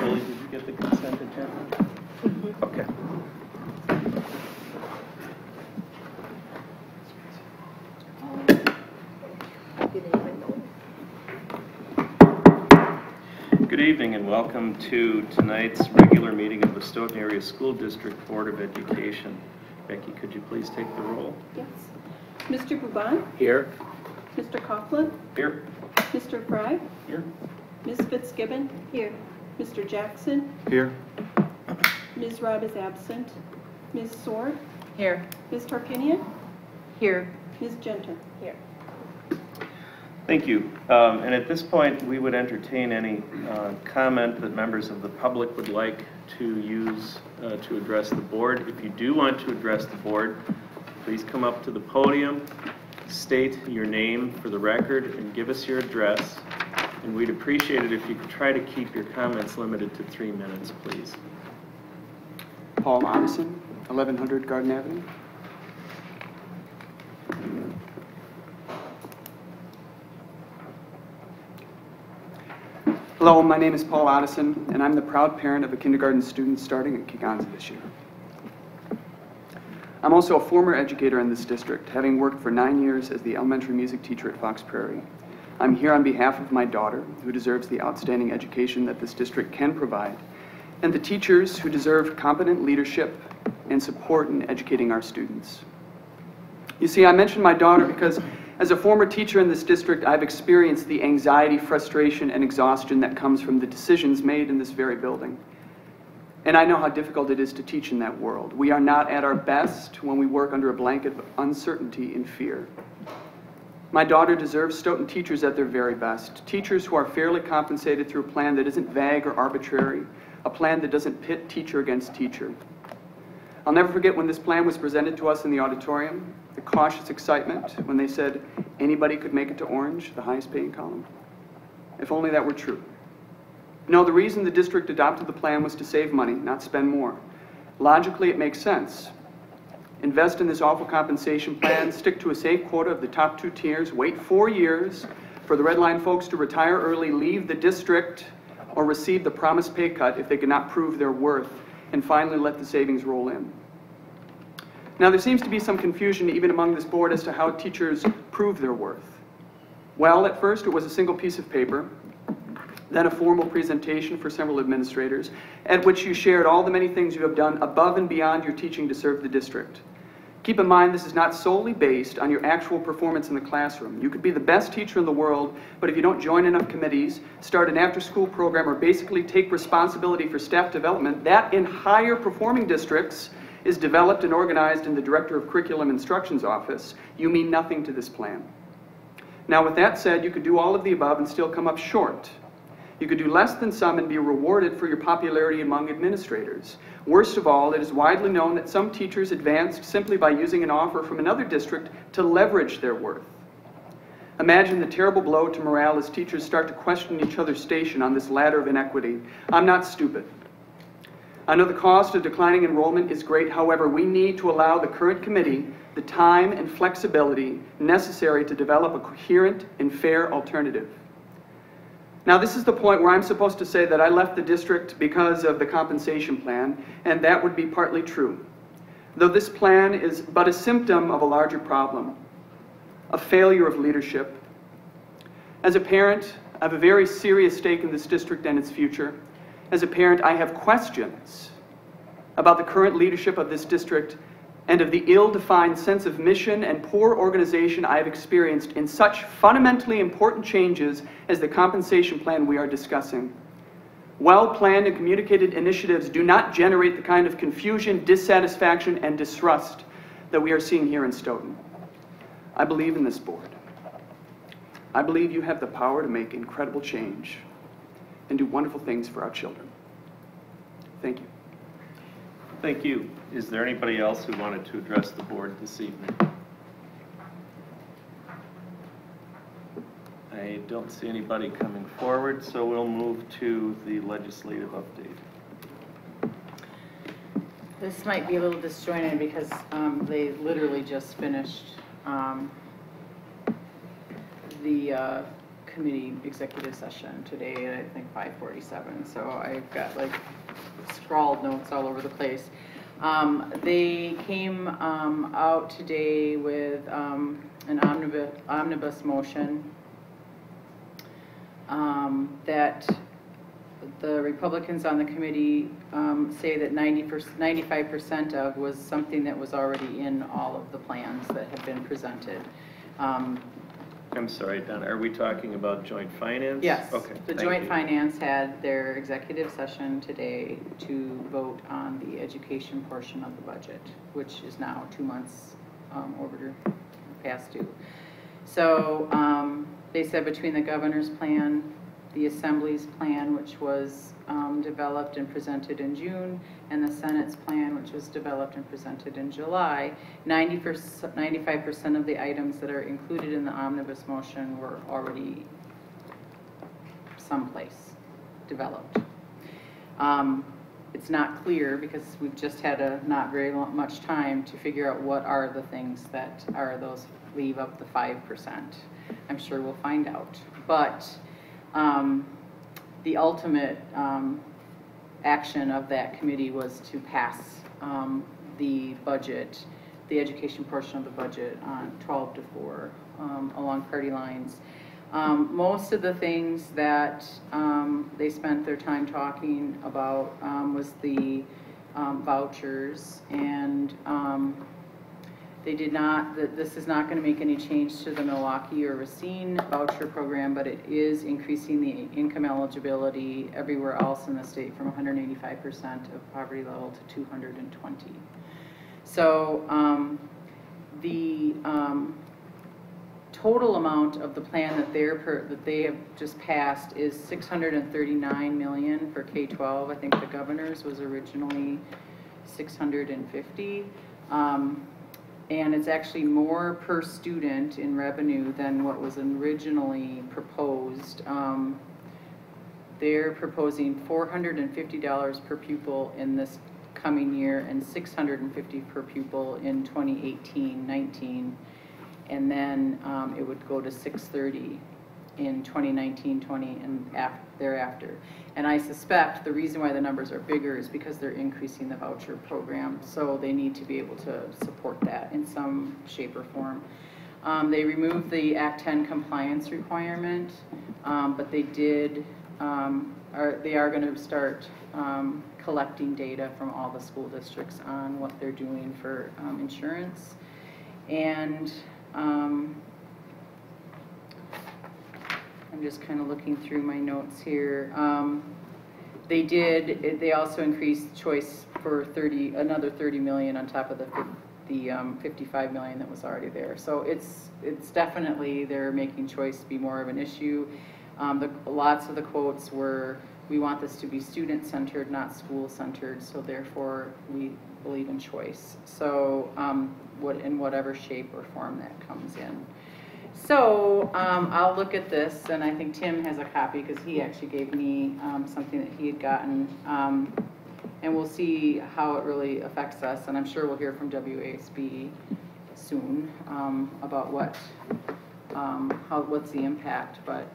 Julie, did you get the consent agenda? Okay. Good evening and welcome to tonight's regular meeting of the Stoughton Area School District Board of Education. Becky, could you please take the roll? Yes. Mr. Bouban? Here. Mr. Coughlin? Here. Mr. Fry? Here. Ms. Fitzgibbon? Here. Mr. Jackson? Here. Ms. Robb is absent. Ms. Sword? Here. Ms. Tarkinian? Here. Ms. Genter? Here. Thank you. And at this point, we would entertain any comment that members of the public would like to use to address the board. If you do want to address the board, please come up to the podium, state your name for the record, and give us your address. And we'd appreciate it if you could try to keep your comments limited to 3 minutes, please. Paul Otteson, 1100 Garden Avenue. Hello, my name is Paul Otteson, and I'm the proud parent of a kindergarten student starting at Kegonsa this year. I'm also a former educator in this district, having worked for 9 years as the elementary music teacher at Fox Prairie. I'm here on behalf of my daughter, who deserves the outstanding education that this district can provide, and the teachers who deserve competent leadership and support in educating our students. You see, I mentioned my daughter because as a former teacher in this district, I've experienced the anxiety, frustration, and exhaustion that comes from the decisions made in this very building. And I know how difficult it is to teach in that world. We are not at our best when we work under a blanket of uncertainty and fear. My daughter deserves Stoughton teachers at their very best, teachers who are fairly compensated through a plan that isn't vague or arbitrary, a plan that doesn't pit teacher against teacher. I'll never forget when this plan was presented to us in the auditorium, the cautious excitement when they said anybody could make it to Orange, the highest paying column. If only that were true. No, the reason the district adopted the plan was to save money, not spend more. Logically, it makes sense. Invest in this awful compensation plan, stick to a safe quota of the top 2 tiers, wait 4 years for the Red Line folks to retire early, leave the district, or receive the promised pay cut if they cannot prove their worth, and finally let the savings roll in. Now, there seems to be some confusion even among this board as to how teachers prove their worth. Well, at first it was a single piece of paper, then a formal presentation for several administrators, at which you shared all the many things you have done above and beyond your teaching to serve the district. Keep in mind, this is not solely based on your actual performance in the classroom. You could be the best teacher in the world, but if you don't join enough committees, start an after-school program, or basically take responsibility for staff development, that in higher performing districts is developed and organized in the Director of Curriculum Instruction's office, you mean nothing to this plan. Now, with that said, you could do all of the above and still come up short. You could do less than some and be rewarded for your popularity among administrators. Worst of all, it is widely known that some teachers advanced simply by using an offer from another district to leverage their worth. Imagine the terrible blow to morale as teachers start to question each other's station on this ladder of inequity. I'm not stupid. I know the cost of declining enrollment is great. However, we need to allow the current committee the time and flexibility necessary to develop a coherent and fair alternative. Now, this is the point where I'm supposed to say that I left the district because of the compensation plan, and that would be partly true. Though this plan is but a symptom of a larger problem, a failure of leadership. As a parent, I have a very serious stake in this district and its future. As a parent, I have questions about the current leadership of this district and of the ill-defined sense of mission and poor organization I have experienced in such fundamentally important changes as the compensation plan we are discussing. Well-planned and communicated initiatives do not generate the kind of confusion, dissatisfaction, and distrust that we are seeing here in Stoughton. I believe in this board. I believe you have the power to make incredible change and do wonderful things for our children. Thank you. Thank you. Is there anybody else who wanted to address the board this evening? I don't see anybody coming forward, so we'll move to the legislative update. This might be a little disjointed because they literally just finished the committee executive session today at I think 5:47. So I've got like scrawled notes all over the place. They came out today with an omnibus motion that the Republicans on the committee say that 95% of was something that was already in all of the plans that have been presented. I'm sorry, Donna, are we talking about joint finance? Yes. Okay. The thank joint you. finance had their executive session today to vote on the education portion of the budget, which is now 2 months past due. So they said between the governor's plan, the assembly's plan, which was developed and presented in June, and the Senate's plan, which was developed and presented in July, 95% of the items that are included in the omnibus motion were already someplace developed. It's not clear because we've just had not very much time to figure out what are the things that are those leave up the 5%. I'm sure we'll find out. But the ultimate action of that committee was to pass the budget, the education portion of the budget on 12-4 along party lines. Most of the things that they spent their time talking about was the vouchers, and they did not, this is not going to make any change to the Milwaukee or Racine voucher program, but it is increasing the income eligibility everywhere else in the state from 185% of poverty level to 220. So the total amount of the plan that they have just passed is $639 million for K-12. I think the governor's was originally 650. And it's actually more per student in revenue than what was originally proposed. They're proposing $450 per pupil in this coming year and $650 per pupil in 2018-19. And then it would go to $630 in 2019-20 and thereafter. And I suspect the reason why the numbers are bigger is because they're increasing the voucher program, so they need to be able to support that in some shape or form. They removed the Act 10 compliance requirement, but they are going to start collecting data from all the school districts on what they're doing for insurance. And I'm just kind of looking through my notes here. They also increased choice for another 30 million on top of the 55 million that was already there. So it's definitely, they're making choice be more of an issue. Lots of the quotes were, we want this to be student-centered, not school-centered, so therefore we believe in choice. So in whatever shape or form that comes in. So I'll look at this, and I think Tim has a copy because he actually gave me something that he had gotten, and we'll see how it really affects us. And I'm sure we'll hear from WASB soon about what's the impact. But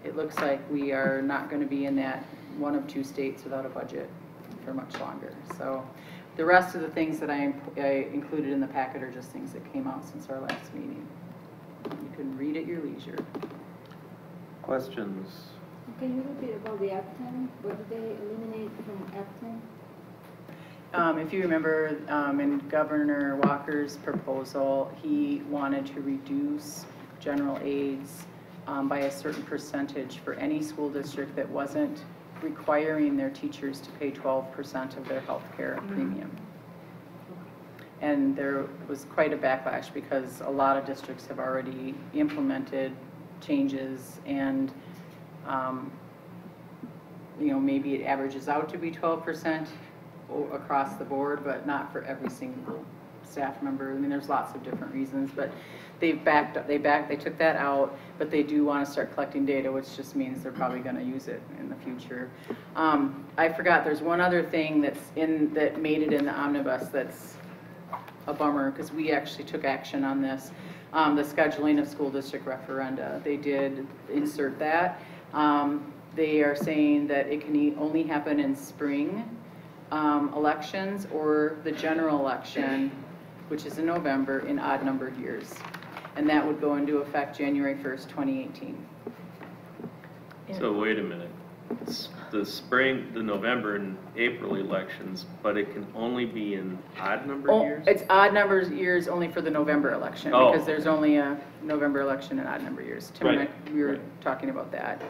it looks like we are not going to be in that one of two states without a budget for much longer. So the rest of the things that I included in the packet are just things that came out since our last meeting. You can read at your leisure. Questions? Can you repeat about the Act 10? What did they eliminate from Act 10? If you remember, in Governor Walker's proposal, he wanted to reduce general aids by a certain percentage for any school district that wasn't requiring their teachers to pay 12% of their health care premium. And there was quite a backlash because a lot of districts have already implemented changes, and maybe it averages out to be 12% across the board, but not for every single staff member. I mean, there's lots of different reasons, but they took that out, but they do want to start collecting data, which just means they're probably going to use it in the future. I forgot, there's one other thing that made it in the omnibus that's a bummer, because we actually took action on this. the scheduling of school district referenda. They did insert that. They are saying that it can only happen in spring elections or the general election, which is in November, in odd numbered years. And that would go into effect January 1st, 2018. So wait a minute. The spring, the November and April elections, but it can only be in odd numbered years? It's odd numbers years only for the November election, Oh. because there's only a November election and odd number years. Tim and Right. we were talking about that.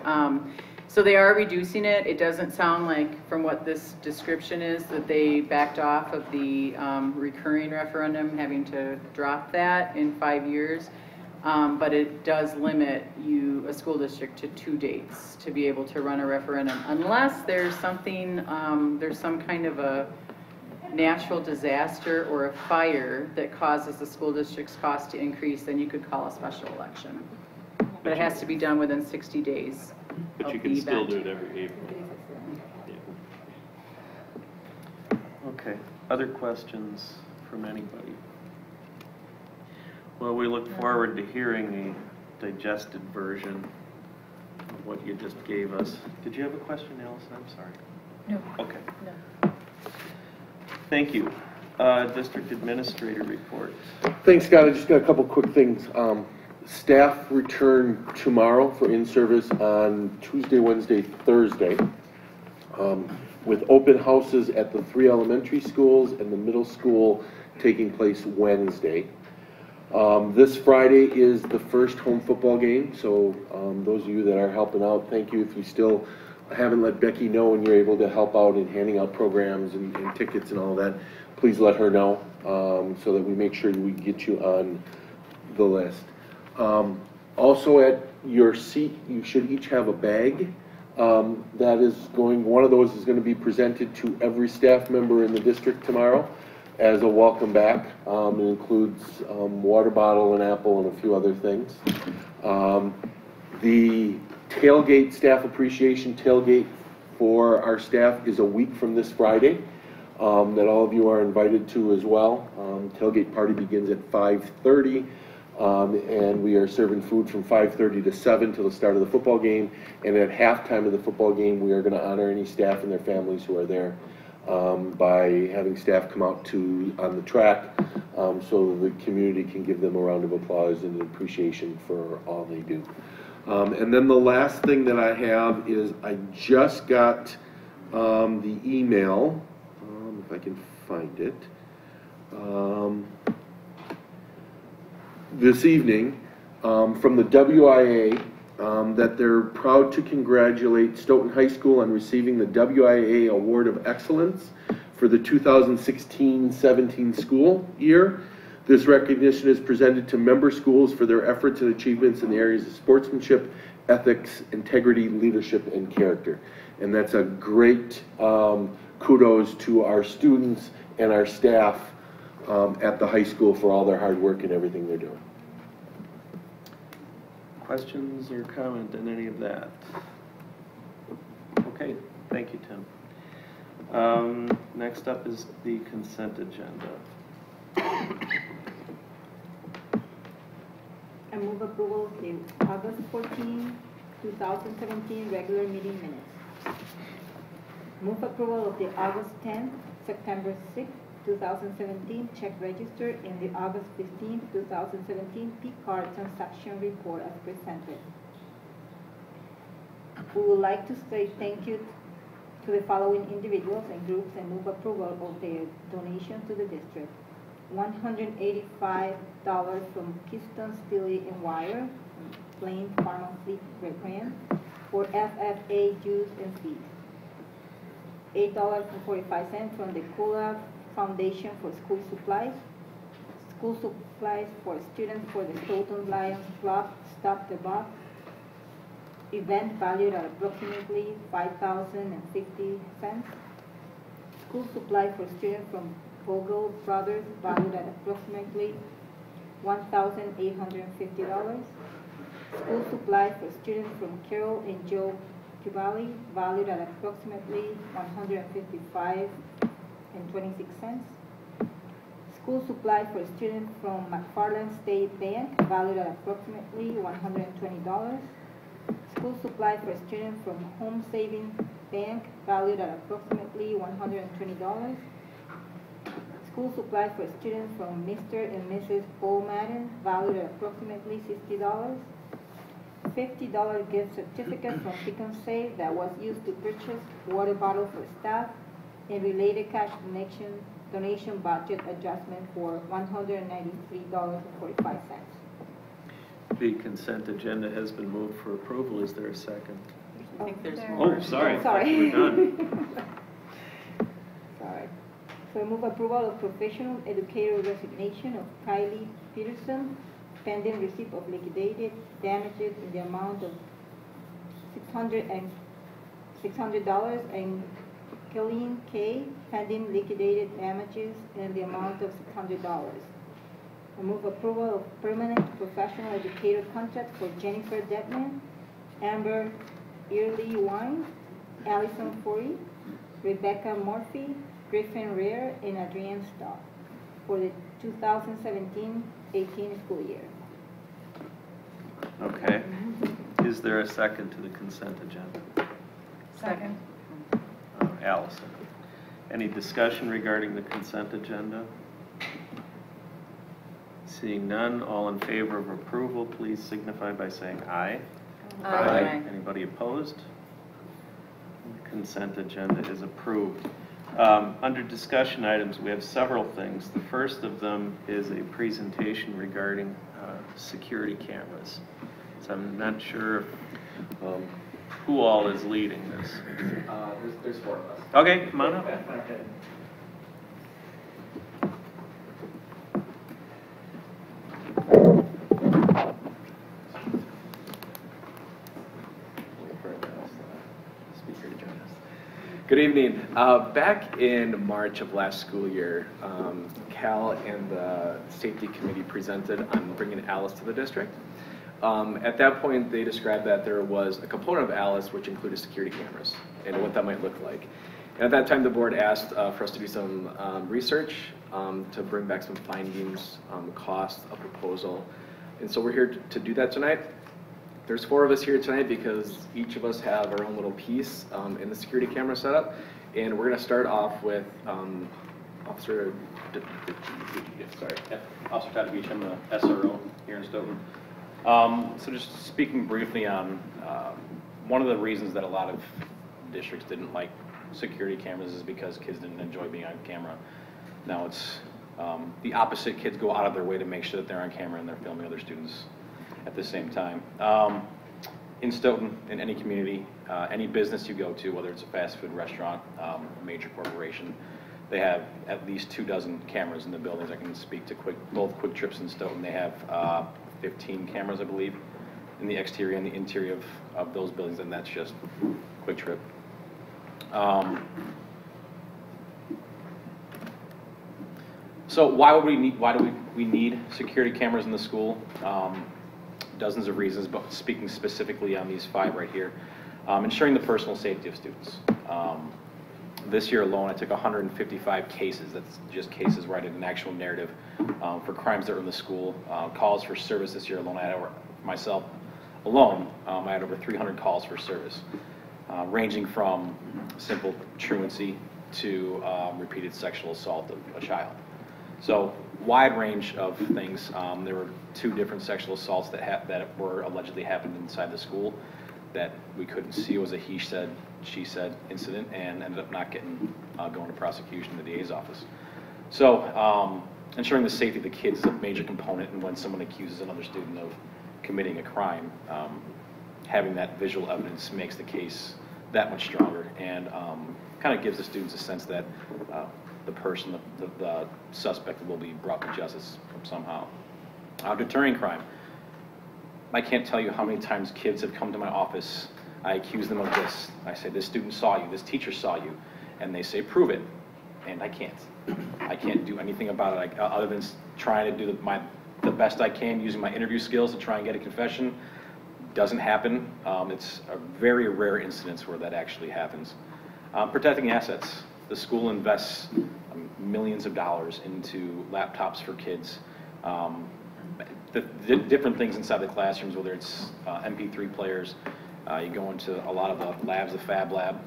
So they are reducing it. It doesn't sound like, from what this description is, that they backed off of the recurring referendum, having to drop that in 5 years. But it does limit a school district to 2 dates to be able to run a referendum, unless there's something, there's some kind of a natural disaster or a fire that causes the school district's cost to increase, then you could call a special election. But it has to be done within 60 days But of you the can still event. do it every April. Okay, other questions from anybody? Well, we look forward to hearing a digested version of what you just gave us. Did you have a question, Allison? I'm sorry. No. Okay, No. thank you. District Administrator report. Thanks, Scott. I just got a couple quick things. Staff return tomorrow for in-service on Tuesday, Wednesday, Thursday, with open houses at the 3 elementary schools and the middle school taking place Wednesday. This Friday is the first home football game, so those of you that are helping out, thank you. If you still haven't let Becky know and you're able to help out in handing out programs and tickets and all that, please let her know so that we make sure we get you on the list. Also at your seat, you should each have a bag that is going, one of those is going to be presented to every staff member in the district tomorrow as a welcome back. It includes water bottle, an apple, and a few other things. The tailgate, staff appreciation tailgate for our staff is a week from this Friday that all of you are invited to as well. Tailgate party begins at 5:30. And we are serving food from 5:30 to 7 till the start of the football game. And at halftime of the football game, we are going to honor any staff and their families who are there by having staff come out on the track so the community can give them a round of applause and appreciation for all they do. And then the last thing that I have is I just got the email, if I can find it, this evening from the WIA that they're proud to congratulate Stoughton High School on receiving the WIA Award of Excellence for the 2016-17 school year. This recognition is presented to member schools for their efforts and achievements in the areas of sportsmanship, ethics, integrity, leadership, and character. And that's a great kudos to our students and our staff at the high school for all their hard work and everything they're doing. Questions or comment on any of that? Okay, thank you, Tim. Next up is the consent agenda. I move approval of the August 14, 2017 regular meeting minutes. Move approval of the August 10, September 6, 2017 check register and the August 15, 2017 P-card transaction report as presented. We would like to say thank you to the following individuals and groups and move approval of their donation to the district. $185 from Keystone Steel and Wire, Plain Farm and Fleet Brand for FFA juice and feed. $8.45 from the Kula Foundation for school supplies for students for the Stoughton Lions Club Stop the Buck event valued at approximately $5,050. School supplies for students from Vogel Brothers valued at approximately $1,850. School supplies for students from Carol and Joe Cavalli valued at approximately $155.26. School supply for students from McFarland State Bank, valued at approximately $120. School supply for students from Home Savings Bank, valued at approximately $120. School supply for students from Mr. and Mrs. Paul Madden, valued at approximately $60. $50 gift certificate from Pick and Save that was used to purchase water bottle for staff, and related cash donation budget adjustment for $193.45. The consent agenda has been moved for approval. Is there a second? I think there's there- more. Oh, sorry. Sorry. We're done. Sorry. So I move approval of professional educator resignation of Kylie Peterson, pending receipt of liquidated damages in the amount of $600 and Killian K, pending liquidated damages in the amount of $600. I move approval of permanent professional educator contract for Jennifer Detman, Amber Early Wine, Allison Forey, Rebecca Murphy, Griffin Rear, and Adrienne Stock for the 2017-18 school year. Okay. Is there a second to the consent agenda? Second. Allison. Any discussion regarding the consent agenda? Seeing none, all in favor of approval, please signify by saying aye. Aye. Anybody opposed? Consent agenda is approved. Under discussion items, we have several things. The first of them is a presentation regarding security cameras. So I'm not sure who all is leading this. There's four of us. Okay, come on up. Good evening. Back in March of last school year, Cal and the safety committee presented on bringing Alice to the district. At that point, they described that there was a component of Alice which included security cameras and what that might look like. And at that time, the board asked for us to do some research to bring back some findings, cost, a proposal. And so we're here to do that tonight. There's four of us here tonight because each of us have our own little piece in the security camera setup. And we're going to start off with Officer Officer Todd Beach, I'm the SRO here in Stoughton. So just speaking briefly on one of the reasons that a lot of districts didn't like security cameras is because kids didn't enjoy being on camera. Now it's the opposite. Kids go out of their way to make sure that they're on camera and they're filming other students at the same time. In Stoughton, in any community, any business you go to, whether it's a fast food restaurant, a major corporation, they have at least 24 cameras in the buildings. I can speak to both Quick Trips in Stoughton. They have 15 cameras, I believe, in the exterior and the interior of those buildings, and that's just Quick Trip. So why do we need security cameras in the school? Dozens of reasons, but speaking specifically on these 5 right here. Ensuring the personal safety of students. This year alone, I took 155 cases. That's just cases where I did an actual narrative for crimes that were in the school. Calls for service this year alone, I had over, myself alone, I had over 300 calls for service, ranging from simple truancy to repeated sexual assault of a child. So wide range of things. There were 2 different sexual assaults that were allegedly happened inside the school that we couldn't see. It was a he said, she said incident, and ended up not going to prosecution in the DA's office. So ensuring the safety of the kids is a major component, and when someone accuses another student of committing a crime, having that visual evidence makes the case that much stronger, and kind of gives the students a sense that the person, the suspect, will be brought to justice somehow. Deterring crime. I can't tell you how many times kids have come to my office. I accuse them of this. I say, this student saw you, this teacher saw you, and they say, prove it. And I can't. I can't do anything about it other than trying to do the best I can using my interview skills to try and get a confession. Doesn't happen. It's a very rare incidence where that actually happens. Protecting assets. The school invests millions of dollars into laptops for kids. The different things inside the classrooms, whether it's MP3 players, you go into a lot of the labs, the Fab Lab.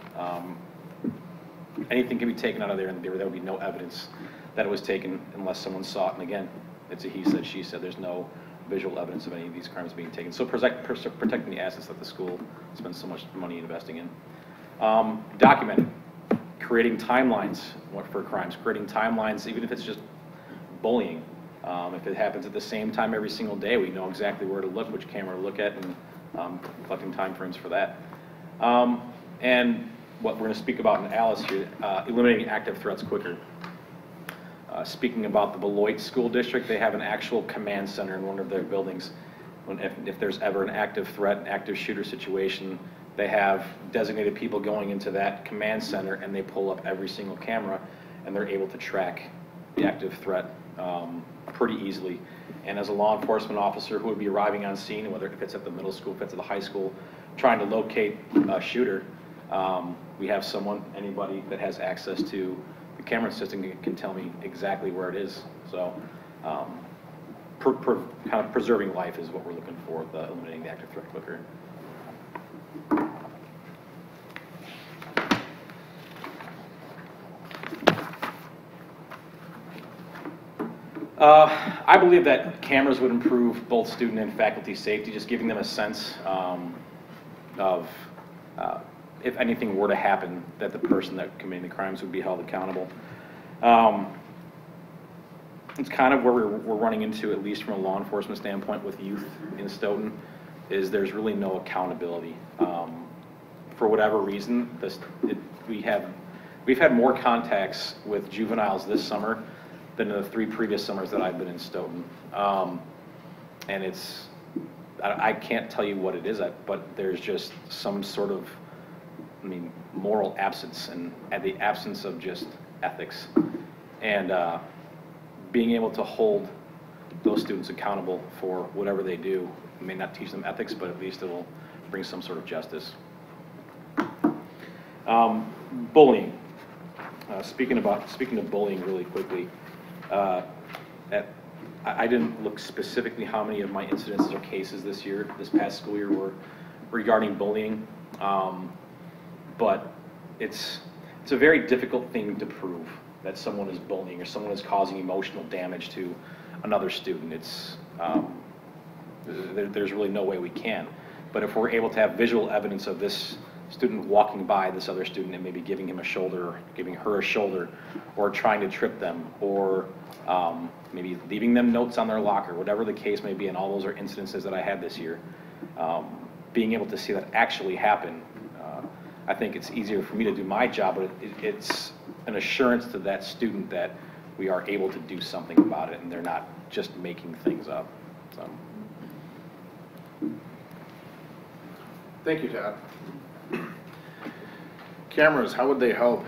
Anything can be taken out of there, and there will be no evidence that it was taken unless someone saw it. And again, it's a he said, she said. There's no visual evidence of any of these crimes being taken. So protecting the assets that the school spends so much money investing in. Documenting, creating timelines for crimes, creating timelines, even if it's just bullying. If it happens at the same time every single day, we know exactly where to look, which camera to look at, and collecting time frames for that. And what we're going to speak about in Alice here, eliminating active threats quicker. Speaking about the Beloit School District, they have an actual command center in one of their buildings. If there's ever an active threat, an active shooter situation, they have designated people going into that command center, and they pull up every single camera, and they're able to track the active threat pretty easily. And as a law enforcement officer who would be arriving on scene, whether if it's at the middle school, if it's at the high school, trying to locate a shooter, we have anybody that has access to the camera system can tell me exactly where it is. So kind of preserving life is what we're looking for, eliminating the active threat quicker. I believe that cameras would improve both student and faculty safety, just giving them a sense of if anything were to happen, that the person that committed the crimes would be held accountable. It's kind of where we're running into, at least from a law enforcement standpoint with youth in Stoughton, is there's really no accountability. For whatever reason, we've had more contacts with juveniles this summer than in the 3 previous summers that I've been in Stoughton. And I can't tell you what it is, but there's just some sort of, moral absence and the absence of just ethics. And being able to hold those students accountable for whatever they do, may not teach them ethics, but at least it will bring some sort of justice. Bullying. Speaking of bullying really quickly, I didn't look specifically how many of my incidences or cases this past school year were regarding bullying, but it's a very difficult thing to prove that someone is bullying or someone is causing emotional damage to another student. There's really no way we can. But if we're able to have visual evidence of this student walking by this other student and maybe giving him a shoulder, or giving her a shoulder, or trying to trip them, or maybe leaving them notes on their locker, whatever the case may be, and all those are incidences that I had this year, being able to see that actually happen, I think it's easier for me to do my job, but it's an assurance to that student that we are able to do something about it and they're not just making things up. So. Thank you, Todd. Cameras, how would they help?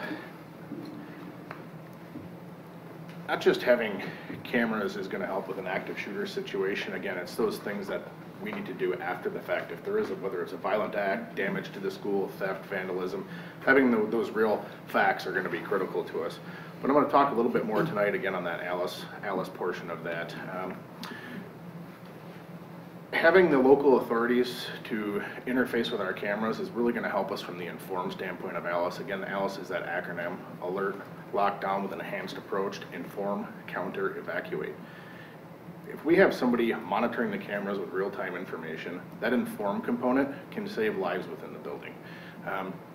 Not just having cameras is going to help with an active shooter situation. Again, it's those things that we need to do after the fact. If there is whether it's a violent act, damage to the school, theft, vandalism, having those real facts are going to be critical to us. But I'm going to talk a little bit more tonight again on that Alice portion of that. Having the local authorities to interface with our cameras is really going to help us from the informed standpoint of Alice. Again, Alice is that acronym: alert, lock down with an enhanced approach, inform, counter, evacuate. If we have somebody monitoring the cameras with real-time information, that inform component can save lives within the building.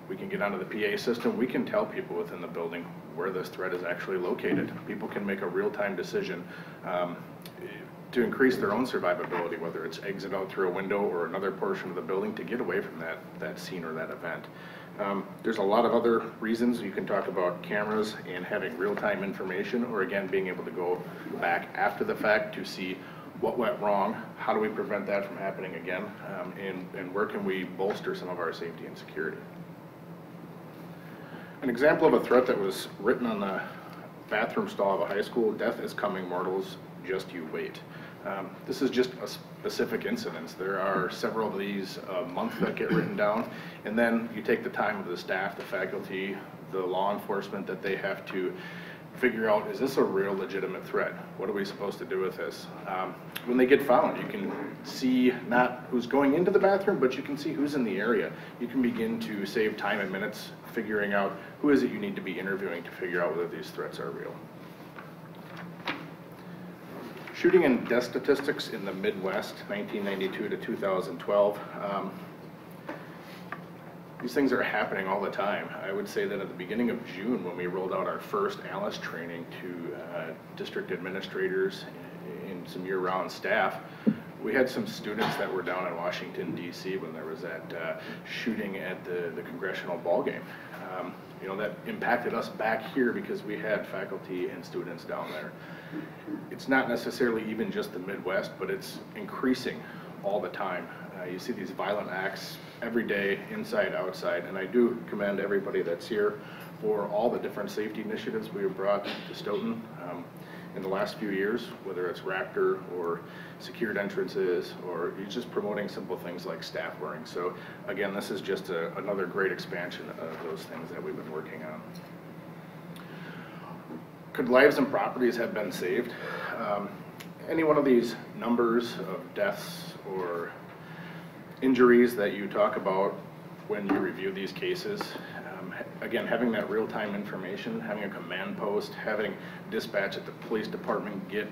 We can get onto the PA system. We can tell people within the building where this threat is actually located. People can make a real-time decision to increase their own survivability, whether it's exit out through a window or another portion of the building to get away from that scene or that event. There's a lot of other reasons you can talk about cameras and having real-time information, or again, being able to go back after the fact to see what went wrong, how do we prevent that from happening again, and where can we bolster some of our safety and security. An example of a threat that was written on the bathroom stall of a high school: death is coming, mortals, just you wait. This is just a specific incident. There are several of these a month that get written down, and then you take the time of the staff, the faculty, the law enforcement that they have to figure out, is this a real legitimate threat? What are we supposed to do with this? When they get found, you can see not who's going into the bathroom, but you can see who's in the area. You can begin to save time and minutes figuring out who is it you need to be interviewing to figure out whether these threats are real. Shooting and death statistics in the Midwest, 1992 to 2012. These things are happening all the time. I would say that at the beginning of June, when we rolled out our first ALICE training to district administrators and some year-round staff, we had some students that were down in Washington, D.C. when there was that shooting at the congressional ball game. You know, that impacted us back here because we had faculty and students down there. It's not necessarily even just the Midwest, but it's increasing all the time. You see these violent acts every day, inside, outside, and I do commend everybody that's here for all the different safety initiatives we have brought to Stoughton in the last few years, whether it's Raptor or secured entrances, or just promoting simple things like staff wearing. So again, this is just another great expansion of those things that we've been working on. Could lives and properties have been saved? Any one of these numbers of deaths or injuries that you talk about when you review these cases, again, having that real-time information, having a command post, having dispatch at the police department get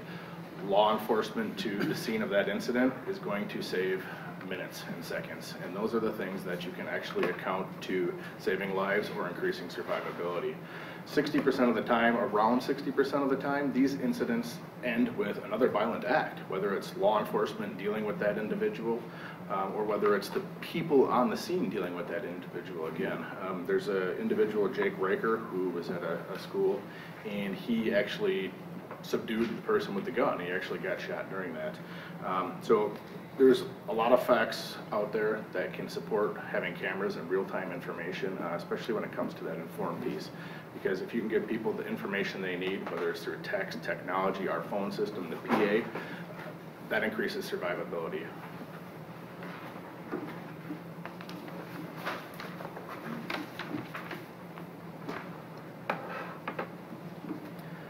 law enforcement to the scene of that incident is going to save minutes and seconds. And those are the things that you can actually account to saving lives or increasing survivability. 60% of the time, around 60% of the time, these incidents end with another violent act, whether it's law enforcement dealing with that individual or whether it's the people on the scene dealing with that individual again. There's an individual, Jake Riker, who was at a school, and he actually subdued the person with the gun. He actually got shot during that. So there's a lot of facts out there that can support having cameras and real-time information, especially when it comes to that informed piece. Because if you can give people the information they need, whether it's through text, technology, our phone system, the PA, that increases survivability.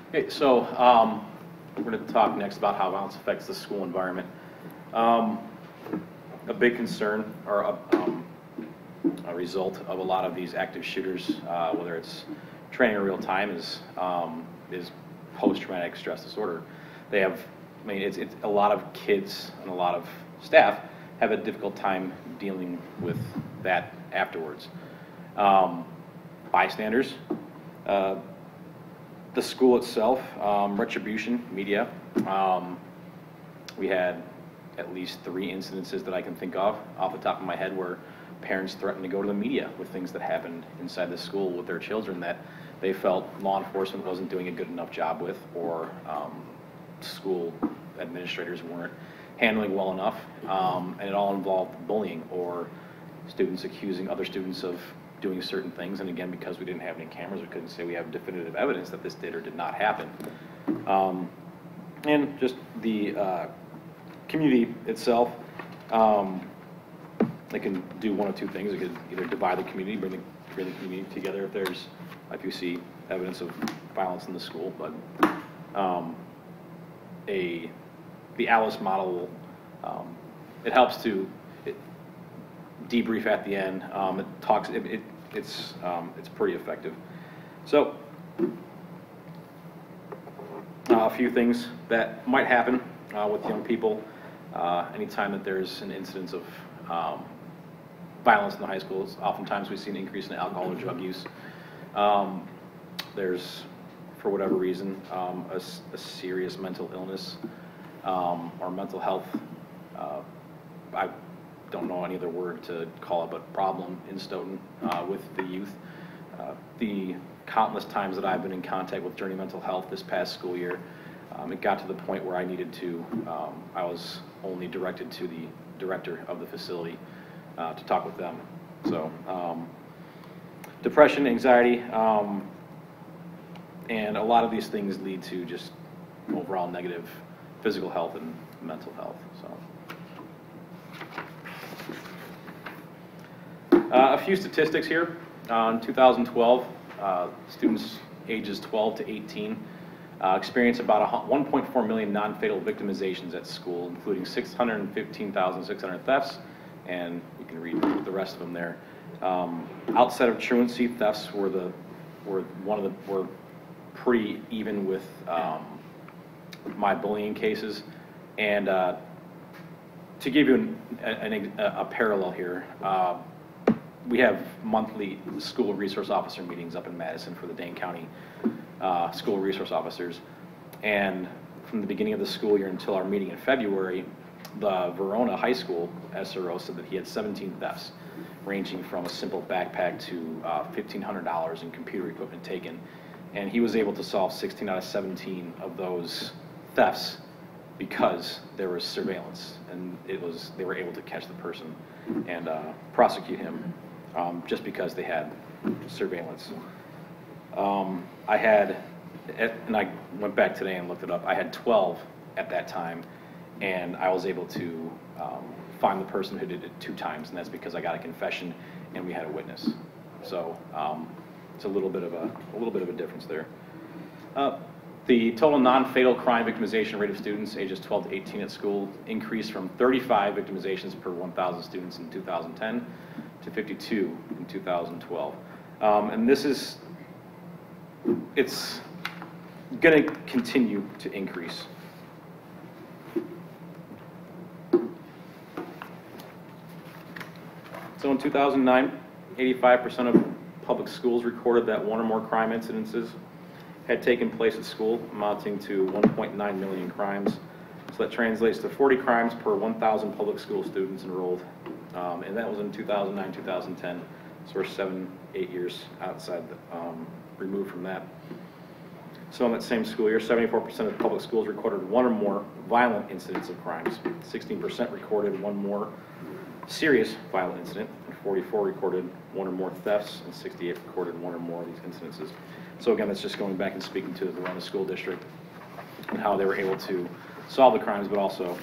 Okay, so we're going to talk next about how violence affects the school environment. A big concern or a result of a lot of these active shooters, whether it's training in real time, is post-traumatic stress disorder. They have, I mean, it's a lot of kids and a lot of staff have a difficult time dealing with that afterwards. Bystanders. The school itself, retribution, media. We had at least 3 incidences that I can think of off the top of my head where parents threatened to go to the media with things that happened inside the school with their children that they felt law enforcement wasn't doing a good enough job with, or school administrators weren't handling well enough, and it all involved bullying or students accusing other students of doing certain things. And again, because we didn't have any cameras, we couldn't say we have definitive evidence that this did or did not happen. And just the community itself, they can do one of 2 things. It could either divide the community, bring the community together if you see evidence of violence in the school. But the ALICE model, it helps to debrief at the end. It's pretty effective. So a few things that might happen with young people anytime that there's an incidence of violence in the high schools. Oftentimes we see an increase in alcohol or drug use. There's, for whatever reason, a serious mental illness or mental health. I don't know any other word to call it, but problem in Stoughton with the youth. The countless times that I've been in contact with Journey Mental Health this past school year, it got to the point where I needed to, I was only directed to the director of the facility to talk with them. So depression, anxiety, and a lot of these things lead to just overall negative physical health and mental health. So. A few statistics here. In 2012, students ages 12 to 18 experience about 1.4 million non-fatal victimizations at school, including 615,600 thefts, and you can read the rest of them there. Outside of truancy, thefts were pretty even with my bullying cases. And to give you a parallel here, we have monthly school resource officer meetings up in Madison for the Dane County school resource officers. And from the beginning of the school year until our meeting in February, the Verona High School SRO said that he had 17 thefts, ranging from a simple backpack to $1,500 in computer equipment taken. And he was able to solve 16 out of 17 of those thefts because there was surveillance, and they were able to catch the person and prosecute him just because they had surveillance. I had, and I went back today and looked it up, I had 12 at that time, and I was able to find the person who did it 2 times, and that's because I got a confession and we had a witness. So it's a little bit of a difference there. The total non-fatal crime victimization rate of students ages 12 to 18 at school increased from 35 victimizations per 1,000 students in 2010 to 52 in 2012. And it's going to continue to increase. So in 2009, 85% of public schools recorded that one or more crime incidences had taken place at school, amounting to 1.9 million crimes. So that translates to 40 crimes per 1,000 public school students enrolled. And that was in 2009, 2010. So we're 7-8 years outside, removed from that. So in that same school year, 74% of public schools recorded one or more violent incidents of crimes. 16% recorded one more serious violent incident, and 44 recorded one or more thefts, and 68 recorded one or more of these incidences. So again, that's just going back and speaking to the Verona School District and how they were able to solve the crimes, but also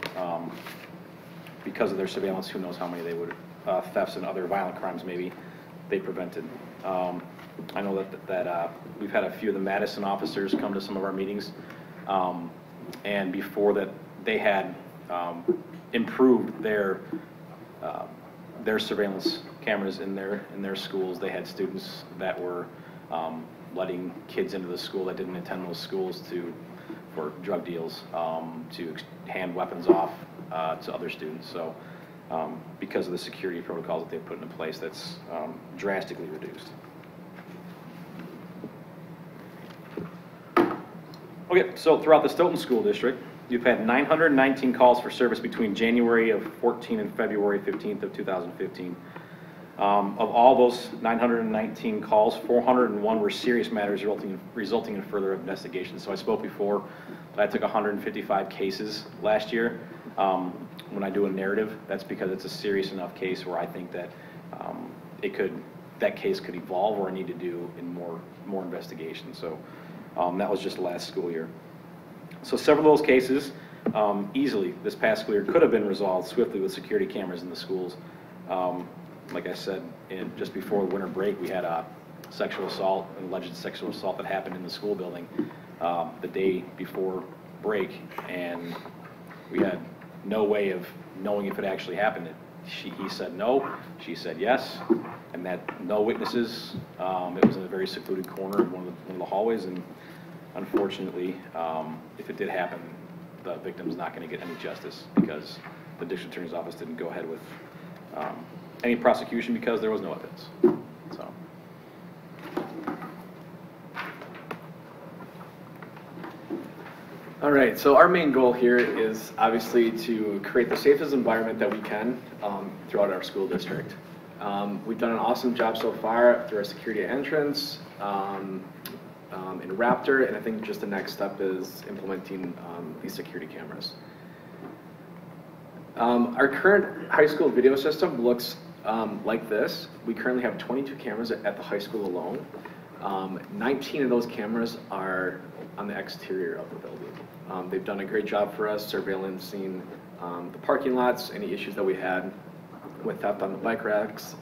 because of their surveillance, who knows how many they would, thefts and other violent crimes maybe they prevented. I know that we've had a few of the Madison officers come to some of our meetings, and before that they had improved their surveillance cameras in their schools. They had students that were letting kids into the school that didn't attend those schools for drug deals, to hand weapons off to other students. So because of the security protocols that they've put into place, that's drastically reduced. Okay, so throughout the Stoughton School District, you've had 919 calls for service between January of 14 and February 15th of 2015. Of all those 919 calls, 401 were serious matters resulting in further investigation. So I spoke before that I took 155 cases last year. When I do a narrative, that's because it's a serious enough case where I think that that case could evolve, or I need to do in more investigation. So that was just last school year. So several of those cases easily this past school year could have been resolved swiftly with security cameras in the schools. Like I said, just before the winter break, we had a sexual assault, an alleged sexual assault that happened in the school building the day before break, and we had no way of knowing if it actually happened. He said no, she said yes, and that no witnesses. It was in a very secluded corner of one of the hallways, and unfortunately, if it did happen, the victim's not going to get any justice because the district attorney's office didn't go ahead with any prosecution because there was no evidence. So. All right, so our main goal here is obviously to create the safest environment that we can throughout our school district. We've done an awesome job so far through our security entrance in Raptor, and I think just the next step is implementing these security cameras. Our current high school video system looks like this. We currently have 22 cameras at the high school alone. 19 of those cameras are on the exterior of the building. They've done a great job for us surveillancing the parking lots, any issues that we had with theft on the bike racks.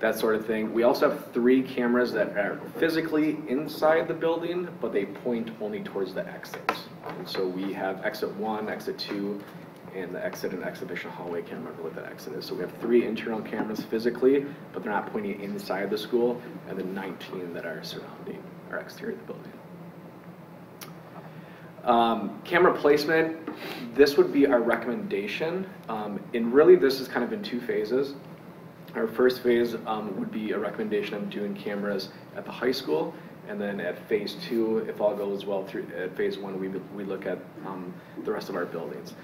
that sort of thing. We also have 3 cameras that are physically inside the building, but they point only towards the exits. And so we have exit 1, exit 2, and the exit and exhibition hallway. Can't remember what that exit is. So we have 3 internal cameras physically, but they're not pointing inside the school, and then 19 that are surrounding our exterior of the building. Camera placement, this would be our recommendation. And really this is kind of in 2 phases. Our first phase would be a recommendation of doing cameras at the high school, and then at phase 2, if all goes well through at phase 1, we look at the rest of our buildings.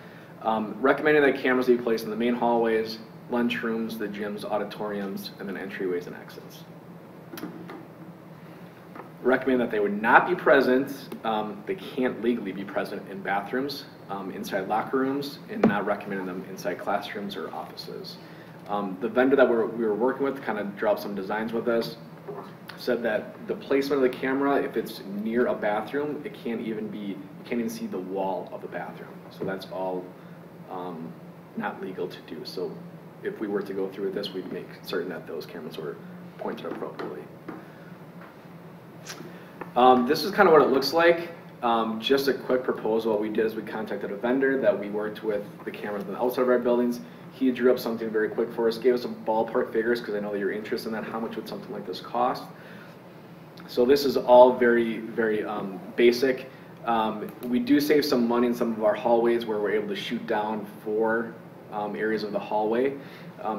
Recommending that cameras be placed in the main hallways, lunchrooms, the gyms, auditoriums, and then entryways and exits. Recommend that they would not be present, they can't legally be present in bathrooms, inside locker rooms, and not recommending them inside classrooms or offices. The vendor that we were working with kind of dropped some designs with us, said that the placement of the camera, if it's near a bathroom, it can't even be, you can't even see the wall of the bathroom. So that's all not legal to do. So if we were to go through with this, we'd make certain that those cameras were pointed appropriately. This is kind of what it looks like. Just a quick proposal. What we did is we contacted a vendor that we worked with the cameras on the outside of our buildings. He drew up something very quick for us, gave us some ballpark figures because I know that you're interested in that. How much would something like this cost? So this is all very, very basic. We do save some money in some of our hallways where we're able to shoot down 4 areas of the hallway.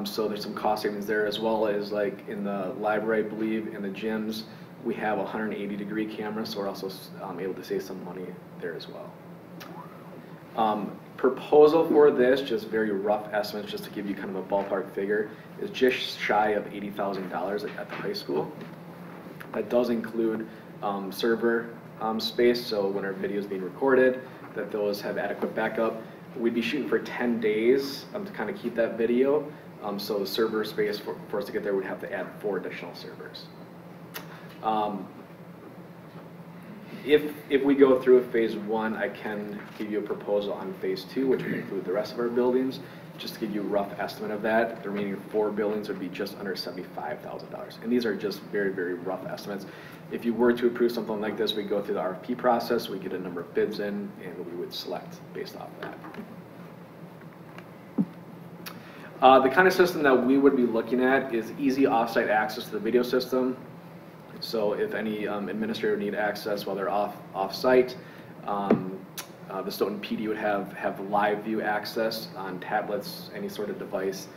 So there's some cost savings there, as well as like in the library, I believe, in the gyms, we have a 180-degree camera, so we're also able to save some money there as well. Proposal for this, just very rough estimates, just to give you kind of a ballpark figure, is just shy of $80,000 at the high school. That does include server space, so when our video is being recorded, that those have adequate backup. We'd be shooting for 10 days to kind of keep that video, so the server space for us to get there, we'd have to add 4 additional servers. If we go through phase 1, I can give you a proposal on phase 2, which would include the rest of our buildings. Just to give you a rough estimate of that, the remaining 4 buildings would be just under $75,000. And these are just very, very rough estimates. If you were to approve something like this, we go through the RFP process, we get a number of bids in, and we would select based off of that. The kind of system that we would be looking at is easy off-site access to the video system. So if any administrator need access while they're off-site, the Stoughton PD would have live view access on tablets, any sort of device.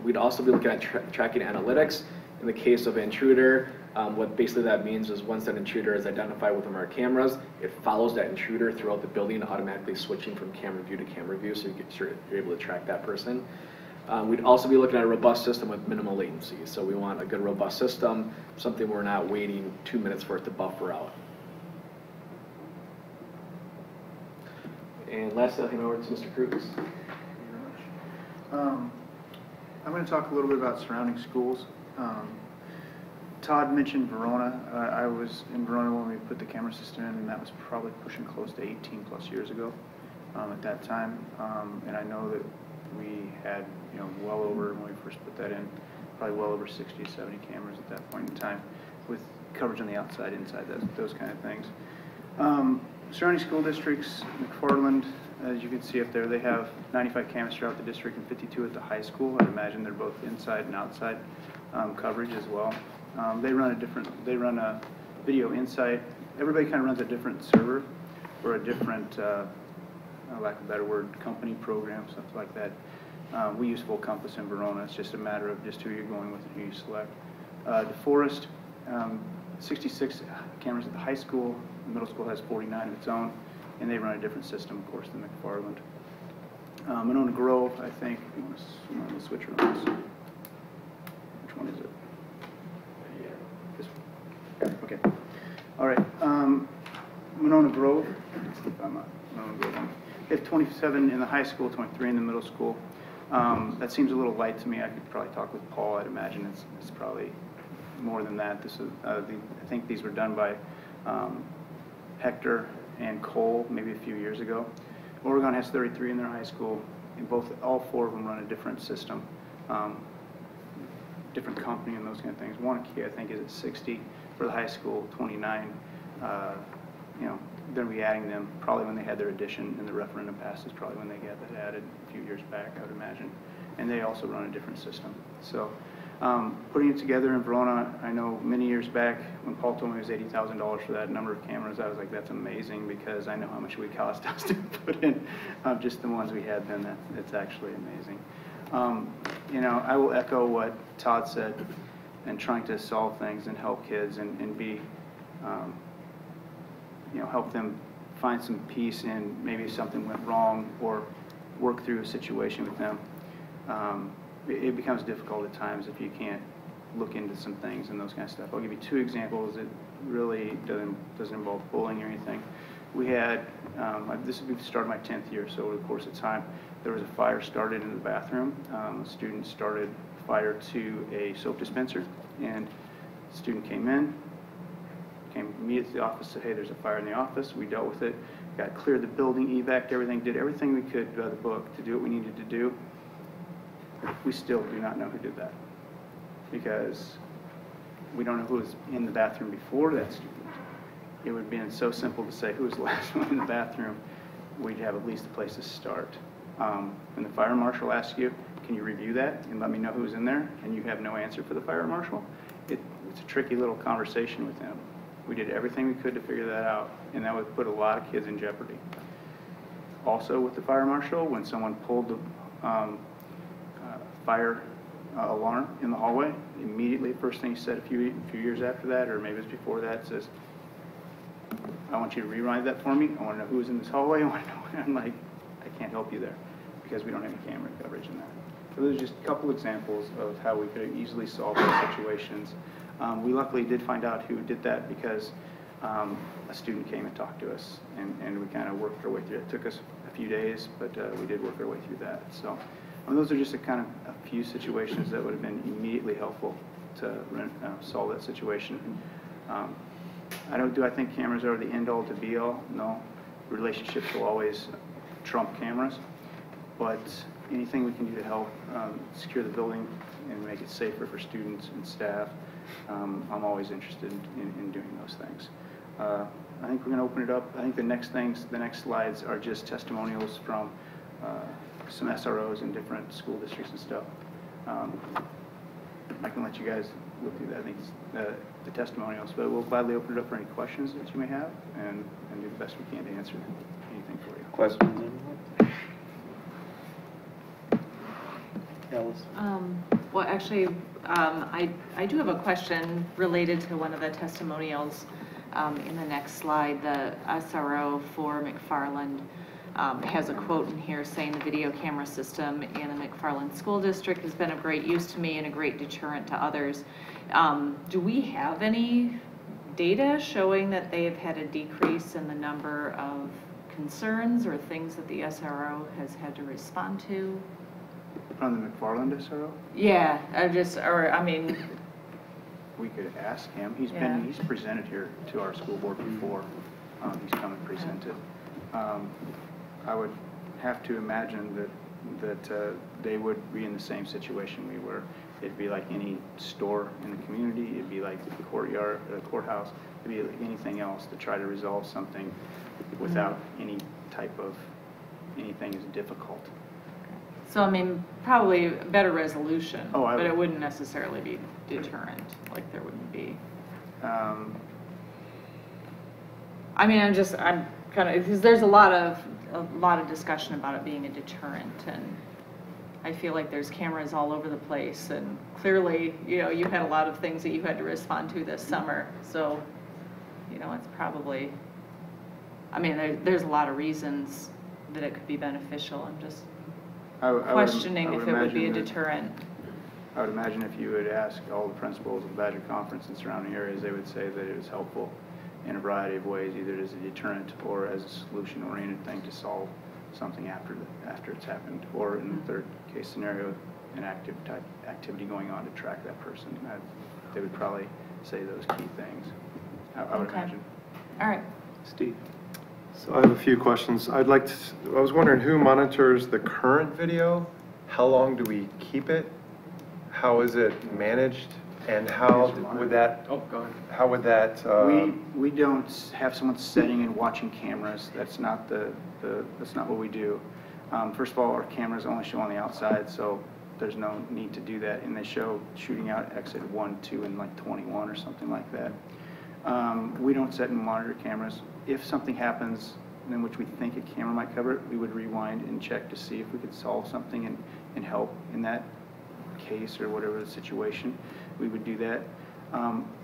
We'd also be looking at tracking analytics. In the case of intruder, what basically that means is once that intruder is identified with one of our cameras, it follows that intruder throughout the building, automatically switching from camera view to camera view, so you're able to track that person. We'd also be looking at a robust system with minimal latency. So we want a good robust system, something we're not waiting 2 minutes for it to buffer out. And lastly, I'll hand over to Mr. Cruz. I'm going to talk a little bit about surrounding schools. Todd mentioned Verona. I was in Verona when we put the camera system in, and that was probably pushing close to 18 plus years ago at that time. And I know that we had, well over, when we first put that in, probably well over 60, 70 cameras at that point in time, with coverage on the outside, inside, those kind of things. Surrounding school districts, McFarland, as you can see up there, they have 95 cameras throughout the district and 52 at the high school. I'd imagine they're both inside and outside coverage as well. They run a video inside. Everybody kind of runs a different server or a different, lack of a better word, company program, stuff like that. We use Full Compass in Verona. It's just a matter of just who you're going with and who you select. DeForest, 66 cameras at the high school. The middle school has 49 of its own, and they run a different system, of course, than McFarland. Monona Grove, I think, you want to switch around. Which one is it? This one. Okay. All right. Monona Grove. Monona Grove. They have 27 in the high school, 23 in the middle school. That seems a little light to me. I could probably talk with Paul. I'd imagine it's probably more than that. This is, I think these were done by Hector and Cole maybe a few years ago. Oregon has 33 in their high school, and all 4 of them run a different system. different company and those kind of things. One key, I think, is at 60 for the high school, 29. You know, they're be adding them probably when they had their addition and the referendum passes, probably when they got that added a few years back, I would imagine. And they also run a different system. So putting it together in Verona, I know many years back when Paul told me it was $80,000 for that number of cameras, I was like, that's amazing, because I know how much it would cost us to put in just the ones we had then. It's actually amazing. You know, I will echo what Todd said and trying to solve things and help kids and be, you know, help them find some peace in maybe something went wrong or work through a situation with them. It becomes difficult at times if you can't look into some things and those kind of stuff. I'll give you 2 examples that really doesn't involve bullying or anything. We had, this would be the start of my 10th year, so over the course of time, there was a fire started in the bathroom. A student started fire to a soap dispenser, and the student came immediately to the office, said, hey, there's a fire in the office. We dealt with it, got cleared the building, evac'd everything, did everything we could by the book to do what we needed to do. We still do not know who did that, because we don't know who was in the bathroom before that student. It would have been so simple to say who was the last one in the bathroom. We'd have at least a place to start. When the fire marshal asks you, can you review that and let me know who's in there, and you have no answer for the fire marshal, it's a tricky little conversation with him. We did everything we could to figure that out, and that would put a lot of kids in jeopardy. Also with the fire marshal, when someone pulled the fire alarm in the hallway, immediately the first thing he said a few years after that, or maybe it was before that, says, I want you to rewrite that for me. I want to know who was in this hallway. I want to know. I'm like, I can't help you there because we don't have any camera coverage in that. So those are just a couple examples of how we could easily solve those situations. We luckily did find out who did that because a student came and talked to us, and we kind of worked our way through it. It took us a few days, but we did work our way through that. So those are just a few situations that would have been immediately helpful to solve that situation. Do I think cameras are the end-all to be-all? No. Relationships will always trump cameras, but anything we can do to help secure the building and make it safer for students and staff, I'm always interested in doing those things. I think we're going to open it up. I think the next slides are just testimonials from some SROs in different school districts and stuff. I can let you guys look through that. I think it's the testimonials, but we'll gladly open it up for any questions that you may have and do the best we can to answer anything for you. Questions? Alice? Well, actually, I do have a question related to one of the testimonials in the next slide. The SRO for McFarland has a quote in here saying the video camera system in the McFarland School District has been of great use to me and a great deterrent to others. Do we have any data showing that they have had a decrease in the number of concerns or things that the SRO has had to respond to? From the McFarland SRO? Yeah, We could ask him. He's presented here to our school board before. He's come and presented. I would have to imagine that they would be in the same situation we were. It'd be like any store in the community. It'd be like the courthouse. It'd be like anything else to try to resolve something without any type of anything is difficult. So, probably a better resolution, but it wouldn't necessarily be deterrent, like there wouldn't be. I'm kind of, because there's a lot of discussion about it being a deterrent, and I feel like there's cameras all over the place, and clearly, you had a lot of things that you had to respond to this summer, so, it's probably, there's a lot of reasons that it could be beneficial. I'm just questioning if it would be a deterrent. I would imagine if you would ask all the principals of the Badger Conference and surrounding areas, they would say that it was helpful in a variety of ways, either as a deterrent or as a solution-oriented thing to solve something after it's happened, or in the third case scenario, an activity going on to track that person. They would probably say those key things, I would imagine. All right. Steve? So I have a few questions. I was wondering who monitors the current video? How long do we keep it? how is it managed? And how would that, Oh, go ahead. how would that, We don't have someone sitting and watching cameras. That's not that's not what we do. First of all, our cameras only show on the outside, so there's no need to do that. And they show shooting out exit 1, 2, and like 21 or something like that. We don't set and monitor cameras. If something happens in which we think a camera might cover it, we would rewind and check to see if we could solve something and help in that case or whatever the situation. We would do that.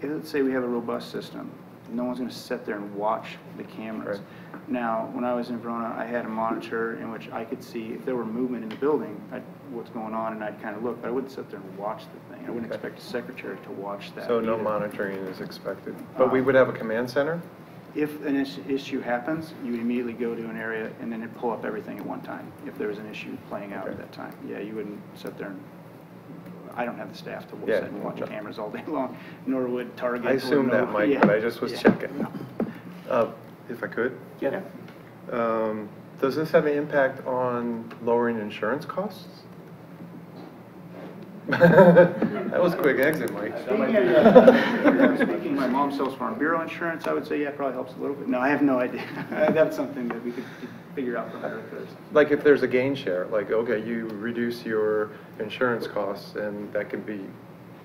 Let's say we have a robust system. No one's going to sit there and watch the cameras. Right. Now, when I was in Verona, I had a monitor in which I could see if there were movement in the building, what's going on, and I'd kind of look, but I wouldn't sit there and watch the thing. I wouldn't expect a secretary to watch that. so no either. monitoring is expected? But we would have a command center? If an issue happens, you would immediately go to an area and then it'd pull up everything at one time, if there was an issue playing out at that time. Yeah, you wouldn't sit there and, I don't have the staff to sit and watch cameras all day long, nor would Target. I assume that, Mike, but I just was checking. If I could? Yeah. Does this have an impact on lowering insurance costs? That was a quick exit, Mike. Speaking, my mom sells Farm Bureau insurance, I would say, yeah, it probably helps a little bit. No, I have no idea. That's something that we could figure out from her. Like if there's a gain share, like, okay, you reduce your insurance costs and that can be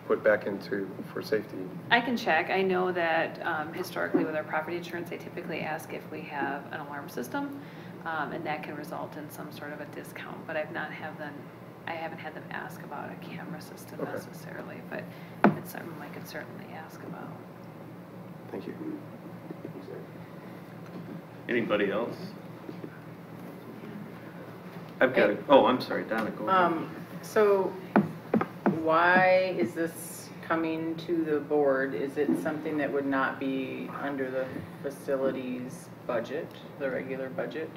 put back into for safety. I can check. I know that historically with our property insurance, they typically ask if we have an alarm system, and that can result in some sort of a discount, but I haven't had them ask about a camera system necessarily, but it's something I could certainly ask about. Thank you. Anybody else? I've got I'm sorry, Donna, go ahead. So why is this coming to the board? Is it something that would not be under the facilities budget, the regular budget?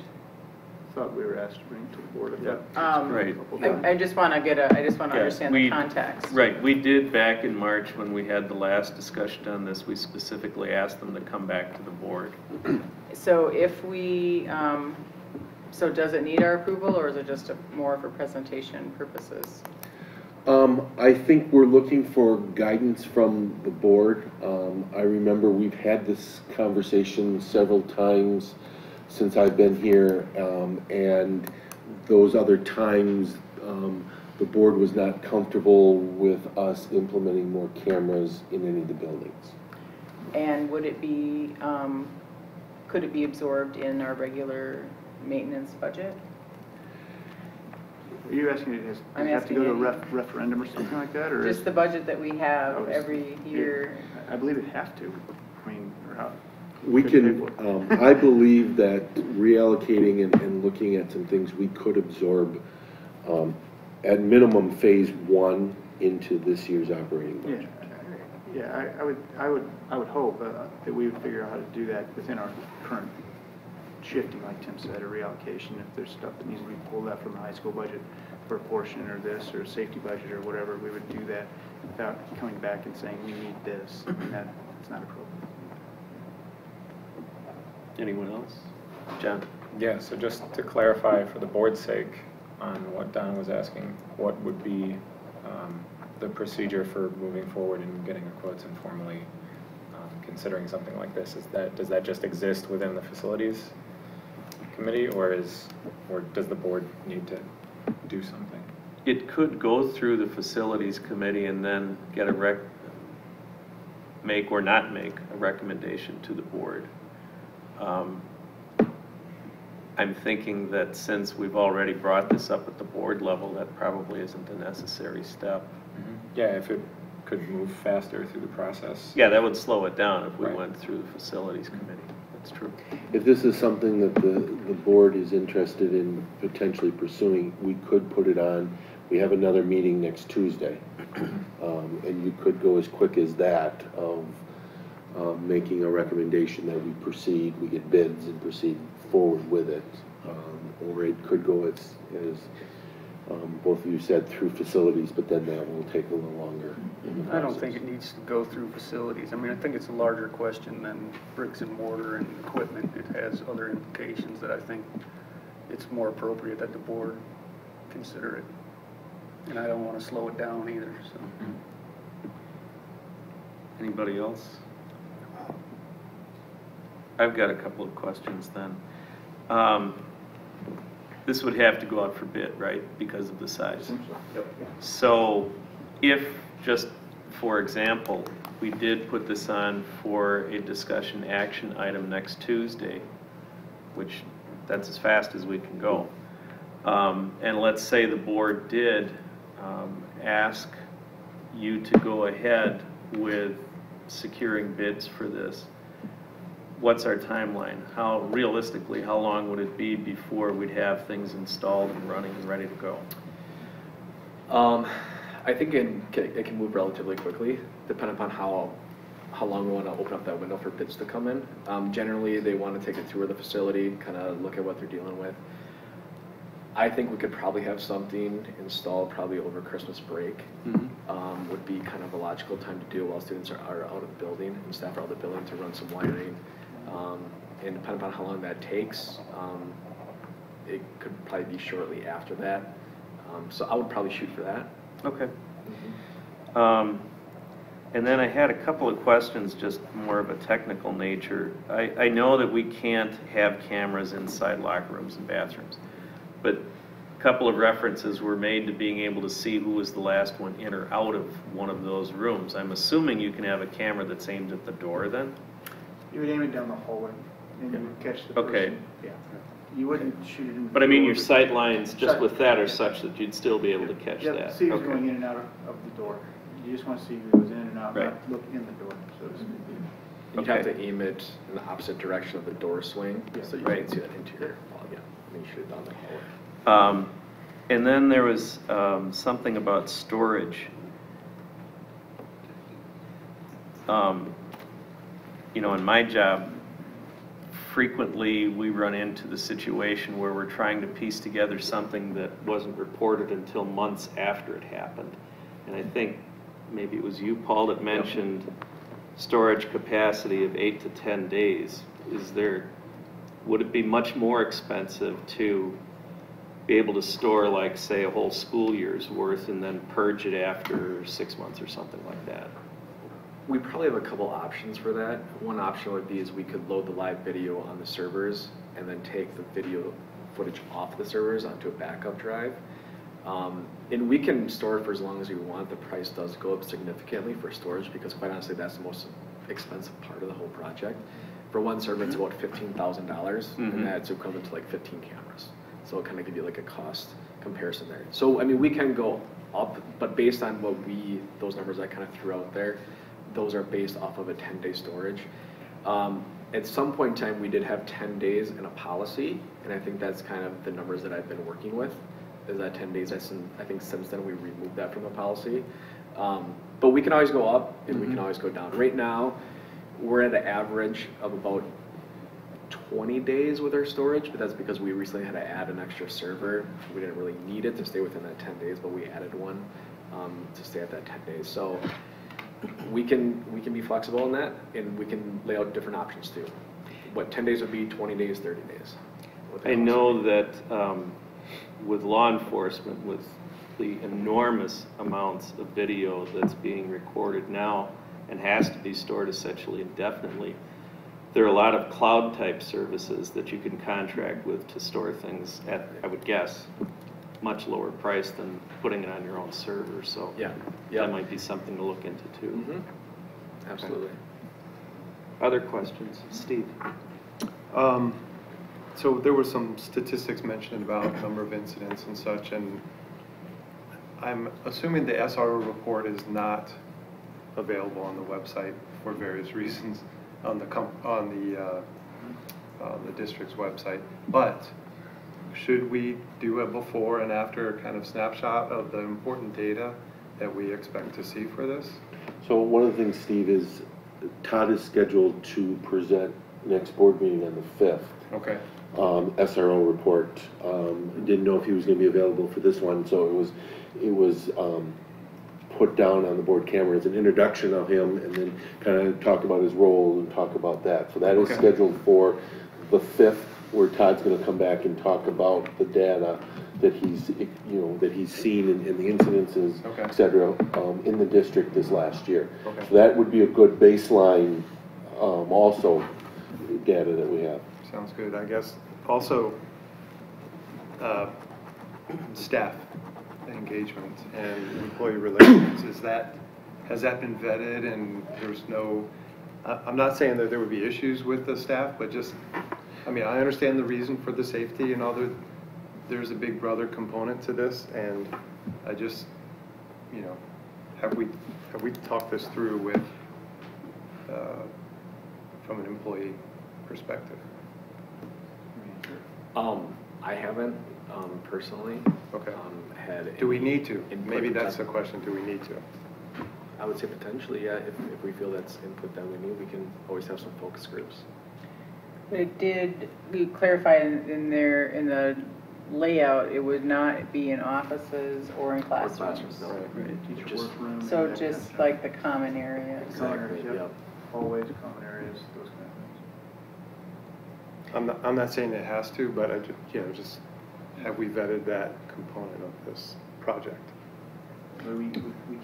Thought we were asked to bring it to the board. Right. I just want to understand the context. Right, we did back in March when we had the last discussion on this, we specifically asked them to come back to the board. So if we, so does it need our approval, or is it just more for presentation purposes? I think we're looking for guidance from the board. I remember we've had this conversation several times since I've been here, and those other times the board was not comfortable with us implementing more cameras in any of the buildings. And would it be, could it be absorbed in our regular maintenance budget? Are you asking it does it have to go to a referendum or something like that? Or Just the budget that we have every year? I believe it'd have to. I mean, or how? We can, I believe that reallocating and looking at some things we could absorb at minimum phase 1 into this year's operating budget. Yeah, I would hope that we would figure out how to do that within our current shifting, like Tim said, or reallocation. If there's stuff that needs to be pulled out from the high school budget for a portion or this or safety budget or whatever, we would do that without coming back and saying we need this. And that's not appropriate. Anyone else? John? Yeah, so just to clarify for the board's sake on what Don was asking, what would be the procedure for moving forward and getting a quotes informally considering something like this? Does that just exist within the facilities committee, or does the board need to do something? It could go through the facilities committee and then get make or not make a recommendation to the board. I'm thinking that since we've already brought this up at the board level, that probably isn't a necessary step. Mm-hmm. Yeah, if it could move faster through the process. Yeah, that would slow it down if we went through the facilities committee. That's true. If this is something that the board is interested in potentially pursuing, we could put it on. We have another meeting next Tuesday, and you could go as quick as that of making a recommendation that we proceed, we get bids and proceed forward with it, or it could go as both of you said, through facilities, but then that will take a little longer. I don't think it needs to go through facilities. I mean, I think it's a larger question than bricks and mortar and equipment. It has other implications that I think it's more appropriate that the board consider it. And I don't want to slow it down either, so. Anybody else? I've got a couple of questions then. This would have to go out for bid, right, because of the size? So if, just for example, we did put this on for a discussion action item next Tuesday, which that's as fast as we can go, and let's say the board did ask you to go ahead with securing bids for this, what's our timeline? How realistically, how long would it be before we'd have things installed and running and ready to go? I think it can move relatively quickly, depending upon how long we want to open up that window for bids to come in. Generally, they want to take a tour of the facility, kind of look at what they're dealing with. I think we could probably have something installed probably over Christmas break. Would be kind of a logical time to do while students are out of the building and staff are out of the building to run some wiring. And depending upon how long that takes, it could probably be shortly after that. So I would probably shoot for that. Okay. And then I had a couple of questions, just more of a technical nature. I know that we can't have cameras inside locker rooms and bathrooms, but a couple of references were made to being able to see who was the last one in or out of one of those rooms. I'm assuming you can have a camera that's aimed at the door then? You would aim it down the hallway, and you would catch the person. Okay. Yeah. You wouldn't shoot it in the But I mean, door, your sight lines just with that are such that you'd still be able to catch yeah, that. see who's Okay. going in and out of the door. You just want to see who goes in and out, Right. not look in the door, so to speak. You'd have to aim it in the opposite direction of the door swing, Yeah. so you can see that interior wall, yeah, and then you shoot it down the hallway. And then there was something about storage. You know, in my job, frequently we run into the situation where we're trying to piece together something that wasn't reported until months after it happened. And I think maybe it was you, Paul, that mentioned storage capacity of 8 to 10 days. Would it be much more expensive to be able to store, like, say, a whole school year's worth and then purge it after 6 months or something like that? We probably have a couple options for that. One option would be is we could load the live video on the servers and then take the video footage off the servers onto a backup drive. And we can store it for as long as we want. The price does go up significantly for storage because, quite honestly, that's the most expensive part of the whole project. For one server, it's about $15,000, and that's equivalent to like 15 cameras. So it'll kind of give you like a cost comparison there. So, I mean, we can go up, but based on those numbers I kind of threw out there, those are based off of a 10-day storage. At some point in time, we did have 10 days in a policy, and I think that's kind of the numbers that I've been working with, is that 10 days. I think since then we removed that from the policy. But we can always go up, and we can always go down. Right now, we're at an average of about 20 days with our storage, but that's because we recently had to add an extra server. We didn't really need it to stay within that 10 days, but we added one to stay at that 10 days. So we can be flexible in that, and we can lay out different options too. What 10 days would be, 20 days, 30 days. I know that with law enforcement, with the enormous amounts of video that's being recorded now and has to be stored essentially indefinitely, there are a lot of cloud-type services that you can contract with to store things at, I would guess, much lower price than putting it on your own server. So that might be something to look into too. Absolutely. Other questions? Steve? So there were some statistics mentioned about number of incidents and such, and I'm assuming the SRO report is not available on the website for various reasons on the district's website. But should we do a before and after kind of snapshot of the important data that we expect to see for this? So one of the things, Steve, is Todd is scheduled to present next board meeting on the 5th. Okay. SRO report. Didn't know if he was going to be available for this one, so it was put down on the board camera as an introduction of him, and then kind of talk about his role and talk about that. So that is scheduled for the 5th, where Todd's going to come back and talk about the data that he's, that he's seen in the incidences, Okay. et cetera, in the district this last year. Okay. So that would be a good baseline, also, data that we have. Sounds good. I guess also staff engagement and employee relations, has that been vetted and there's no, I'm not saying that there would be issues with the staff, but just, I mean, I understand the reason for the safety and all there's a big brother component to this, and I just, have we talked this through with, from an employee perspective? I haven't personally. Okay. Had. Do we need to? input Maybe from that's the that. question. Do we need to? I would say potentially, yeah. If we feel that's input that we need, we can always have some focus groups. It did, we clarified in the layout, it would not be in offices or in classrooms. No. Right, teacher Just- workroom. So just like the common areas. Exactly, Yep. yep. Hallways, common areas, those kind of things. I'm not saying it has to, but I just have we vetted that component of this project? We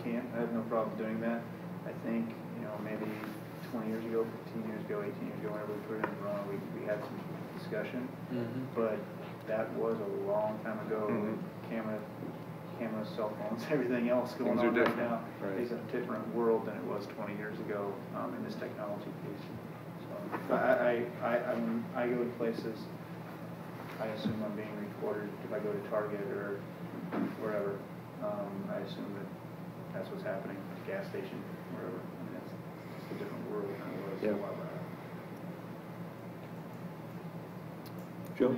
can, I have no problem doing that. I think, maybe 20 years ago, 15 years ago, 18 years ago, whenever we put it in Verona, we had some discussion. But that was a long time ago. Cameras, cell phones, everything else going Things are on right different, now. right. It's a different world than it was 20 years ago in this technology piece. So when I go to places, I assume I'm being recorded. If I go to Target or wherever, I assume that that's what's happening at the gas station, wherever. I mean, it's a different world than it was a while back. Joe?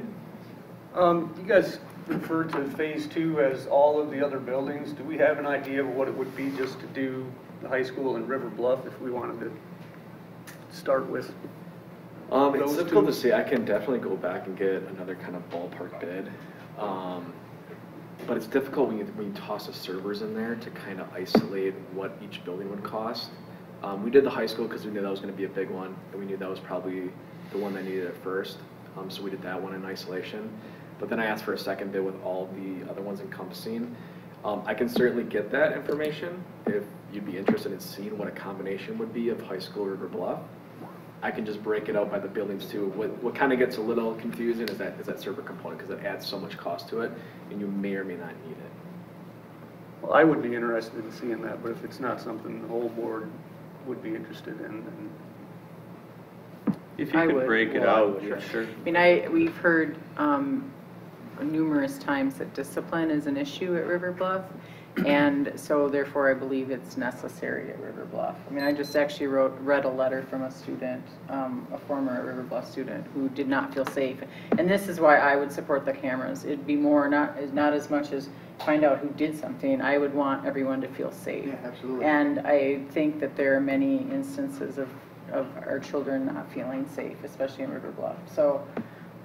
You guys refer to phase 2 as all of the other buildings. Do we have an idea of what it would be just to do the high school in River Bluff if we wanted to start with? It's Those difficult two? to say. I can definitely go back and get another kind of ballpark bid. But it's difficult when you toss the servers in there to kind of isolate what each building would cost. We did the high school because we knew that was going to be a big one, and we knew that was probably the one that needed it first. So we did that one in isolation. But then I asked for a second bid with all the other ones encompassing. I can certainly get that information if you'd be interested in seeing what a combination would be of high school River Bluff. I can just break it out by the buildings too. What kind of gets a little confusing is that server component, because it adds so much cost to it, and you may or may not need it. Well, I would be interested in seeing that, but if it's not something the whole board would be interested in, then If you I could would. break it out, sure. I mean, we've heard numerous times that discipline is an issue at River Bluff, and so therefore I believe it's necessary at River Bluff. I mean, I just actually read a letter from a student, a former River Bluff student, who did not feel safe. And this is why I would support the cameras. It'd be more, not as much as find out who did something. I would want everyone to feel safe. Yeah, absolutely. And I think that there are many instances of our children not feeling safe, especially in River Bluff. So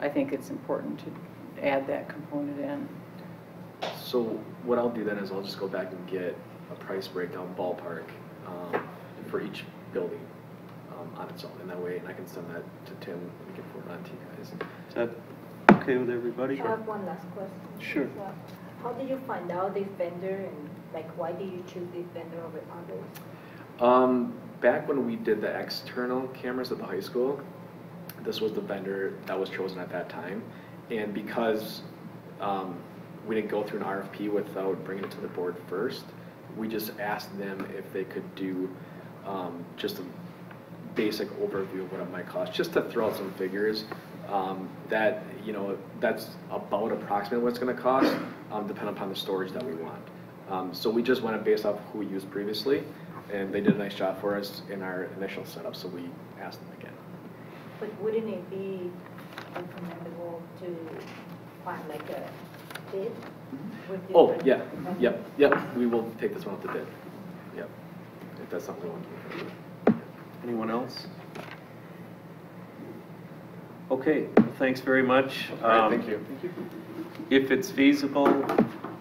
I think it's important to add that component in. So what I'll do then is I'll just go back and get a price breakdown ballpark for each building on its own, and that way I can send that to Tim and we can forward on to you guys. Is that okay with everybody? I have one last question. Sure. How did you find out this vendor, and why did you choose this vendor over others? Back when we did the external cameras at the high school, this was the vendor that was chosen at that time, and because we didn't go through an RFP without bringing it to the board first, we just asked them if they could do just a basic overview of what it might cost, just to throw out some figures that, that's about approximately what it's going to cost, depending upon the storage that we want. So we just went based off who we used previously, and they did a nice job for us in our initial setup, so we asked them again. But wouldn't it be recommendable to find a bid? With Oh, different- yeah, yep, we will take this one up to bid. Yep, if that's something we want to do. Anyone else? Okay, thanks very much. All right, thank you. If it's feasible,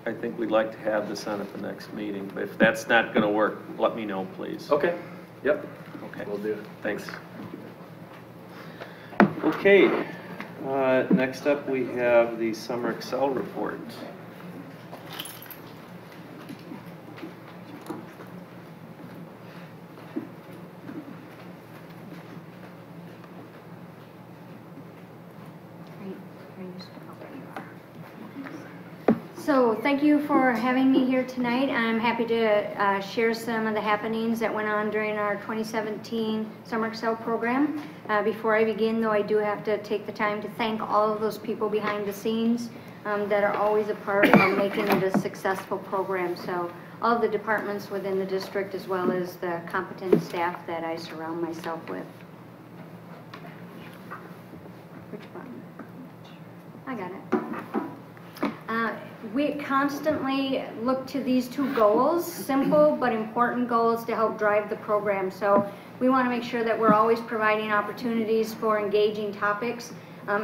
I think we'd like to have this on at the next meeting, but if that's not going to work, let me know, please. Okay, yep, Okay, we'll do. thanks. Okay, next up we have the Summer Excel report. So thank you for having me here tonight. I'm happy to share some of the happenings that went on during our 2017 Summer Excel program. Before I begin, though, I do have to take the time to thank all of those people behind the scenes that are always a part of making it a successful program. So all of the departments within the district, as well as the competent staff that I surround myself with. Which button? I got it. We constantly look to these two goals, simple but important goals to help drive the program. So we want to make sure that we're always providing opportunities for engaging topics,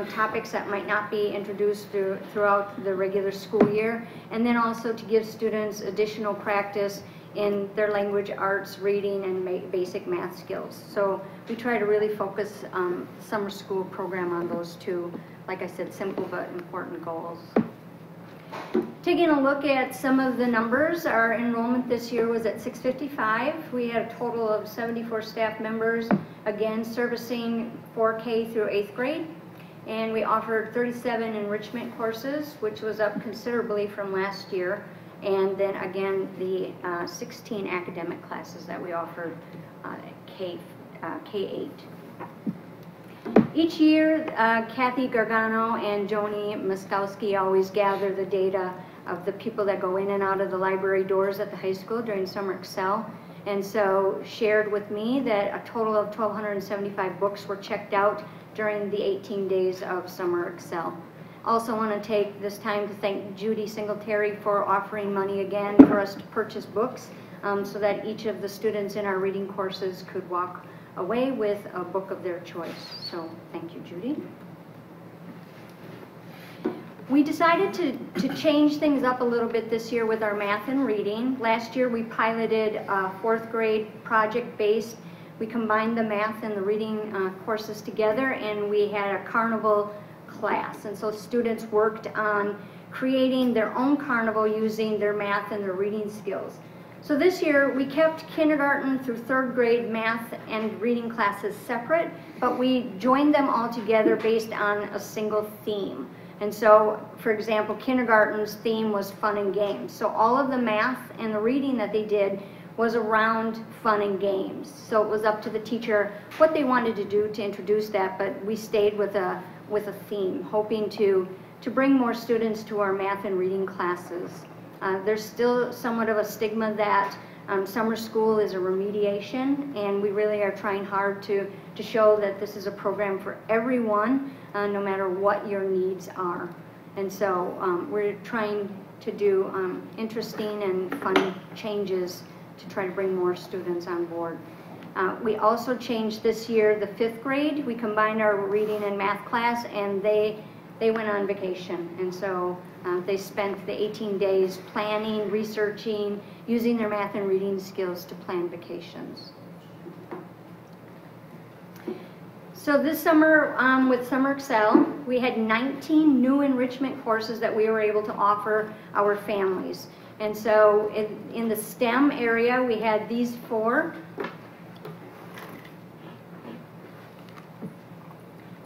topics that might not be introduced throughout the regular school year, and then also to give students additional practice in their language arts, reading, and basic math skills. So we try to really focus summer school program on those two, like I said, simple but important goals. Taking a look at some of the numbers, our enrollment this year was at 655. We had a total of 74 staff members, again servicing 4K through 8th grade. And we offered 37 enrichment courses, which was up considerably from last year. And then again, the 16 academic classes that we offered K-8. Each year, Kathy Gargano and Joni Muskowski always gather the data of the people that go in and out of the library doors at the high school during Summer Excel. And so shared with me that a total of 1,275 books were checked out during the 18 days of Summer Excel. Also want to take this time to thank Judy Singletary for offering money again for us to purchase books so that each of the students in our reading courses could walk away with a book of their choice. So thank you, Judy. We decided to change things up a little bit this year with our math and reading. Last year we piloted a 4th grade project-based. We combined the math and the reading courses together, and we had a carnival class. And so students worked on creating their own carnival using their math and their reading skills. So this year we kept kindergarten through 3rd grade math and reading classes separate, but we joined them all together based on a single theme. And so, for example, kindergarten's theme was fun and games. So all of the math and the reading that they did was around fun and games. So it was up to the teacher what they wanted to do to introduce that, but we stayed with a theme, hoping to bring more students to our math and reading classes. There's still somewhat of a stigma that summer school is a remediation, and we really are trying hard to show that this is a program for everyone, no matter what your needs are. And so we're trying to do interesting and fun changes to try to bring more students on board. We also changed this year the 5th grade. We combined our reading and math class, and they went on vacation. And so they spent the 18 days planning, researching, using their math and reading skills to plan vacations. So this summer, with Summer Excel, we had 19 new enrichment courses that we were able to offer our families. And so in the STEM area, we had these 4.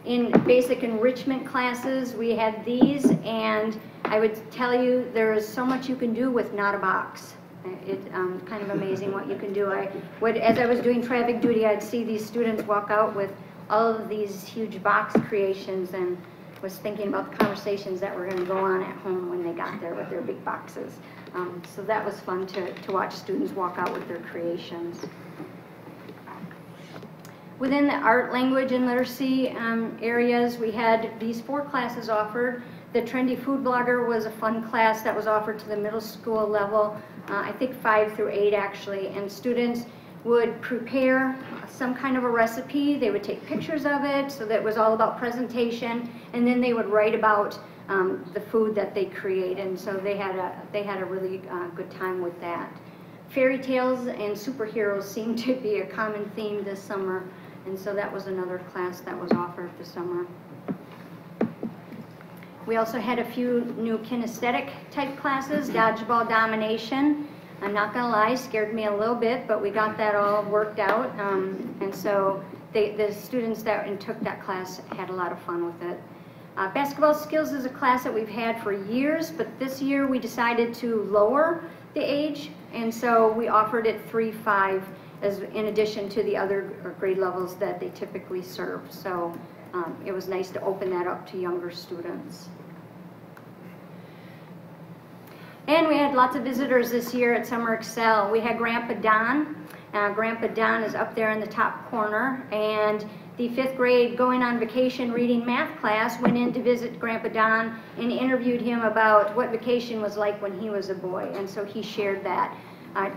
In basic enrichment classes, we had these, and I would tell you there is so much you can do with not a box. It's kind of amazing what you can do. As I was doing traffic duty, I'd see these students walk out with all of these huge box creations, and was thinking about the conversations that were going to go on at home when they got there with their big boxes. So that was fun to watch students walk out with their creations. Within the art, language, and literacy areas, we had these 4 classes offered. The Trendy Food Blogger was a fun class that was offered to the middle school level, I think 5 through 8 actually, and students would prepare some kind of a recipe. They would take pictures of it, so that it was all about presentation, and then they would write about the food that they create, and so they had a really good time with that. Fairy tales and superheroes seemed to be a common theme this summer, and so that was another class that was offered this summer. We also had a few new kinesthetic type classes. Dodgeball domination, I'm not going to lie, scared me a little bit, but we got that all worked out, and so the students that took that class had a lot of fun with it. Basketball skills is a class that we've had for years, but this year we decided to lower the age, and so we offered it 3-5 as in addition to the other grade levels that they typically serve. So it was nice to open that up to younger students. And we had lots of visitors this year at Summer Excel. We had Grandpa Don. Grandpa Don is up there in the top corner, and the 5th grade going on vacation reading math class went in to visit Grandpa Don and interviewed him about what vacation was like when he was a boy, and so he shared that.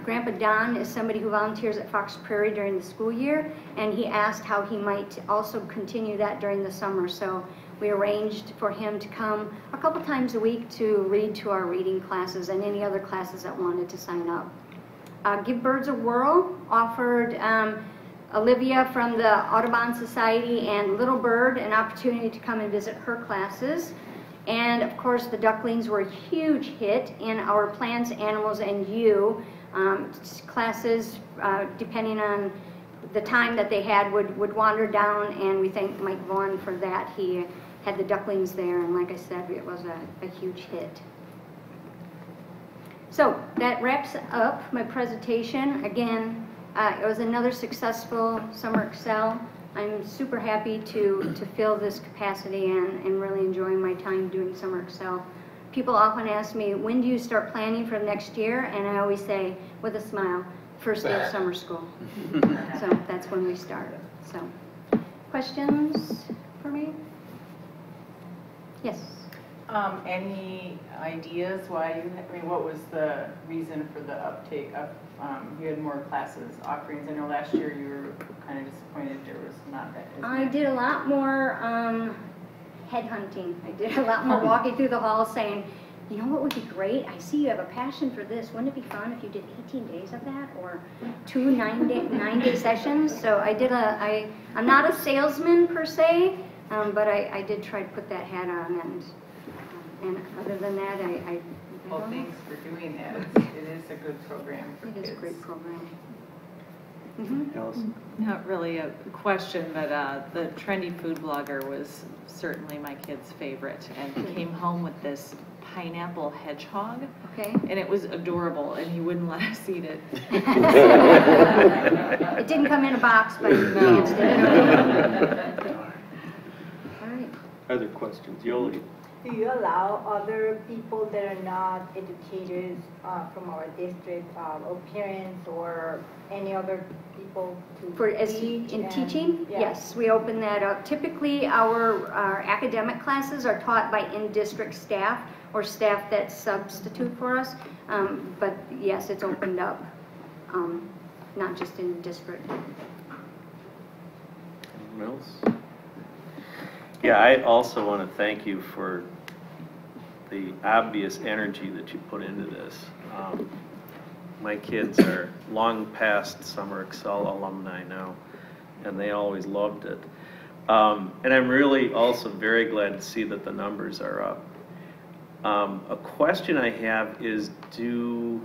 Grandpa Don is somebody who volunteers at Fox Prairie during the school year, and he asked how he might also continue that during the summer. So we arranged for him to come a couple times a week to read to our reading classes and any other classes that wanted to sign up. Give Birds a Whirl offered Olivia from the Audubon Society and Little Bird an opportunity to come and visit her classes. And of course the ducklings were a huge hit in our Plants, Animals, and You classes. Depending on the time that they had, would wander down, and we thank Mike Vaughn for that. He had the ducklings there, and like I said, it was a huge hit. So that wraps up my presentation. Again, it was another successful Summer Excel. I'm super happy to fill this capacity and really enjoying my time doing Summer Excel. People often ask me, when do you start planning for next year? And I always say, with a smile, first day of summer school. So that's when we start. So, questions for me? Yes. Any ideas why what was the reason for the uptake of, you had more classes offerings? I know last year you were kind of disappointed there was not that. I did a lot more headhunting. I did a lot more walking through the halls saying, you know what would be great? I see you have a passion for this. Wouldn't it be fun if you did 18 days of that, or 2 9-day sessions? So I did I'm not a salesman per se, but I did try to put that hat on, and other than that, Well, thanks for doing that. It is a good program for kids. It is a great program. Not really a question, but the trendy food blogger was certainly my kid's favorite, and he came home with this pineapple hedgehog. Okay. And it was adorable, and he wouldn't let us eat it. It didn't come in a box, but chance did it. All right. Other questions? Yoli? Do you allow other people that are not educators from our district, or parents or any other people to teach? In teaching? Yeah. Yes, we open that up. Typically, our academic classes are taught by in-district staff or staff that substitute for us. But yes, it's opened up, not just in district. Anyone else? Yeah, I also want to thank you for the obvious energy that you put into this. My kids are long past Summer Excel alumni now, and they always loved it. And I'm really also very glad to see that the numbers are up. A question I have is, you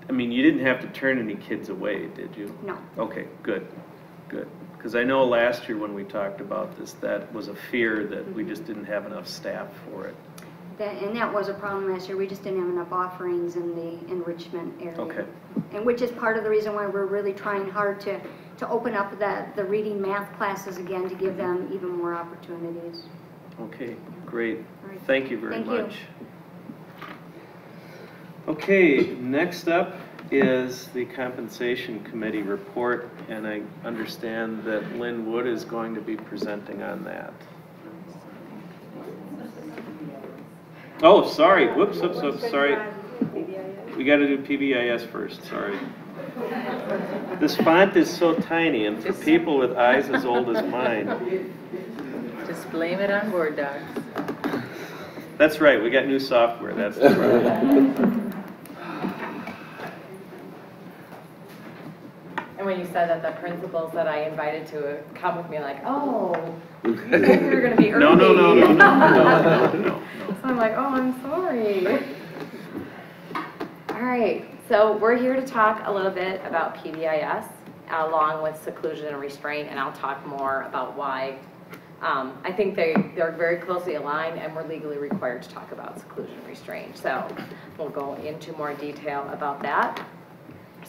didn't have to turn any kids away, did you? No. Okay, good, good. Because I know last year when we talked about this, that was a fear that we just didn't have enough staff for it. And that was a problem last year. We just didn't have enough offerings in the enrichment area. Okay. And which is part of the reason why we're really trying hard to open up the reading math classes again, to give them even more opportunities. Okay, great. Right. Thank you very Thank you. much. Okay, next up is the Compensation Committee report, and I understand that Lynn Wood is going to be presenting on that. Oh, sorry. Whoops, sorry. We got to do PBIS first, sorry. This font is so tiny, and for people with eyes as old as mine. Just blame it on Word docs. That's right, we got new software, that's the problem. And when you said that, the principals that I invited to come with me, like, oh, you said we were going to be early. No. So I'm like, oh, I'm sorry. All right, so we're here to talk a little bit about PBIS, along with seclusion and restraint, and I'll talk more about why I think they're very closely aligned, and we're legally required to talk about seclusion and restraint. So we'll go into more detail about that.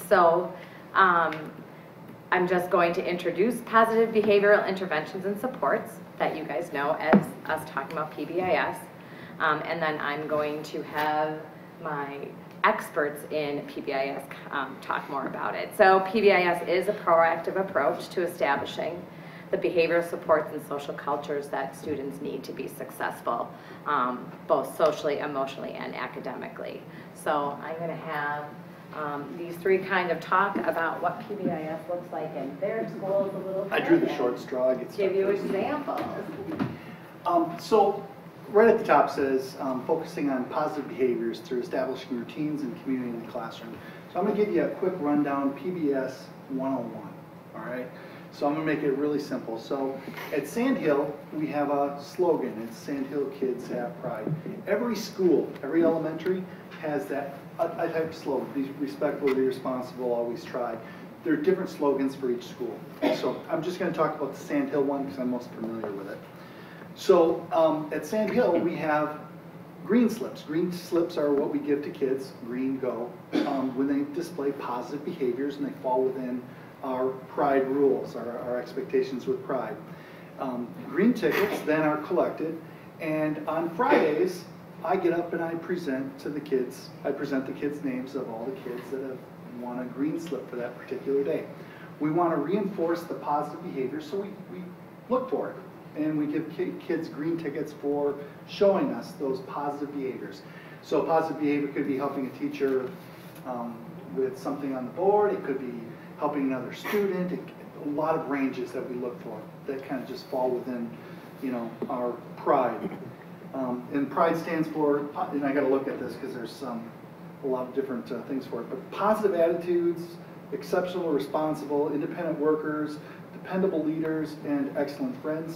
So I'm just going to introduce positive behavioral interventions and supports that you guys know as us talking about PBIS. And then I'm going to have my experts in PBIS talk more about it. So PBIS is a proactive approach to establishing the behavioral supports and social cultures that students need to be successful, both socially, emotionally, and academically. So I'm going to have these three kind of talk about what PBIS looks like in their schools a little bit. I drew the short straw. I get give you examples. So right at the top says focusing on positive behaviors through establishing routines and community in the classroom. So I'm going to give you a quick rundown, PBS 101, all right? So I'm going to make it really simple. So at Sand Hill, we have a slogan. It's Sand Hill Kids Have Pride. Every school, every elementary has that a type of slogan. Be respectful, be responsible, always try. There are different slogans for each school. So I'm just going to talk about the Sand Hill one because I'm most familiar with it. So at Sand Hill, we have green slips. Green slips are what we give to kids, green go, when they display positive behaviors and they fall within our pride rules, our expectations with pride. Green tickets then are collected, and on Fridays, I get up and I present to the kids, I present the kids' names of all the kids that have won a green slip for that particular day. We want to reinforce the positive behavior, so we look for it. And we give kids green tickets for showing us those positive behaviors. So positive behavior could be helping a teacher with something on the board. It could be helping another student. A lot of ranges that we look for that kind of just fall within, you know, our pride. And pride stands for, and I got to look at this because there's a lot of different things for it, but positive attitudes, exceptional, responsible, independent workers, dependable leaders, and excellent friends.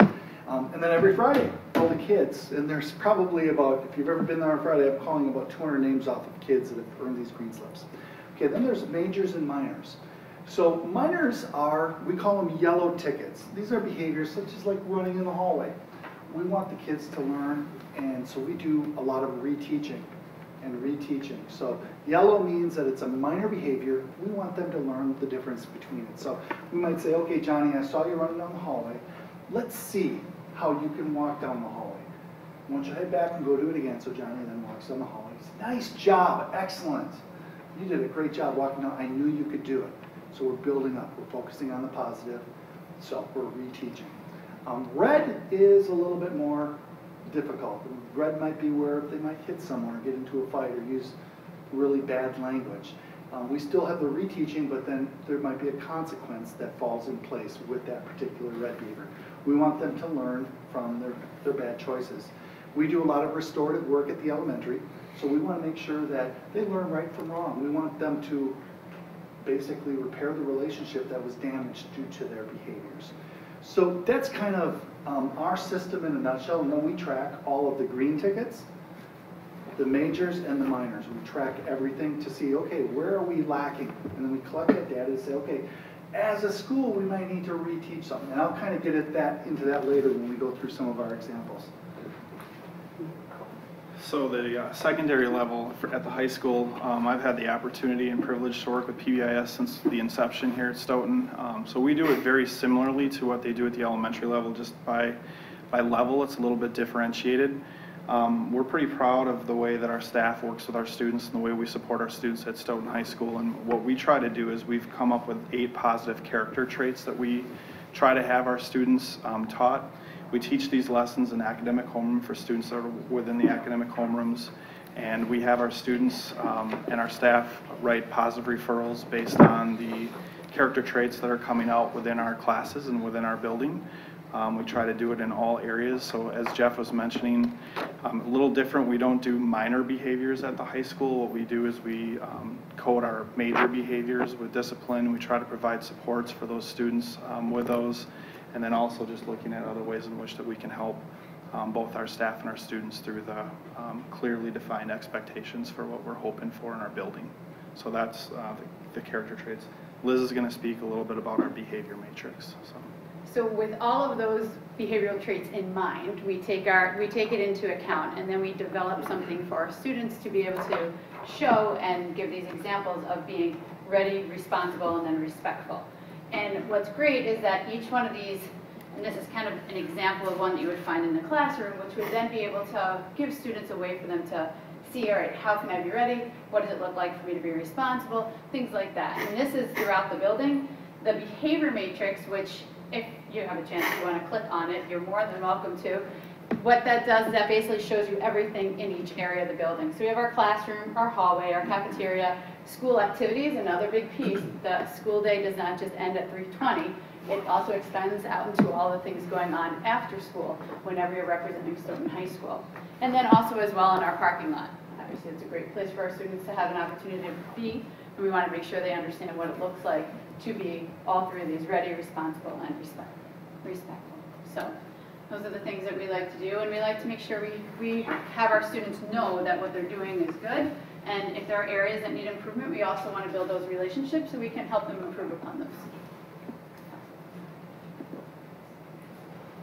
And then every Friday, all the kids, and there's probably about, if you've ever been there on Friday, I'm calling about 200 names off of kids that have earned these green slips. Okay, then there's majors and minors. So minors are, we call them yellow tickets. These are behaviors such as like running in the hallway. We want the kids to learn, and so we do a lot of reteaching and reteaching. So yellow means that it's a minor behavior. We want them to learn the difference between it. So we might say, okay, Johnny, I saw you running down the hallway. Let's see how you can walk down the hallway. I want you to head back and go do it again. So Johnny then walks down the hallway. He says, nice job, excellent. You did a great job walking down. I knew you could do it. So we're building up. We're focusing on the positive. So we're reteaching. Red is a little bit more difficult. Red might be where they might hit someone or get into a fight or use really bad language. We still have the reteaching, but then there might be a consequence that falls in place with that particular red behavior. We want them to learn from their bad choices. We do a lot of restorative work at the elementary, so we want to make sure that they learn right from wrong. We want them to basically repair the relationship that was damaged due to their behaviors. So that's kind of our system in a nutshell. And then we track all of the green tickets, the majors, and the minors. We track everything to see, okay, where are we lacking? And then we collect that data to say, okay, as a school, we might need to reteach something. And I'll kind of get into that later when we go through some of our examples. So the secondary level at the high school, I've had the opportunity and privilege to work with PBIS since the inception here at Stoughton. So we do it very similarly to what they do at the elementary level, just by level it's a little bit differentiated. We're pretty proud of the way that our staff works with our students and the way we support our students at Stoughton High School. And what we try to do is we've come up with 8 positive character traits that we try to have our students taught. We teach these lessons in academic homeroom for students that are within the academic homerooms, and we have our students and our staff write positive referrals based on the character traits that are coming out within our classes and within our building. We try to do it in all areas. So as Jeff was mentioning, a little different, we don't do minor behaviors at the high school. What we do is we code our major behaviors with discipline. We try to provide supports for those students with those. And then also just looking at other ways in which that we can help both our staff and our students through the clearly defined expectations for what we're hoping for in our building. So that's the character traits. Liz is going to speak a little bit about our behavior matrix. So with all of those behavioral traits in mind. We take it into account, and then we develop something for our students to be able to show and give these examples of being ready, responsible, and then respectful. And what's great is that each one of these, and this is kind of an example of one that you would find in the classroom, which would then be able to give students a way for them to see, all right, how can I be ready? What does it look like for me to be responsible? Things like that. And this is throughout the building. The behavior matrix, which if you have a chance, you want to click on it, you're more than welcome to. What that does is that basically shows you everything in each area of the building. So we have our classroom, our hallway, our cafeteria, school activities, another big piece. The school day does not just end at 3:20. It also extends out into all the things going on after school whenever you're representing Stoughton High School. And then also as well in our parking lot. Obviously it's a great place for our students to have an opportunity to be, and we want to make sure they understand what it looks like to be all three of these: ready, responsible, and respectful. So those are the things that we like to do, and we like to make sure we have our students know that what they're doing is good, and if there are areas that need improvement, we also want to build those relationships so we can help them improve upon those.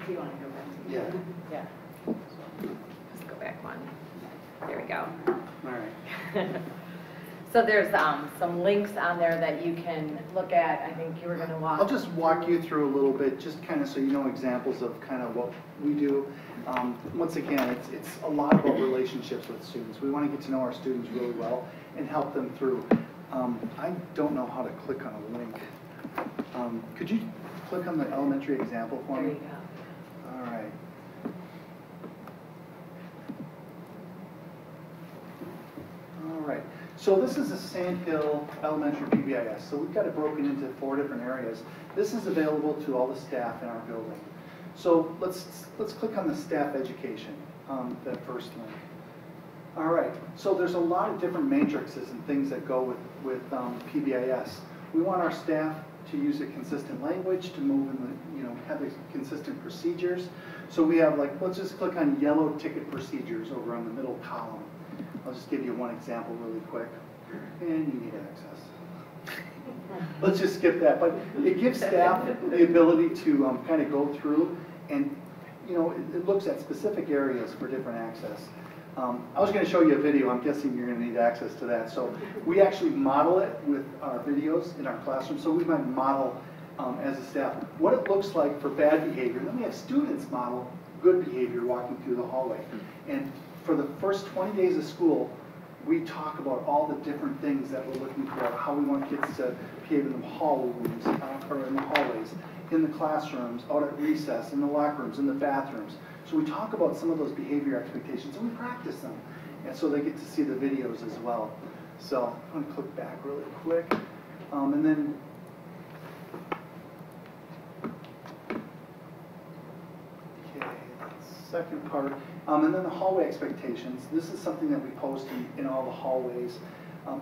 Do you want to go back to Yeah. Yeah. Let's go back one. There we go. All right. So there's some links on there that you can look at. I think you were going to walk. I'll just walk you through a little bit, just kind of so you know examples of kind of what we do. Once again, it's a lot about relationships with students. We want to get to know our students really well and help them through. I don't know how to click on a link. Could you click on the elementary example for me? There you go. All right. All right. So this is a Sand Hill Elementary PBIS. So we've got it broken into 4 different areas. This is available to all the staff in our building. So let's click on the staff education, that first link. All right. So there's a lot of different matrices and things that go with PBIS. We want our staff to use a consistent language, to move in the, have the consistent procedures. So we have let's just click on yellow ticket procedures over on the middle column. I'll just give you one example really quick. And you need access. Let's just skip that. But it gives staff the ability to kind of go through and, it looks at specific areas for different access. I was going to show you a video. I'm guessing you're going to need access to that. So we actually model it with our videos in our classroom. So we might model as a staff what it looks like for bad behavior. And then we have students model good behavior walking through the hallway. And for the first 20 days of school, we talk about all the different things that we're looking for, how we want kids to behave in the hall rooms, or in the hallways, in the classrooms, out at recess, in the locker rooms, in the bathrooms. So we talk about some of those behavior expectations, and we practice them. And so they get to see the videos as well. So I'm going to click back really quick. And then second part, and then the hallway expectations. This is something that we post in all the hallways.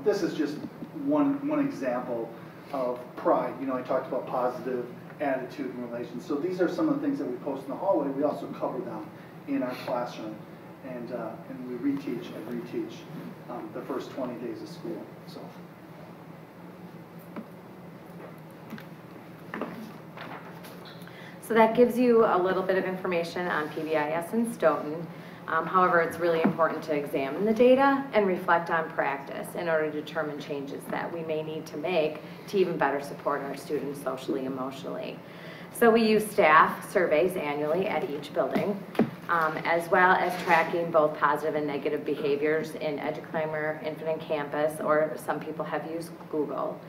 This is just one example of pride. I talked about positive attitude and relations. So these are some of the things that we post in the hallway. We also cover them in our classroom, and we reteach and reteach the first 20 days of school. So. So that gives you a little bit of information on PBIS in Stoughton. However, it's really important to examine the data and reflect on practice in order to determine changes that we may need to make to even better support our students socially, emotionally. So we use staff surveys annually at each building, as well as tracking both positive and negative behaviors in EduClimber, Infinite Campus, or some people have used Google.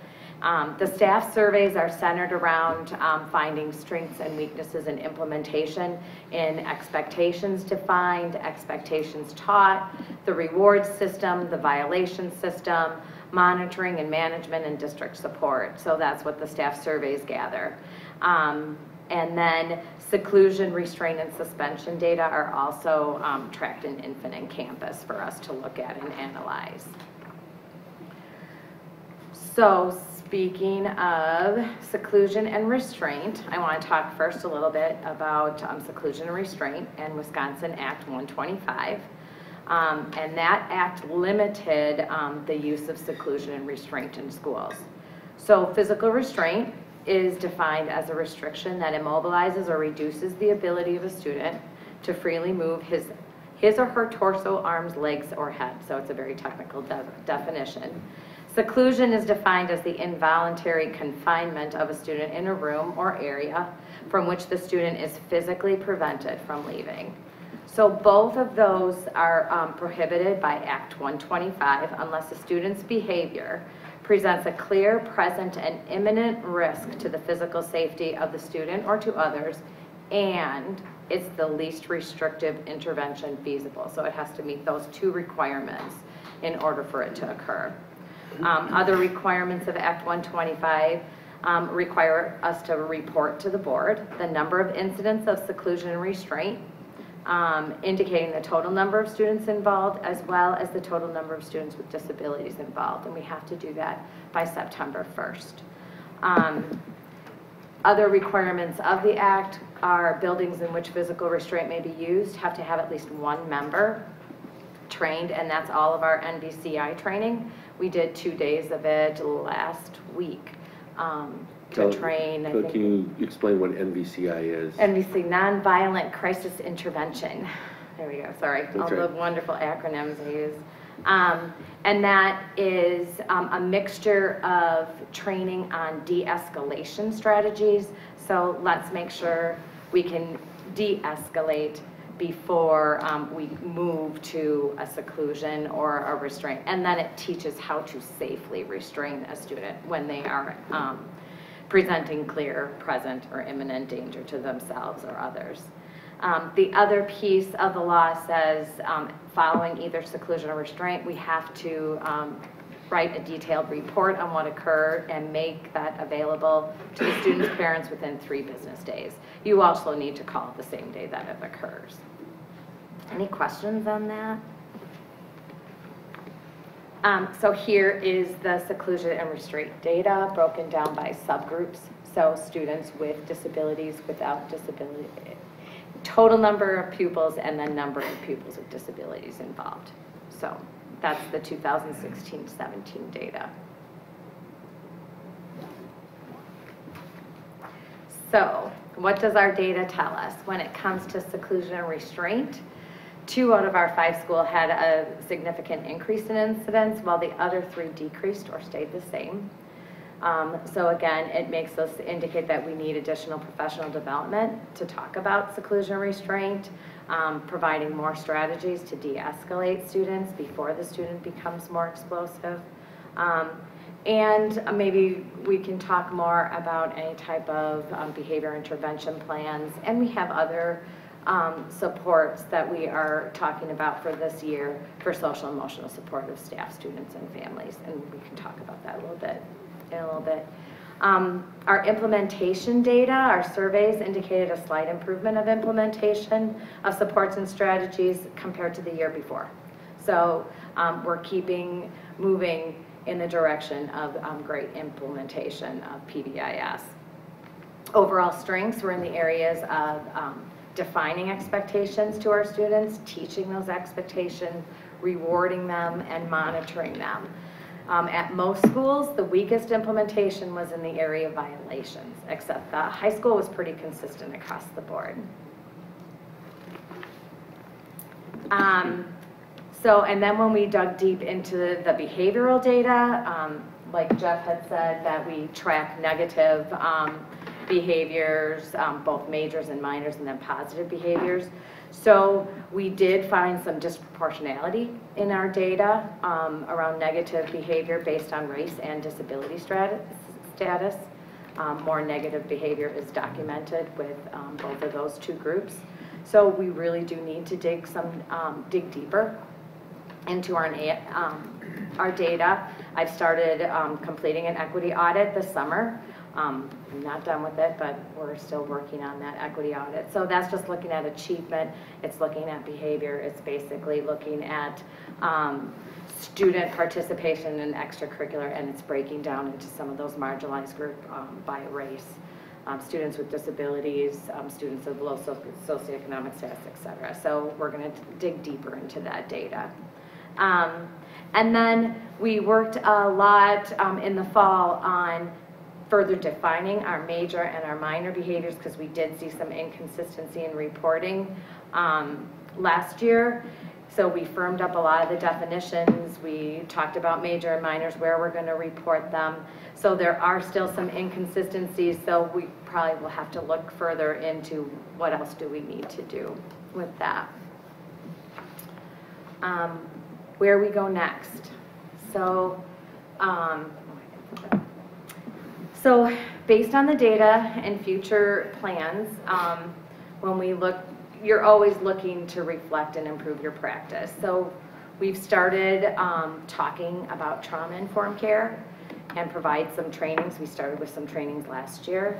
The staff surveys are centered around finding strengths and weaknesses in implementation, in expectations defined, expectations taught, the reward system, the violation system, monitoring and management, and district support. So that's what the staff surveys gather. And then seclusion, restraint, and suspension data are also tracked in Infinite Campus for us to look at and analyze. So speaking of seclusion and restraint, I want to talk first a little bit about seclusion and restraint and Wisconsin Act 125. And that act limited the use of seclusion and restraint in schools. So physical restraint is defined as a restriction that immobilizes or reduces the ability of a student to freely move his or her torso, arms, legs, or head. So it's a very technical definition. Seclusion is defined as the involuntary confinement of a student in a room or area from which the student is physically prevented from leaving. So both of those are prohibited by Act 125 unless the student's behavior presents a clear, present, and imminent risk to the physical safety of the student or to others, and it's the least restrictive intervention feasible. So it has to meet those two requirements in order for it to occur. Other requirements of Act 125 require us to report to the board the number of incidents of seclusion and restraint, indicating the total number of students involved as well as the total number of students with disabilities involved, and we have to do that by September 1st. Other requirements of the Act are buildings in which physical restraint may be used have to have at least one member trained, and that's all of our NVCI training. We did 2 days of it last week to train. So can you explain what NVCI is? NVC, Nonviolent Crisis Intervention. There we go, sorry, all the wonderful acronyms I use. And that is a mixture of training on de-escalation strategies. So let's make sure we can de-escalate before we move to a seclusion or a restraint. And then it teaches how to safely restrain a student when they are presenting clear, present, or imminent danger to themselves or others. The other piece of the law says following either seclusion or restraint, we have to write a detailed report on what occurred and make that available to the student's parents within 3 business days. You also need to call it the same day that it occurs. Any questions on that? So here is the seclusion and restraint data broken down by subgroups. So students with disabilities, without disability, total number of pupils, and then number of pupils with disabilities involved. So that's the 2016-17 data. So what does our data tell us? When it comes to seclusion and restraint, 2 out of our 5 schools had a significant increase in incidence, while the other 3 decreased or stayed the same. So again, it makes us indicate that we need additional professional development to talk about seclusion and restraint, providing more strategies to de-escalate students before the student becomes more explosive. And maybe we can talk more about any type of behavior intervention plans. And we have other supports that we are talking about for this year for social and emotional support of staff, students, and families. And we can talk about that a little bit. Our implementation data, our surveys indicated a slight improvement of implementation of supports and strategies compared to the year before. So we're moving in the direction of great implementation of PBIS. Overall strengths were in the areas of defining expectations to our students, teaching those expectations, rewarding them, and monitoring them. At most schools, the weakest implementation was in the area of violations, except the high school was pretty consistent across the board. And then when we dug deep into the behavioral data, like Jeff had said, that we track negative behaviors, both majors and minors, and then positive behaviors. So we did find some disproportionality in our data around negative behavior based on race and disability status. More negative behavior is documented with both of those 2 groups. So we really do need to dig deeper into our data. I've started completing an equity audit this summer. I'm not done with it, but we're still working on that equity audit. So that's just looking at achievement, it's looking at behavior, it's basically looking at student participation in extracurricular, and it's breaking down into some of those marginalized groups by race. Students with disabilities, students of low socioeconomic status, et cetera. So we're going to dig deeper into that data. And then we worked a lot in the fall on further defining our major and our minor behaviors, because we did see some inconsistency in reporting last year. So we firmed up a lot of the definitions. We talked about major and minors, where we're going to report them. So there are still some inconsistencies, so we probably will have to look further into what else do we need to do with that. Where we go next. So, so based on the data and future plans, when we look, you're always looking to reflect and improve your practice. So we've started talking about trauma-informed care and provide some trainings. We started with some trainings last year,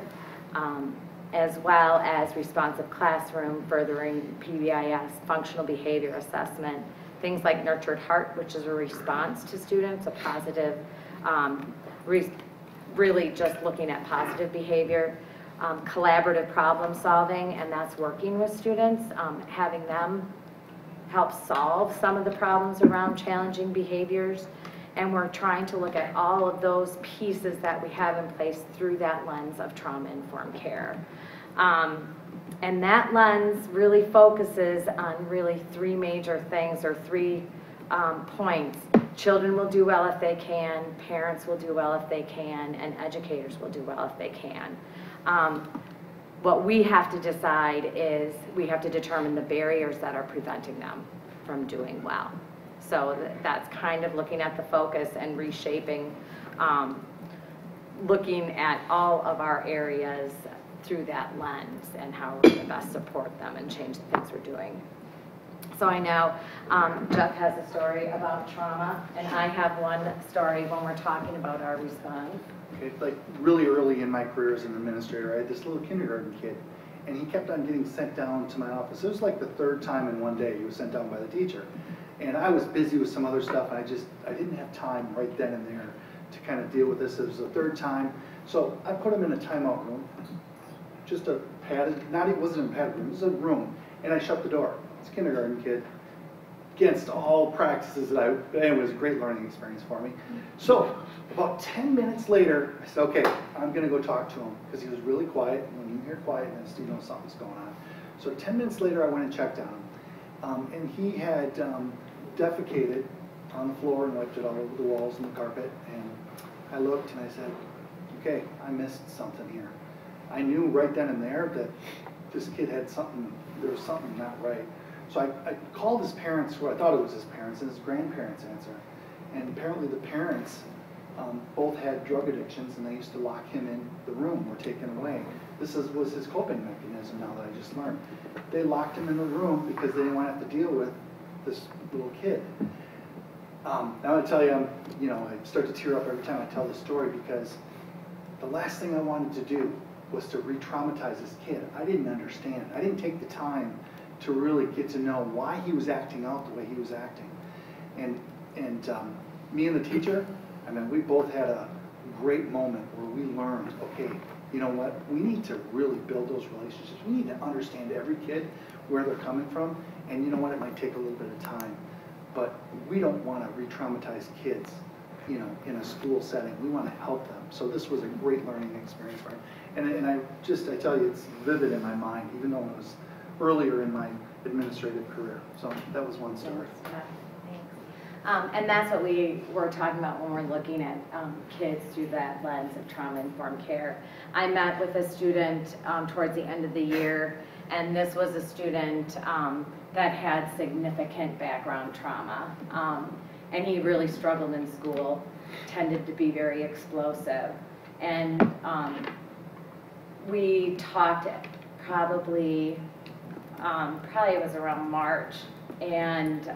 as well as responsive classroom, furthering PBIS, functional behavior assessment, things like nurtured heart, which is a response to students, a positive, really just looking at positive behavior, collaborative problem solving, and that's working with students, having them help solve some of the problems around challenging behaviors. And we're trying to look at all of those pieces that we have in place through that lens of trauma-informed care. And that lens really focuses on really three major things, or three points. Children will do well if they can, parents will do well if they can, and educators will do well if they can. What we have to decide is we have to determine the barriers that are preventing them from doing well. So that's kind of looking at the focus and reshaping, looking at all of our areas through that lens and how we're going to best support them and change the things we're doing. So I know Jeff has a story about trauma, and I have one story when we're talking about our response. Okay, like really early in my career as an administrator, I had this little kindergarten kid, and he kept on getting sent down to my office. It was like the third time in one day he was sent down by the teacher. And I was busy with some other stuff, and I didn't have time right then and there to kind of deal with this. It was the third time. So I put him in a timeout room, just a padded, it wasn't a padded room, it was a room, and I shut the door. It's a kindergarten kid, against all practices and it was a great learning experience for me. So about 10 minutes later, I said, okay, I'm gonna go talk to him, because he was really quiet. When you hear quietness, you know something's going on. So 10 minutes later, I went and checked on him. And he had defecated on the floor and wiped it all over the walls and the carpet. And I looked and I said, okay, I missed something here. I knew right then and there that this kid had something, there was something not right. So I called his parents, who I thought it was his parents, and his grandparents answered. And apparently the parents both had drug addictions, and they used to lock him in the room or take him away. This was his coping mechanism, now that I just learned. They locked him in the room because they didn't want to have to deal with this little kid. Now I tell you, I start to tear up every time I tell this story, because the last thing I wanted to do was to re-traumatize this kid. I didn't understand. I didn't take the time to really get to know why he was acting out the way he was acting. And me and the teacher, I mean, we both had a great moment where we learned, okay, you know what, we need to really build those relationships. We need to understand every kid, where they're coming from, and you know what, it might take a little bit of time, but we don't want to re-traumatize kids, in a school setting. We want to help them. So this was a great learning experience for him. And I tell you, it's vivid in my mind, even though it was earlier in my administrative career. So that was one story. Thanks. And that's what we were talking about when we're looking at kids through that lens of trauma-informed care. I met with a student towards the end of the year, and this was a student that had significant background trauma. And he really struggled in school, tended to be very explosive. And we talked probably it was around March, and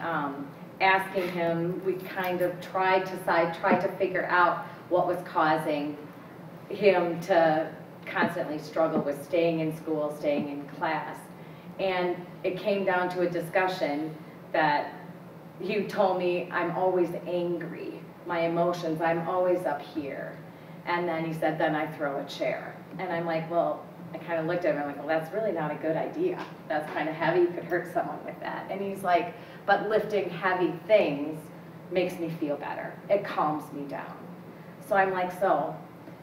asking him, we kind of tried to figure out what was causing him to constantly struggle with staying in school, staying in class. And it came down to a discussion that he told me, I'm always angry. My emotions, I'm always up here. And then he said, then I throw a chair. And I'm like, well, I kind of looked at him, I'm like, well, that's really not a good idea. That's kind of heavy, you could hurt someone with that. And he's like, but lifting heavy things makes me feel better. It calms me down. So I'm like, so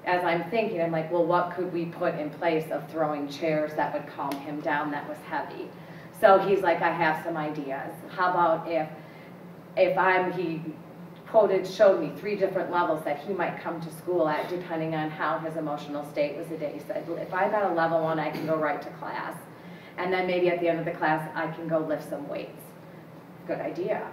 as I'm thinking, I'm like, well, what could we put in place of throwing chairs that would calm him down that was heavy? So he's like, I have some ideas. How about he showed me 3 different levels that he might come to school at depending on how his emotional state was the day. He said, if I'm at a level 1, I can go right to class. And then maybe at the end of the class, I can go lift some weights. Good idea.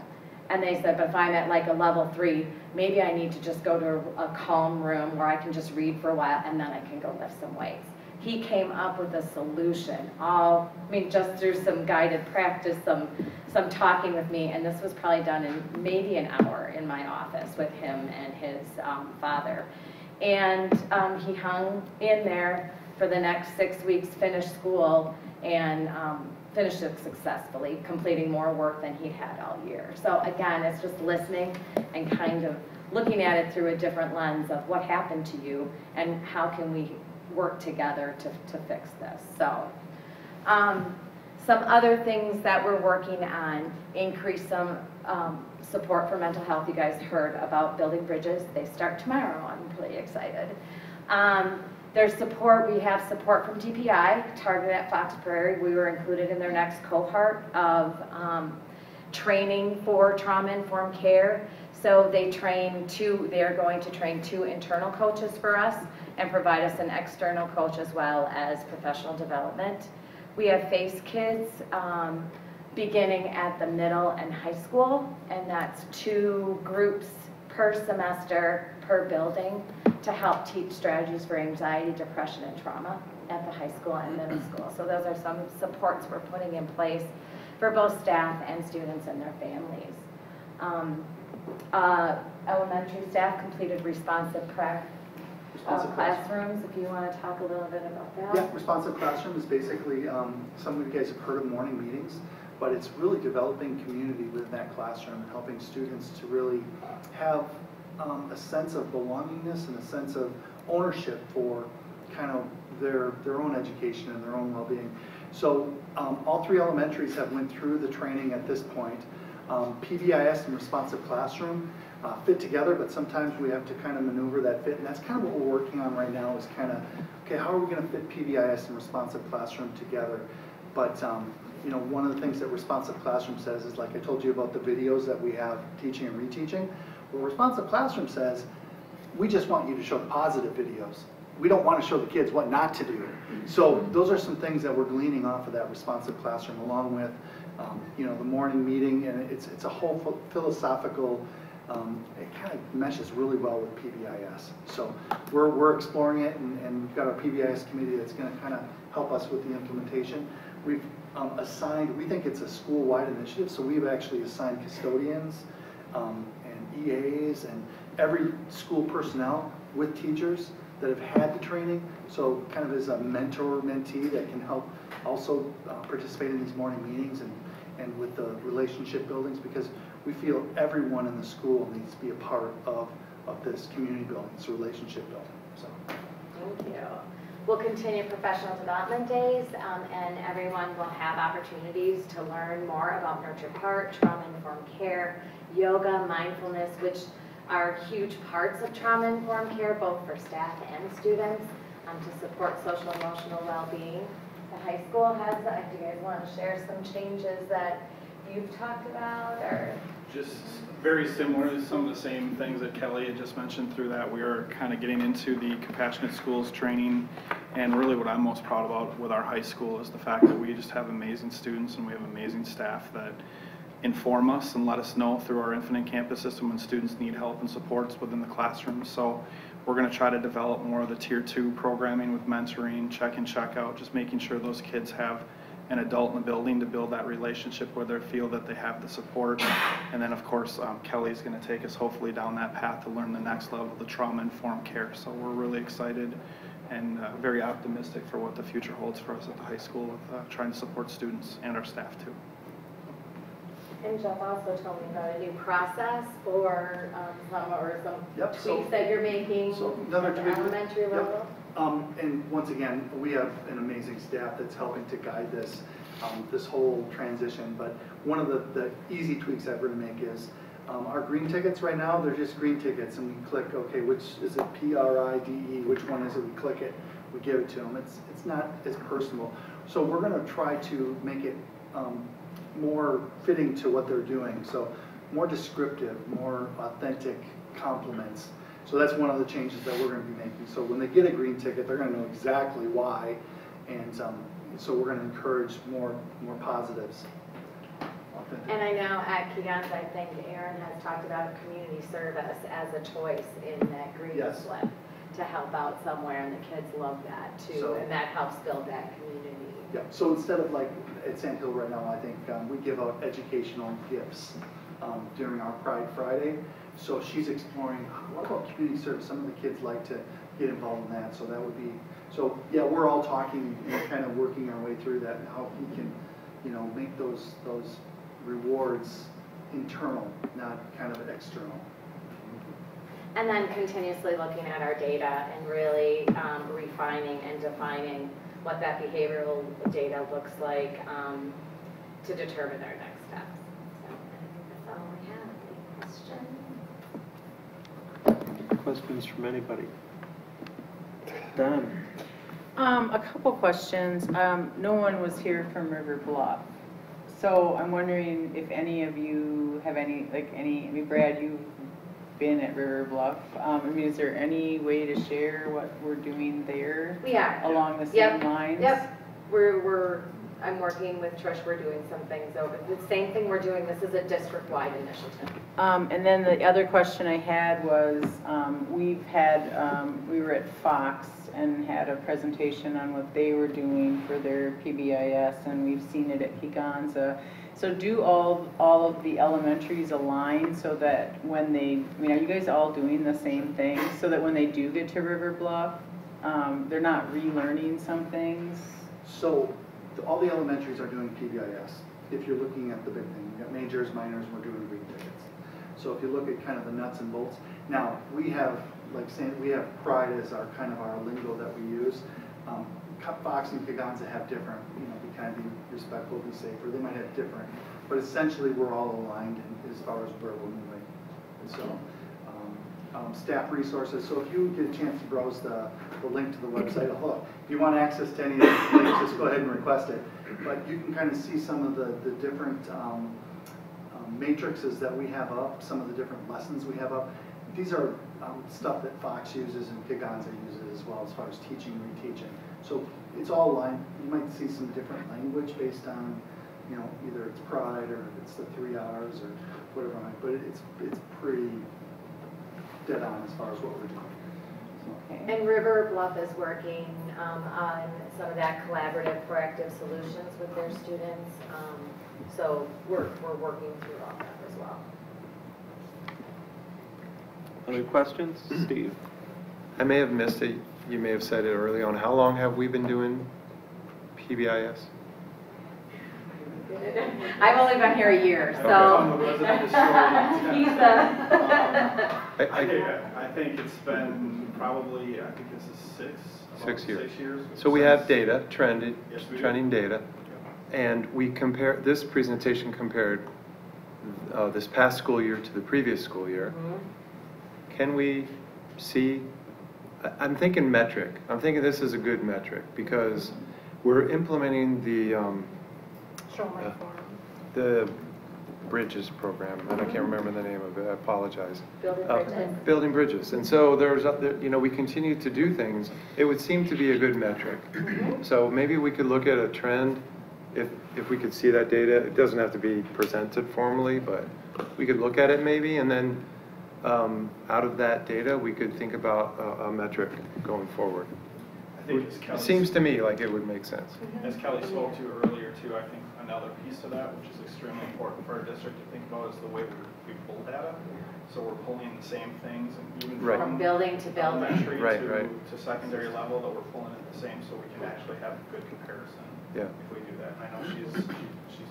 And they said, but if I'm at like a level 3, maybe I need to just go to a calm room where I can just read for a while and then I can go lift some weights. He came up with a solution, just through some guided practice, some talking with me, and this was probably done in maybe an hour in my office with him and his father. And he hung in there for the next 6 weeks, finished school, and finished it successfully, completing more work than he'd had all year. So again, it's just listening and kind of looking at it through a different lens of what happened to you and how can we work together to fix this. So some other things that we're working on, increase some support for mental health. You guys heard about building bridges. They start tomorrow. I'm really excited. There's support. We have support from DPI, targeted at Fox Prairie. We were included in their next cohort of training for trauma-informed care. So they are going to train 2 internal coaches for us and provide us an external coach as well as professional development. We have FACE Kids beginning at the middle and high school, and that's 2 groups per semester per building to help teach strategies for anxiety, depression, and trauma at the high school and middle school. So those are some supports we're putting in place for both staff and students and their families. Elementary staff completed responsive classrooms, if you want to talk a little bit about that. Yeah, responsive classroom is basically, some of you guys have heard of morning meetings, but it's really developing community within that classroom and helping students to really have a sense of belongingness and a sense of ownership for kind of their own education and their own well-being. So all 3 elementaries have went through the training at this point. PBIS and responsive classroom fit together, but sometimes we have to kind of maneuver that fit, and that's kind of what we're working on right now is kind of, okay, how are we going to fit PBIS and responsive classroom together? But one of the things that responsive classroom says is, like I told you about the videos that we have teaching and reteaching. Well, responsive classroom says, we just want you to show the positive videos. We don't want to show the kids what not to do. So those are some things that we're gleaning off of that responsive classroom, along with the morning meeting, and it's a whole philosophical, it kind of meshes really well with PBIS. So we're exploring it, and we've got our PBIS committee that's going to kind of help us with the implementation. We've assigned, we think it's a school-wide initiative, so we've actually assigned custodians and EAs and every school personnel with teachers that have had the training, so kind of as a mentor-mentee that can help also participate in these morning meetings and with the relationship buildings, because we feel everyone in the school needs to be a part of this community building, this relationship building. So. Thank you. We'll continue professional development days, and everyone will have opportunities to learn more about Nurtured Heart, trauma-informed care, yoga, mindfulness, which are huge parts of trauma-informed care, both for staff and students, to support social and emotional well-being. The high school has that. Do you guys want to share some changes that you've talked about, or? Just very similar to some of the same things that Kelly had just mentioned through that. We are kind of getting into the compassionate schools training, and really what I'm most proud about with our high school is the fact that we just have amazing students and we have amazing staff that inform us and let us know through our Infinite Campus system when students need help and supports within the classroom. So we're going to try to develop more of the Tier 2 programming with mentoring, check and check out, just making sure those kids have an adult in the building to build that relationship where they feel that they have the support. And then of course Kelly's going to take us hopefully down that path to learn the next level, the trauma-informed care. So we're really excited and very optimistic for what the future holds for us at the high school with trying to support students and our staff too. And Jeff also told me about a new process for some tweaks that you're making at the elementary level. And once again, we have an amazing staff that's helping to guide this this whole transition. But one of the easy tweaks that we're going to make is Our green tickets right now, they're just green tickets, and we click, okay, which is it, PRIDE, which one is it, we click it, we give it to them. It's not as personal. So we're gonna try to make it more fitting to what they're doing. So more descriptive, more authentic compliments. So that's one of the changes that we're gonna be making. So when they get a green ticket, they're gonna know exactly why, and so we're gonna encourage more positives. And I know at Keegan's, I think Aaron has talked about community service as a choice in that green slip to help out somewhere, and the kids love that too, So, and that helps build that community. Yeah, so instead of like at Sand Hill right now, I think we give out educational gifts during our Pride Friday. So she's exploring, what about community service? Some of the kids like to get involved in that, so that would be, so yeah, we're all talking and kind of working our way through that and how we can, you know, make those rewards internal, not kind of external. And then continuously looking at our data and really refining and defining what that behavioral data looks like to determine our next steps. So I think that's all we have. Any questions? Questions from anybody? Don? A couple questions. No one was here from River Bluff. So I'm wondering if any of you have I mean, Brad, you've been at River Bluff. I mean, is there any way to share what we're doing there? We are. Along the same lines? Yep. I'm working with Trish. We're doing some things over. The same thing we're doing. This is a district-wide initiative. And then the other question I had was, we were at Fox and had a presentation on what they were doing for their PBIS, and we've seen it at Keeganza. So do all of the elementaries align so that when they, I mean, are you guys all doing the same thing so that when they do get to River Bluff, they're not relearning some things? So all the elementaries are doing PBIS. If you're looking at the big thing, you've got majors, minors, we're doing green tickets. So if you look at kind of the nuts and bolts, now we have, like saying, we have Pride as our kind of our lingo that we use. Fox and Keeganza have different, you know, we kind of be respectful, be safer. They might have different, but essentially we're all aligned as far as where we're moving. And so staff resources. So if you get a chance to browse the link to the website, look, if you want access to any of the links, just go ahead and request it. But you can kind of see some of the different matrices that we have up, some of the different lessons we have up. These are stuff that Fox uses and Keeganza uses as well as far as teaching and reteaching. So it's all aligned. You might see some different language based on, you know, either it's Pride or it's the 3 R's or whatever, but it's pretty dead on as far as what we're doing. Okay. And River Bluff is working on some of that collaborative proactive solutions with their students. So we're working through all that as well. Other questions? Steve? I may have missed it. You may have said it early on. How long have we been doing PBIS? I've only been here a year, so he's I think it's been probably, I think this is six years. So we have data, trending data, Yeah. and we compare, this presentation compared this past school year to the previous school year. Mm-hmm. Can we see, I'm thinking metric. I'm thinking this is a good metric because we're implementing the Bridges program, and I can't remember the name of it, I apologize. Building Bridges. Building Bridges. And so you know, we continue to do things. It would seem to be a good metric. So maybe we could look at a trend, if we could see that data. It doesn't have to be presented formally, but we could look at it maybe, and then out of that data, we could think about a metric going forward. I think It seems to me like it would make sense. As Kelly spoke to earlier too, I think another piece of that, which is extremely important for our district to think about, is the way we pull data. So we're pulling the same things, and even from building to building, elementary to secondary level, that we're pulling it the same, so we can actually have a good comparison. Yeah. If we do that, and I know she's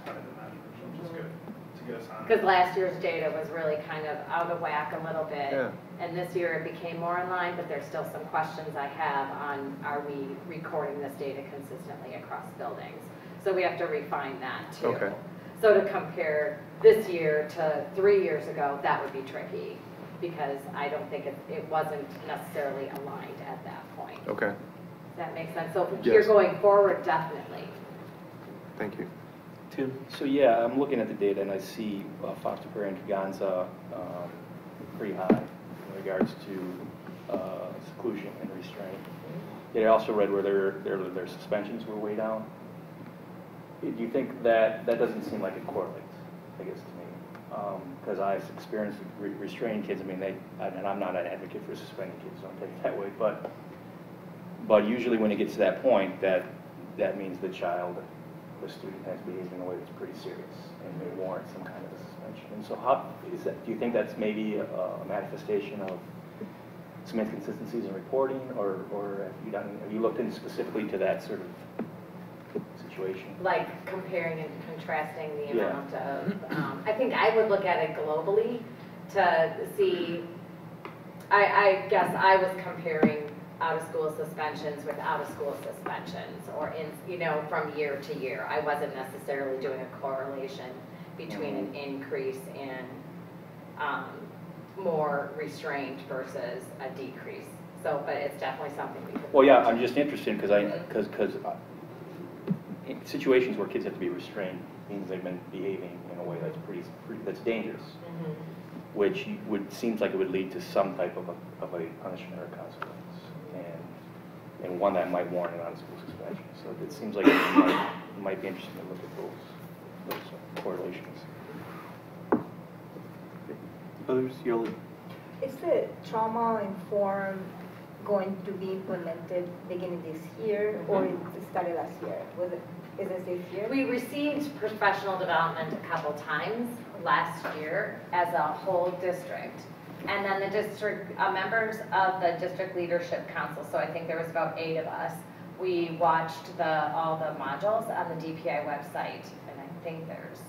headed in that direction, which is good to get us on. because last year's data was really kind of out of whack a little bit. Yeah. And this year it became more in line, but there's still some questions I have on, are we recording this data consistently across buildings? So we have to refine that too. Okay. So to compare this year to 3 years ago, that would be tricky, because I don't think it wasn't necessarily aligned at that point. Okay, Does that make sense? So Yes. here going forward, definitely. thank you. Tim? So yeah, I'm looking at the data and I see Foster Prairie and Kegonsa pretty high in regards to seclusion and restraint. Yet I also read where their suspensions were way down. Do you think that doesn't seem like it correlates, I guess, to me? Because I've experienced restraining kids. I mean, and I'm not an advocate for suspending kids, don't take it that way, but usually when it gets to that point, that means the student has behaved in a way that's pretty serious and may warrant some kind of a suspension. And so how is that, do you think that's maybe a manifestation of some inconsistencies in reporting, or have you looked into specifically to that sort of situation? Like comparing and contrasting the amount of, I think I would look at it globally to see, I guess I was comparing out-of-school suspensions with out-of-school suspensions, or from year to year. I wasn't necessarily doing a correlation between an increase in more restraint versus a decrease. So, but it's definitely something we could. Well, yeah, I'm just interested because in situations where kids have to be restrained means they've been behaving in a way that's that's dangerous, which seems like it would lead to some type of a punishment or consequence. And one that might warrant an out-of-school suspension. So it seems like it might be interesting to look at those correlations. Others? Yoli? Is the trauma-informed going to be implemented beginning this year, or it started last year? Is it this year? We received professional development a couple times last year as a whole district. And then the district, members of the district leadership council, so I think there was about 8 of us, we watched all the modules on the DPI website, and I think there's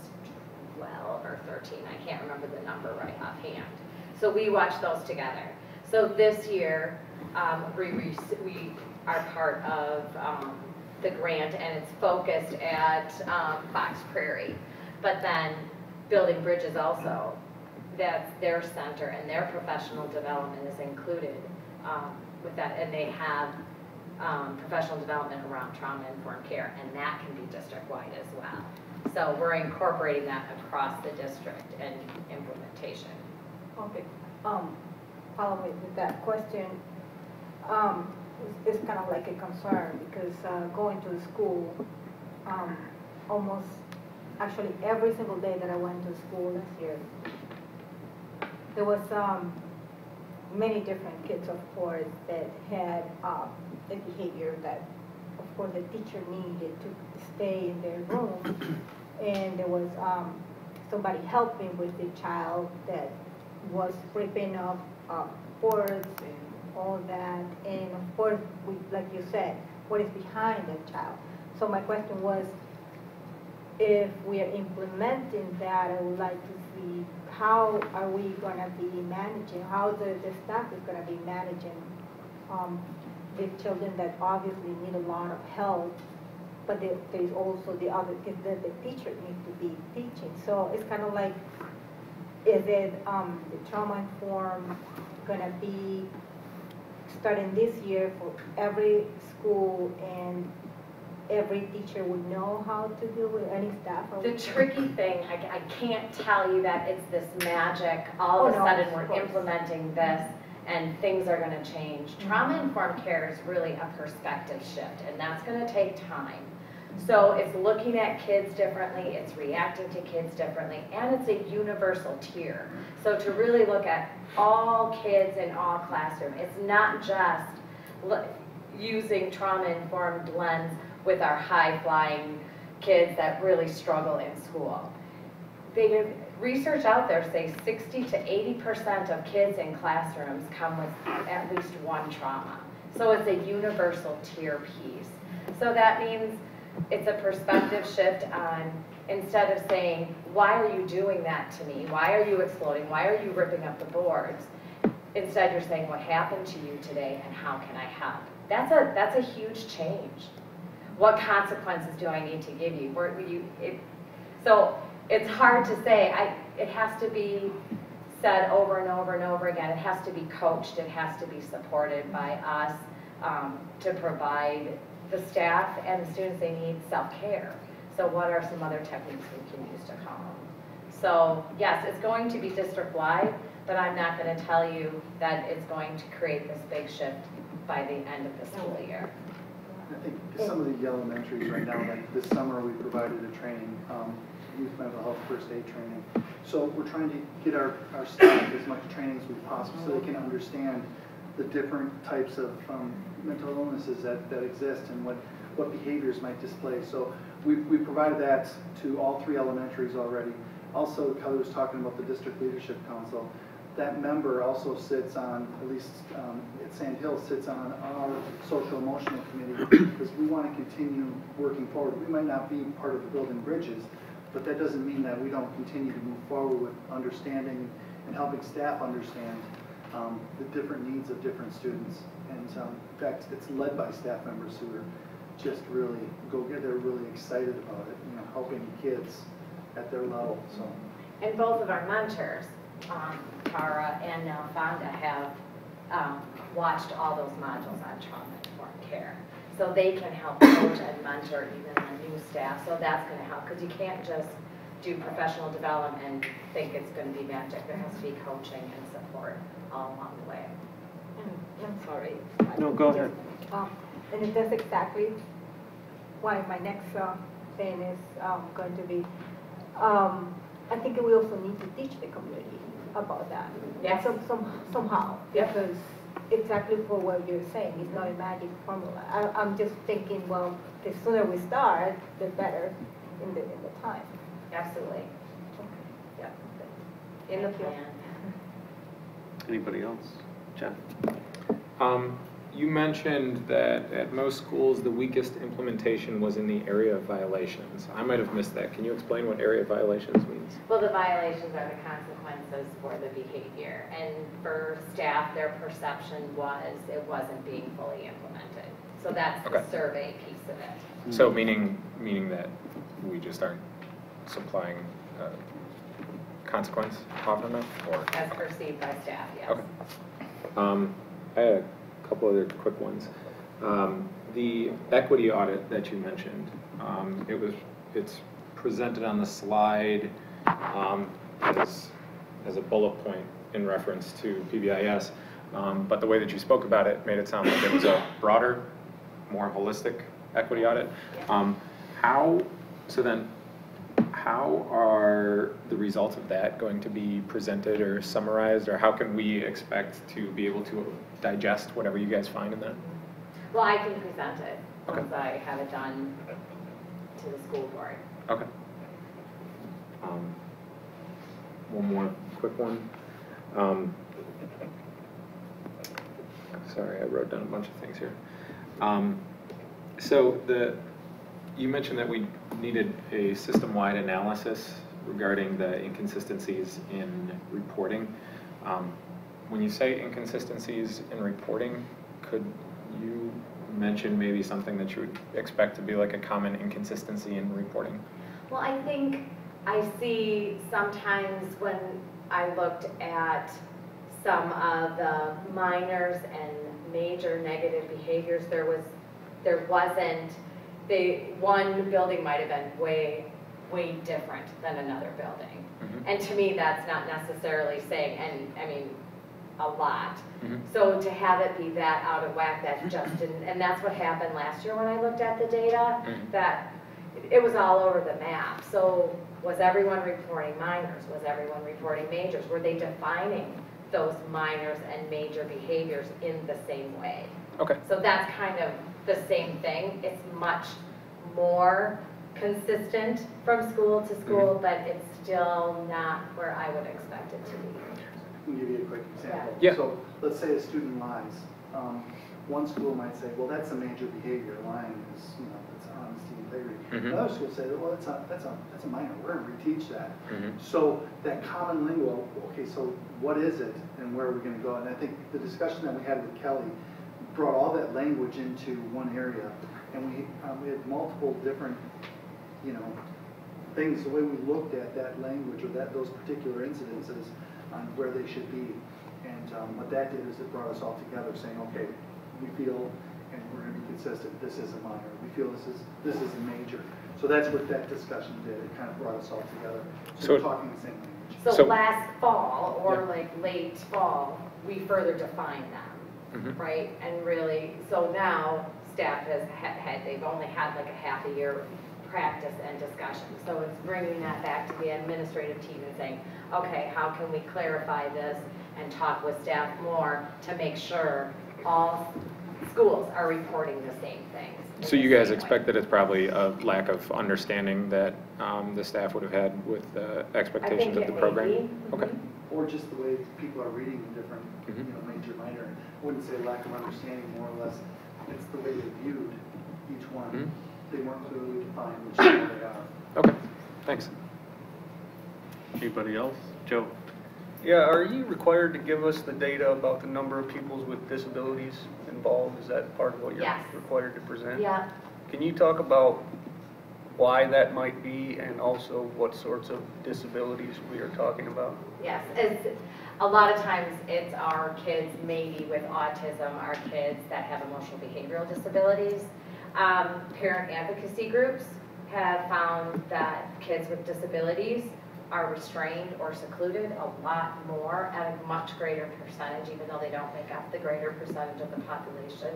12 or 13, I can't remember the number right offhand. So we watched those together. So this year, we are part of the grant, and it's focused at Fox Prairie. But then Building Bridges also, that's their center, and their professional development is included with that, and they have professional development around trauma-informed care, and that can be district-wide as well. So we're incorporating that across the district and implementation. Okay. Following with that question, it's kind of like a concern, because going to school, almost actually every single day that I went to school this year, there was many different kids, of course, that had a behavior that, of course, the teacher needed to stay in their room. And there was somebody helping with the child that was ripping up boards and all that. And of course, like you said, what is behind that child? So my question was, if we are implementing that, I would like to see how are we going to be managing, how the staff is going to be managing the children that obviously need a lot of help, but there's also the other kids that the teacher needs to be teaching. So it's kind of like, is it the trauma-informed going to be starting this year for every school, and every teacher would know how to deal with any staff? The tricky thing, I can't tell you that it's this magic, all of a sudden we're implementing this and things are going to change. Trauma-informed care is really a perspective shift, and that's going to take time. So it's looking at kids differently, it's reacting to kids differently, and it's a universal tier. So to really look at all kids in all classrooms, it's not just using trauma-informed lens with our high-flying kids that really struggle in school. Research out there say 60 to 80% of kids in classrooms come with at least one trauma. So it's a universal tier piece. So that means it's a perspective shift on, instead of saying, why are you doing that to me? Why are you exploding? Why are you ripping up the boards? Instead you're saying, what happened to you today and how can I help? That's a huge change. What consequences do I need to give you? So it's hard to say. It has to be said over and over and over again. It has to be coached. It has to be supported by us to provide the staff and the students they need self-care. So what are some other techniques we can use to calm? So yes, it's going to be district-wide, but I'm not going to tell you that it's going to create this big shift by the end of the school year. I think some of the elementaries right now, like this summer, we provided a training, youth mental health first aid training. So we're trying to get our staff as much training as we possibly so they can understand the different types of mental illnesses that exist and what behaviors might display. So we provided that to all 3 elementaries already. Also, Kelly was talking about the District Leadership Council. That member also sits on, at least at Sand Hill, sits on our social emotional committee because we want to continue working forward. We might not be part of the building bridges, but that doesn't mean that we don't continue to move forward with understanding and helping staff understand the different needs of different students. And in fact, it's led by staff members who are just really they're really excited about it, you know, helping kids at their level. So. And both of our mentors, Tara and now Fonda, have watched all those modules on trauma-informed care. So they can help coach and mentor even the new staff. So that's going to help because you can't just do professional development and think it's going to be magic. There has to be coaching and support all along the way. I'm sorry. No, go ahead. And that's exactly why my next thing is going to be, I think we also need to teach the community about that. Yes. Somehow. Yep. Because exactly for what you're saying, it's not a magic formula. I'm just thinking, well, the sooner we start, the better in the time. Absolutely. Okay. Yep. In the plan. Anybody else? Jen? You mentioned that at most schools, the weakest implementation was in the area of violations. I might have missed that. Can you explain what area of violations means? Well, the violations are the consequences for the behavior. And for staff, their perception was it wasn't being fully implemented. So that's the survey piece of it. So meaning that we just aren't supplying consequence often enough? Or? As perceived by staff, yes. Okay. I had a couple other quick ones. The equity audit that you mentioned, it's presented on the slide as a bullet point in reference to PBIS, but the way that you spoke about it made it sound like it was a broader, more holistic equity audit. How are the results of that going to be presented or summarized, or how can we expect to be able to digest whatever you guys find in that? Well, I can present it once I have it done to the school board. Okay. One more quick one. Sorry, I wrote down a bunch of things here. You mentioned that we needed a system-wide analysis regarding the inconsistencies in reporting. When you say inconsistencies in reporting, could you mention maybe something that you would expect to be like a common inconsistency in reporting? Well, I think I see sometimes when I looked at some of the minors and major negative behaviors, one building might have been way different than another building. Mm-hmm. And to me, that's not necessarily saying, a lot. Mm-hmm. So to have it be that out of whack, that just didn't, and that's what happened last year when I looked at the data, mm-hmm. that it was all over the map. So was everyone reporting minors? Was everyone reporting majors? Were they defining those minors and major behaviors in the same way? Okay. So that's kind of the same thing. It's much more consistent from school to school, mm-hmm. but it's still not where I would expect it to be. I can give you a quick example. Yeah. So let's say a student lies. One school might say, well, that's a major behavior. Lying is, that's honesty, integrity. Mm-hmm. Another school will say, well, that's a minor. We're going to reteach that. Mm-hmm. So that common lingo, okay, so what is it and where are we going to go? And I think the discussion that we had with Kelly brought all that language into one area, and we had multiple different, things, the way we looked at that language or those particular incidences on where they should be. And what that did is it brought us all together saying, okay, we feel, and we're going to be consistent, this is a minor. We feel this is a major. So that's what that discussion did. It kind of brought us all together. So we're talking the same language. So last fall, or like late fall, we further defined them, right? And really, so now staff has they've only had like a half a year practice and discussion. So it's bringing that back to the administrative team and saying, okay, how can we clarify this and talk with staff more to make sure all schools are reporting the same things. So you guys expect that it's probably a lack of understanding that the staff would have had with the expectations of the program? Okay. Or just the way people are reading the different, major, minor. I wouldn't say lack of understanding, more or less. It's the way they viewed each one. They weren't clearly defined which one they are. Okay, thanks. Anybody else? Joe? Yeah, are you required to give us the data about the number of people with disabilities involved? Is that part of what you're required to present? Yeah. Can you talk about why that might be and also what sorts of disabilities we are talking about? Yes, a lot of times it's our kids maybe with autism, our kids that have emotional behavioral disabilities. Parent advocacy groups have found that kids with disabilities are restrained or secluded a lot more at a much greater percentage, even though they don't make up the greater percentage of the population,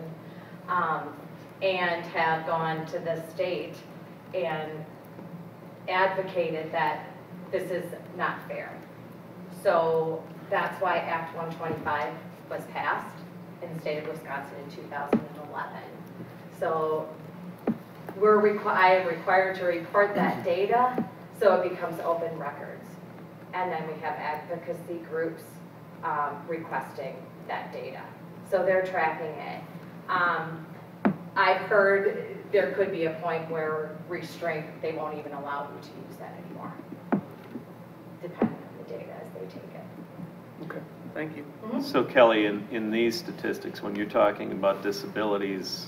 and have gone to the state and advocated that this is not fair. So that's why Act 125 was passed in the state of Wisconsin in 2011. So I am required to report that data so it becomes open records. And then we have advocacy groups requesting that data. So they're tracking it. I've heard there could be a point where restraint, they won't even allow you to use that anymore, depending on the data as they take it. Okay, thank you. So Kelly, in these statistics, when you're talking about disabilities,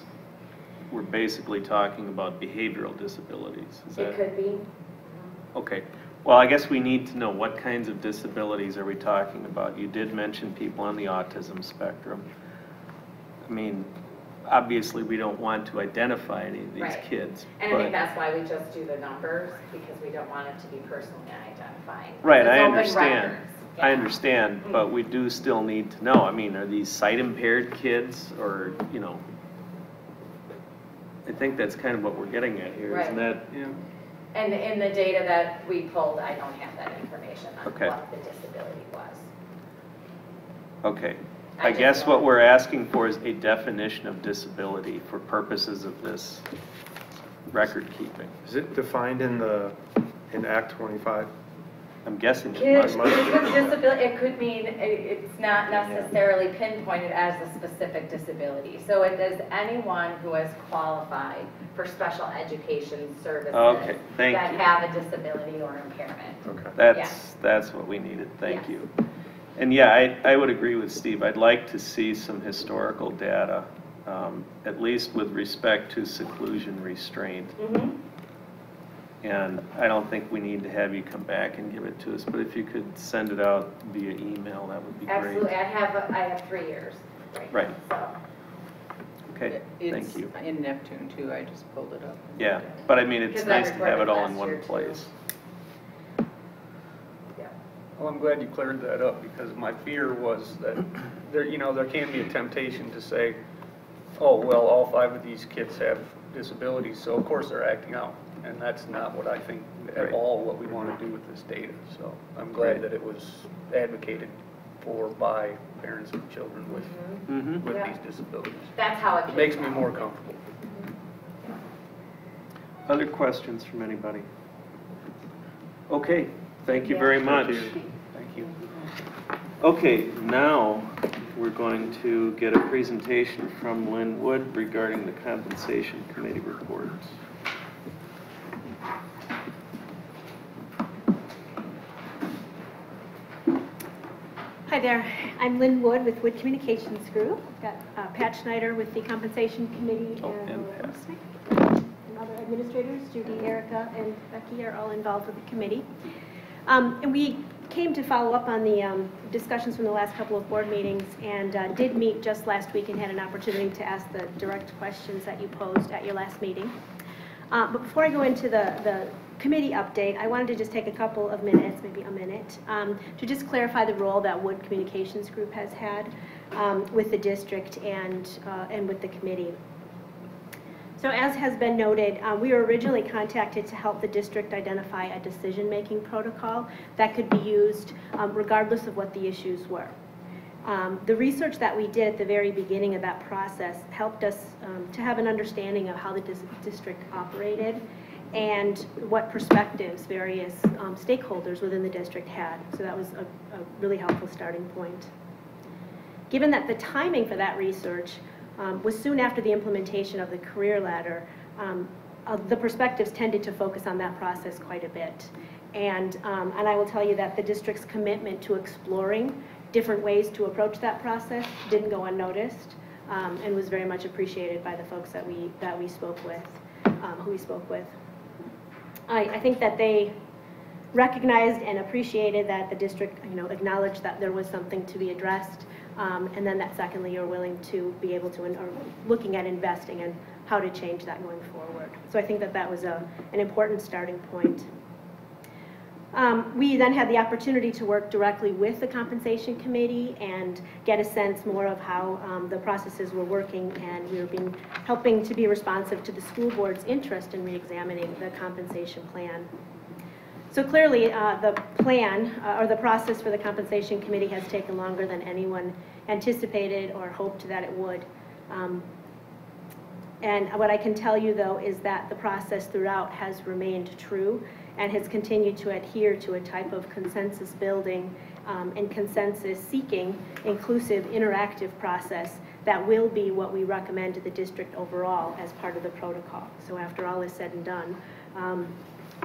we're basically talking about behavioral disabilities. Is that? It could be. Okay. Well, I guess we need to know what kinds of disabilities are we talking about. You did mention people on the autism spectrum. I mean, obviously we don't want to identify any of these kids. And I think that's why we just do the numbers, because we don't want it to be personally identifying. Right, I understand. Yeah. I understand, but we do still need to know. I mean, are these sight impaired kids or, I think that's kind of what we're getting at here, isn't that? Yeah. And in the data that we pulled, I don't have that information on what the disability was. Okay. I guess what we're asking for is a definition of disability for purposes of this record keeping. Is it defined in Act 25? I'm guessing Kids with disability, it could mean it's not necessarily pinpointed as a specific disability. So it is anyone who has qualified for special education services that have a disability or impairment. Okay. That's what we needed. Thank you. And yeah, I would agree with Steve. I'd like to see some historical data, at least with respect to seclusion restraint. And I don't think we need to have you come back and give it to us, but if you could send it out via email, that would be great. Absolutely. I have 3 years right now, so. Okay, thank you. It's in Neptune too, I just pulled it up. Yeah, but I mean, it's nice to have it all in one place. Well, I'm glad you cleared that up, because my fear was that there can be a temptation to say, oh, well, all 5 of these kids have disabilities, so of course they're acting out. And that's not what I think at all what we want to do with this data. So I'm glad that it was advocated for by parents of children with these disabilities. That's how it makes me more comfortable. Other questions from anybody? Okay, thank you very much. Thank you. Okay, now we're going to get a presentation from Lynn Wood regarding the compensation committee reports. Hi there, I'm Lynn Wood with Wood Communications Group. I've got Pat Schneider with the Compensation Committee. other administrators. Judy, Erica, and Becky are all involved with the committee. And we came to follow up on the discussions from the last couple of board meetings, and did meet just last week and had an opportunity to ask the direct questions that you posed at your last meeting. But before I go into the committee update, I wanted to just take a couple of minutes, maybe a minute, to just clarify the role that Wood Communications Group has had with the district and with the committee. So as has been noted, we were originally contacted to help the district identify a decision-making protocol that could be used regardless of what the issues were. The research that we did at the very beginning of that process helped us to have an understanding of how the district operated and what perspectives various stakeholders within the district had. So that was a really helpful starting point. Given that the timing for that research was soon after the implementation of the career ladder, the perspectives tended to focus on that process quite a bit. And I will tell you that the district's commitment to exploring different ways to approach that process didn't go unnoticed, and was very much appreciated by the folks that we spoke with, who we spoke with. I think that they recognized and appreciated that the district, acknowledged that there was something to be addressed, and then that secondly, you're willing to be able to, or looking at investing and how to change that going forward. So I think that that was an important starting point. We then had the opportunity to work directly with the compensation committee and get a sense more of how the processes were working, and we were helping to be responsive to the school board's interest in reexamining the compensation plan. So clearly, the plan or the process for the compensation committee has taken longer than anyone anticipated or hoped that it would. And what I can tell you, though, is that the process throughout has remained true and has continued to adhere to a type of consensus building and consensus seeking inclusive interactive process that will be what we recommend to the district overall as part of the protocol. So after all is said and done,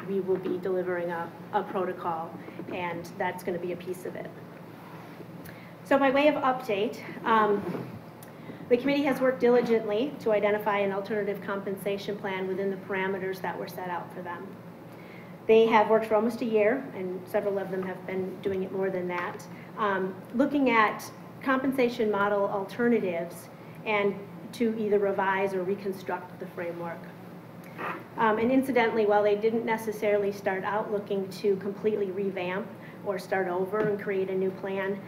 we will be delivering a protocol, and that's going to be a piece of it. So by way of update, the committee has worked diligently to identify an alternative compensation plan within the parameters that were set out for them. They have worked for almost a year, and several of them have been doing it more than that, looking at compensation model alternatives and to either revise or reconstruct the framework. And incidentally, while they didn't necessarily start out looking to completely revamp or start over and create a new plan,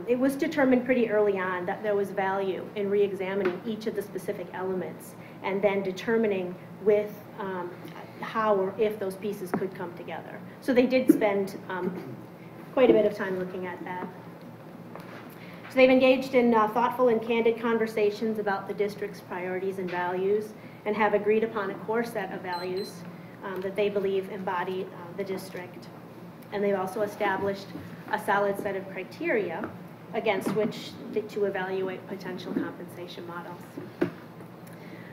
it was determined pretty early on that there was value in re-examining each of the specific elements and then determining with how or if those pieces could come together. So they did spend quite a bit of time looking at that. So they've engaged in thoughtful and candid conversations about the district's priorities and values and have agreed upon a core set of values that they believe embody the district. And they've also established a solid set of criteria against which to evaluate potential compensation models.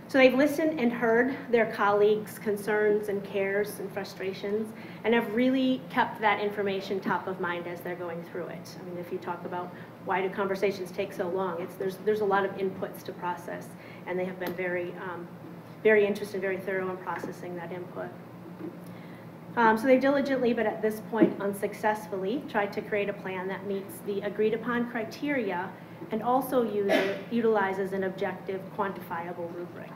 So they've listened and heard their colleagues' concerns and cares and frustrations, and have really kept that information top of mind as they're going through it. I mean, if you talk about why do conversations take so long, there's a lot of inputs to process, and they have been very interested, very thorough in processing that input. So they've diligently, but at this point unsuccessfully, tried to create a plan that meets the agreed upon criteria and also utilizes an objective, quantifiable rubric.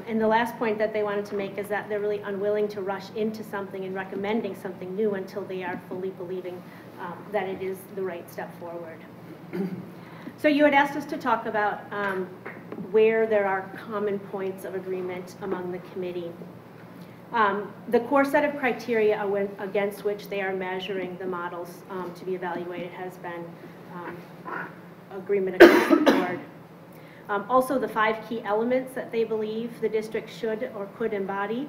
And the last point that they wanted to make is that they're really unwilling to rush into something and recommending something new until they are fully believing that it is the right step forward. So you had asked us to talk about where there are common points of agreement among the committee. The core set of criteria against which they are measuring the models to be evaluated has been agreement across the board. Also, the 5 key elements that they believe the district should or could embody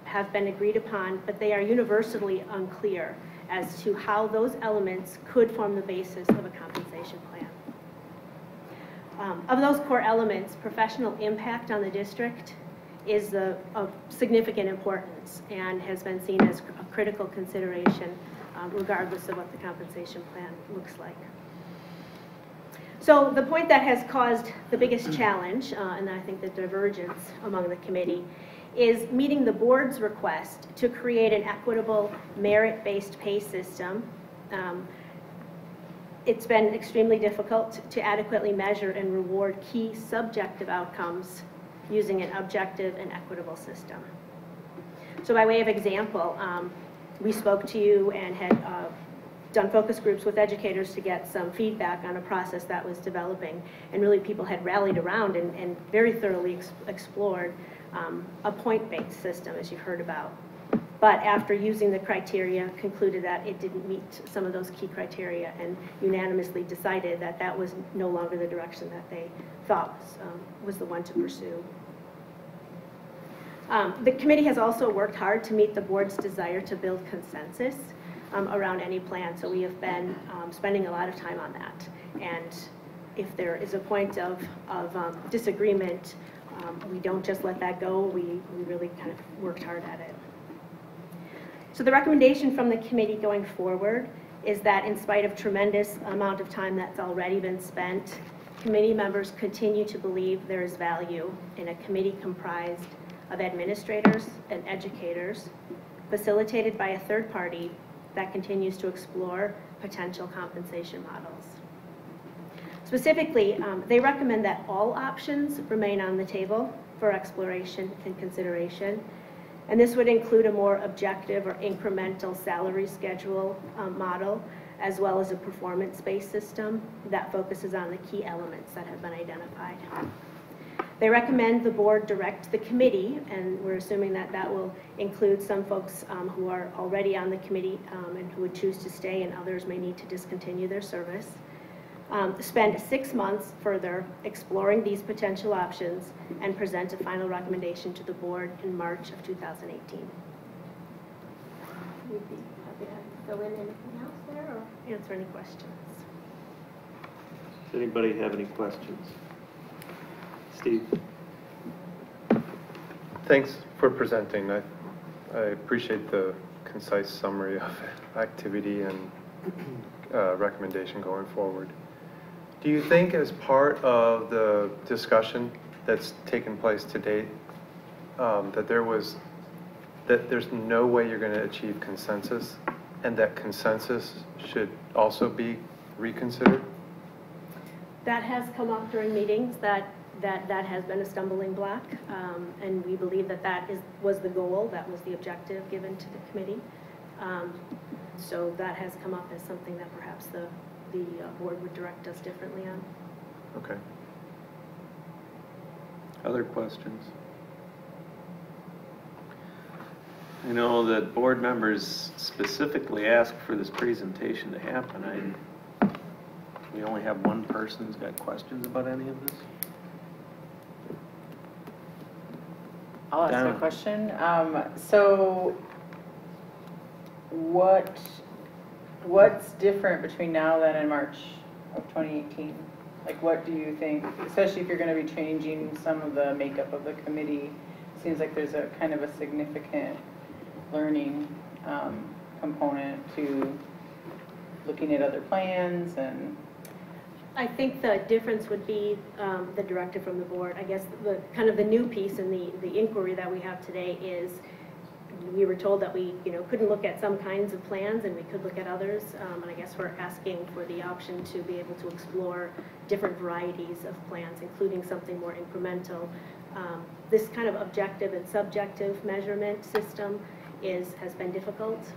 have been agreed upon, but they are universally unclear as to how those elements could form the basis of a compensation plan. Of those core elements, professional impact on the district is of significant importance and has been seen as a critical consideration regardless of what the compensation plan looks like. So the point that has caused the biggest challenge, and I think the divergence among the committee, is meeting the board's request to create an equitable merit-based pay system. It's been extremely difficult to adequately measure and reward key subjective outcomes using an objective and equitable system. So by way of example, we spoke to you and had done focus groups with educators to get some feedback on a process that was developing, and really people had rallied around and very thoroughly explored a point-based system, as you've heard about. But after using the criteria, concluded that it didn't meet some of those key criteria and unanimously decided that that was no longer the direction that they thought was the one to pursue. The committee has also worked hard to meet the board's desire to build consensus around any plan, so we have been spending a lot of time on that. And if there is a point of disagreement, we don't just let that go, we really kind of worked hard at it. So the recommendation from the committee going forward is that in spite of tremendous amount of time that's already been spent, committee members continue to believe there is value in a committee comprised of administrators and educators, facilitated by a third party that continues to explore potential compensation models. Specifically, they recommend that all options remain on the table for exploration and consideration. And this would include a more objective or incremental salary schedule model, as well as a performance-based system that focuses on the key elements that have been identified. They recommend the board direct the committee, and we're assuming that that will include some folks who are already on the committee and who would choose to stay, and others may need to discontinue their service. Spend 6 months further exploring these potential options and present a final recommendation to the board in March of 2018. We'd be happy to fill in anything else there or answer any questions. Does anybody have any questions? Steve? Thanks for presenting. I appreciate the concise summary of activity and recommendation going forward. Do you think as part of the discussion that's taken place to date that there's no way you're going to achieve consensus, and that consensus should also be reconsidered? That has come up during meetings, that has been a stumbling block, and we believe that was the goal, that was the objective given to the committee. So that has come up as something that perhaps the board would direct us differently on. Okay. Other questions? I know that board members specifically asked for this presentation to happen. We only have one person who's got questions about any of this. I'll ask a question. So what's different between now and March of 2018? Like, what do you think, especially if you're going to be changing some of the makeup of the committee? Seems like there's a kind of a significant learning component to looking at other plans. And I think the difference would be the directive from the board. I guess the kind of the new piece in the inquiry that we have today is we were told that we couldn't look at some kinds of plans and we could look at others, and I guess we're asking for the option to be able to explore different varieties of plans, including something more incremental. This kind of objective and subjective measurement system has been difficult,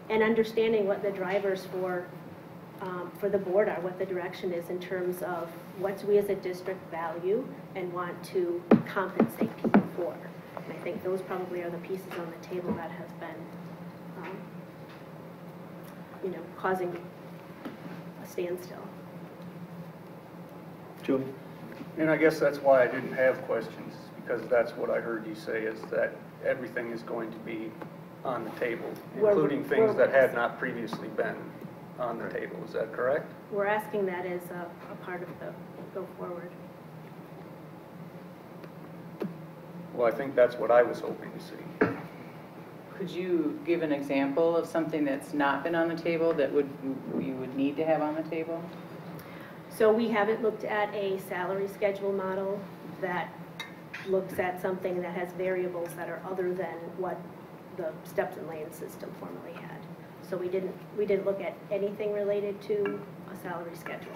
and understanding what the drivers for the board are, what the direction is in terms of what we as a district value and want to compensate people for. And I think those probably are the pieces on the table that has been, causing a standstill. Joe? And I guess that's why I didn't have questions, because that's what I heard you say, is that everything is going to be on the table, including things that had not previously been on the table. Is that correct? We're asking that as a part of the go forward. Well, I think that's what I was hoping to see. could you give an example of something that's not been on the table that you would need to have on the table? So we haven't looked at a salary schedule model that looks at something that has variables that are other than what the steps and lanes system formerly had. So we didn't look at anything related to a salary schedule.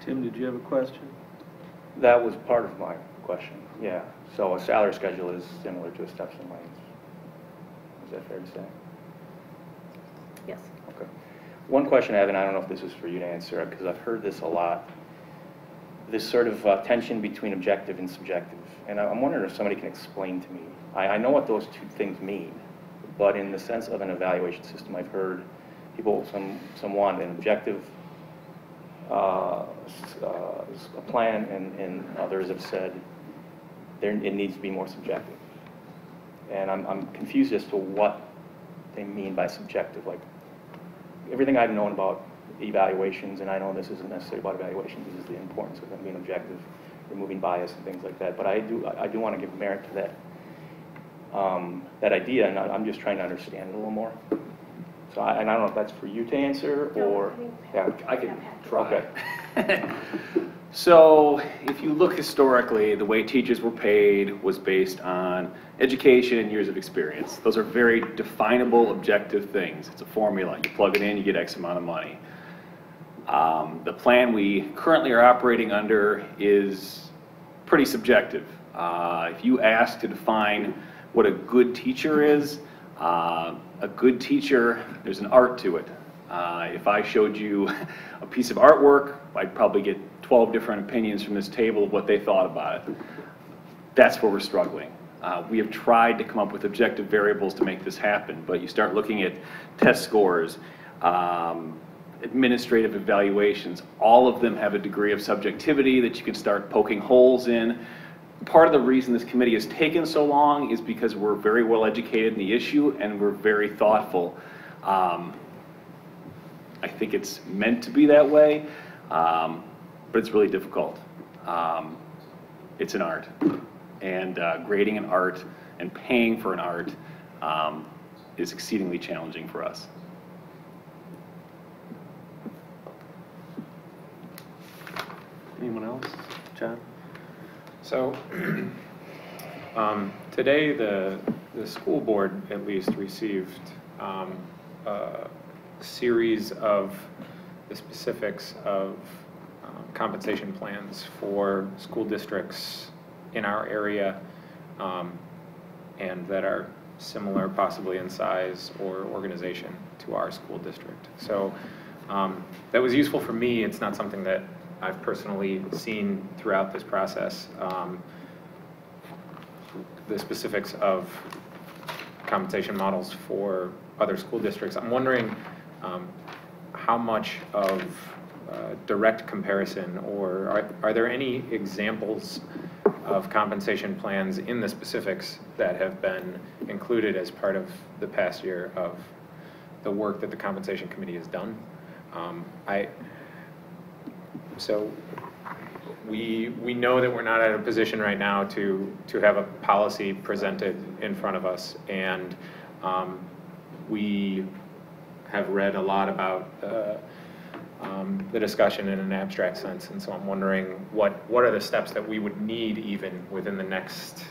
Tim, did you have a question? That was part of my question, yeah. So a salary schedule is similar to a steps and lanes. Is that fair to say? Yes. Okay. One question I have, and I don't know if this is for you to answer, because I've heard this a lot, this sort of tension between objective and subjective. And I'm wondering if somebody can explain to me. I know what those two things mean, but in the sense of an evaluation system, I've heard people, some want an objective a plan, and others have said it needs to be more subjective. And I'm confused as to what they mean by subjective. Like, everything I've known about evaluations, and I know this isn't necessarily about evaluations, this is the importance of them being objective, removing bias and things like that. But I do want to give merit to that that idea, and I'm just trying to understand it a little more. So and I don't know if that's for you to answer, or yeah, I can try. Okay. So if you look historically, the way teachers were paid was based on education and years of experience. Those are very definable, objective things. It's a formula. You plug it in, you get X amount of money. The plan we currently are operating under is pretty subjective. If you ask to define what a good teacher is, a good teacher, there's an art to it. If I showed you a piece of artwork, I'd probably get 12 different opinions from this table of what they thought about it. That's where we're struggling. We have tried to come up with objective variables to make this happen, but you start looking at test scores, administrative evaluations, all of them have a degree of subjectivity that you can start poking holes in. Part of the reason this committee has taken so long is because we're very well educated in the issue and we're very thoughtful. I think it's meant to be that way, but it's really difficult. It's an art, and grading an art and paying for an art is exceedingly challenging for us. Anyone else? John? So today the school board at least received a series of the specifics of compensation plans for school districts in our area and that are similar possibly in size or organization to our school district. So that was useful for me. It's not something that I've personally seen throughout this process. The specifics of compensation models for other school districts. I'm wondering how much of direct comparison, or are there any examples of compensation plans in the specifics that have been included as part of the past year of the work that the compensation committee has done? So we know that we're not at a position right now to have a policy presented in front of us, and we have read a lot about the discussion in an abstract sense, and so I'm wondering what are the steps that we would need even within the next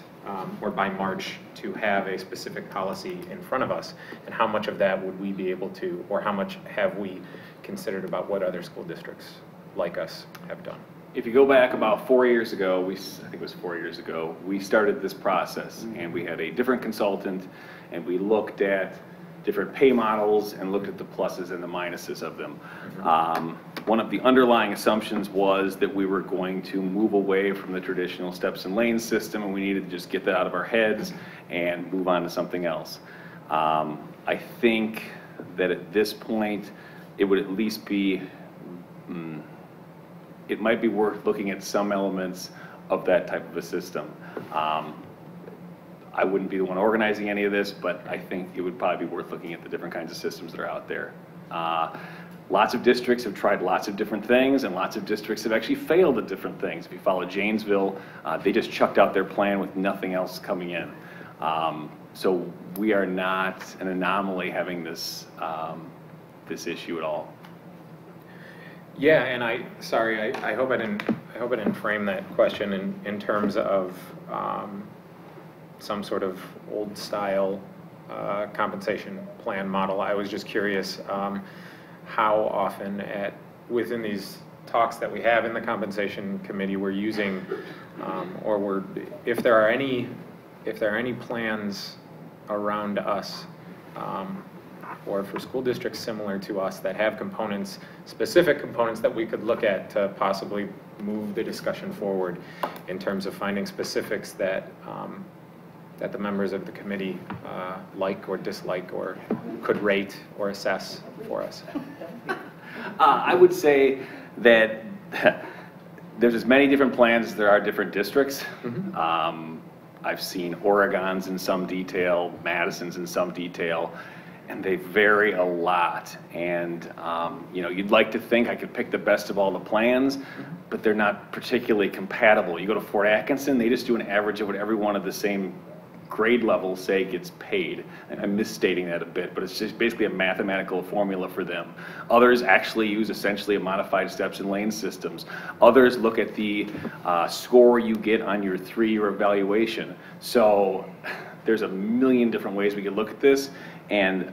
or by March to have a specific policy in front of us, and how much of that would we be able to, or how much have we considered about what other school districts like us have done? If you go back about 4 years ago, I think it was 4 years ago, we started this process, and we had a different consultant, and we looked at different pay models and looked at the pluses and the minuses of them. One of the underlying assumptions was that we were going to move away from the traditional steps and lanes system, and we needed to just get that out of our heads and move on to something else. I think that at this point, it would at least be it might be worth looking at some elements of that type of a system. I wouldn't be the one organizing any of this, but I think it would probably be worth looking at the different kinds of systems that are out there. Lots of districts have tried lots of different things, and lots of districts have actually failed at different things. If you follow Janesville, they just chucked out their plan with nothing else coming in. So we are not an anomaly having this, this issue at all. Yeah, and I hope I didn't frame that question in terms of some sort of old style compensation plan model. I was just curious how often within these talks that we have in the compensation committee we're using, if there are any plans around us, or for school districts similar to us that have specific components that we could look at to possibly move the discussion forward in terms of finding specifics that the members of the committee like or dislike or could rate or assess for us. I would say that there's as many different plans as there are different districts. I've seen Oregon's in some detail, Madison's in some detail, and they vary a lot. And you'd like to think I could pick the best of all the plans, but they're not particularly compatible. You go to Fort Atkinson, they just do an average of what every one of the same grade levels say gets paid. And I'm misstating that a bit, but it's just basically a mathematical formula for them. Others actually use essentially a modified steps and lane systems. Others look at the score you get on your 3-year evaluation. So there's a million different ways we could look at this, and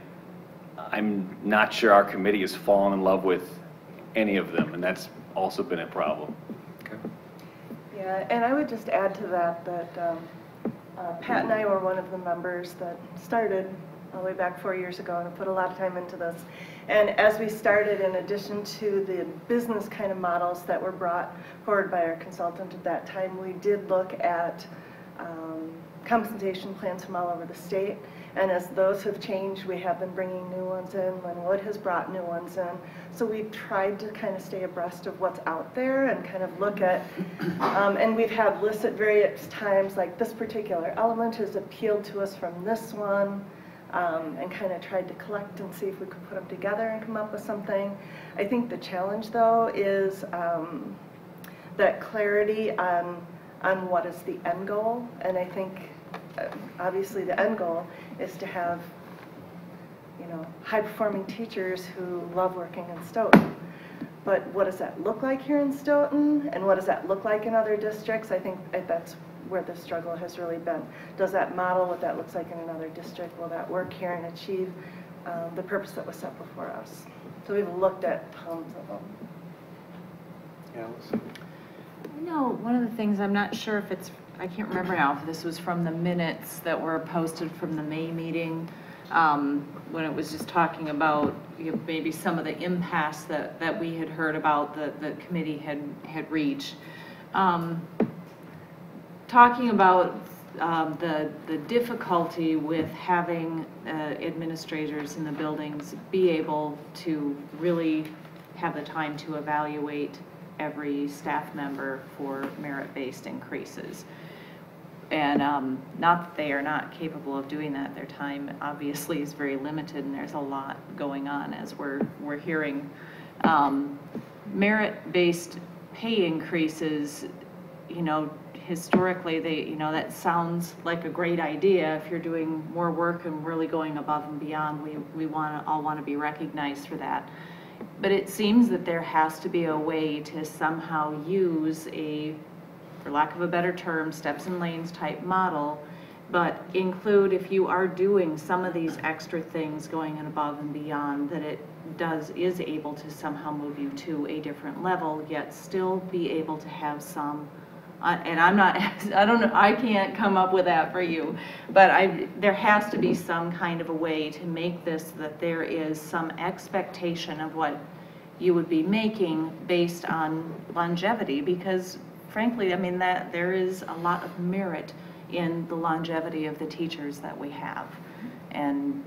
I'm not sure our committee has fallen in love with any of them, and that's also been a problem. Okay. Yeah, and I would just add to that Pat and I were one of the members that started all the way back 4 years ago and put a lot of time into this. And as we started, in addition to the business kind of models that were brought forward by our consultant at that time, we did look at compensation plans from all over the state. And as those have changed, we have been bringing new ones in. Linwood has brought new ones in. So we've tried to kind of stay abreast of what's out there and kind of look at, and we've had lists at various times, like this particular element has appealed to us from this one, and kind of tried to collect and see if we could put them together and come up with something. I think the challenge, though, is that clarity on what is the end goal. And I think obviously the end goal is to have high-performing teachers who love working in Stoughton. But what does that look like here in Stoughton, and what does that look like in other districts? I think that's where the struggle has really been. Does that model what that looks like in another district? Will that work here and achieve the purpose that was set before us? So we've looked at tons of them. Alice? One of the things, I'm not sure if I can't remember now if this was from the minutes that were posted from the May meeting, when it was just talking about maybe some of the impasse that we had heard about the committee had reached. Talking about the difficulty with having administrators in the buildings be able to really have the time to evaluate every staff member for merit-based increases. And not that they are not capable of doing that. Their time obviously is very limited, and there's a lot going on as we're hearing. Merit-based pay increases, historically that sounds like a great idea. If you're doing more work and really going above and beyond, we all want to be recognized for that. But it seems that there has to be a way to somehow use for lack of a better term, steps and lanes type model, but include, if you are doing some of these extra things going in above and beyond, that it is able to somehow move you to a different level, yet still be able to have some, and I don't know, I can't come up with that for you, but there has to be some kind of a way to make this that there is some expectation of what you would be making based on longevity, because frankly, that there is a lot of merit in the longevity of the teachers that we have. And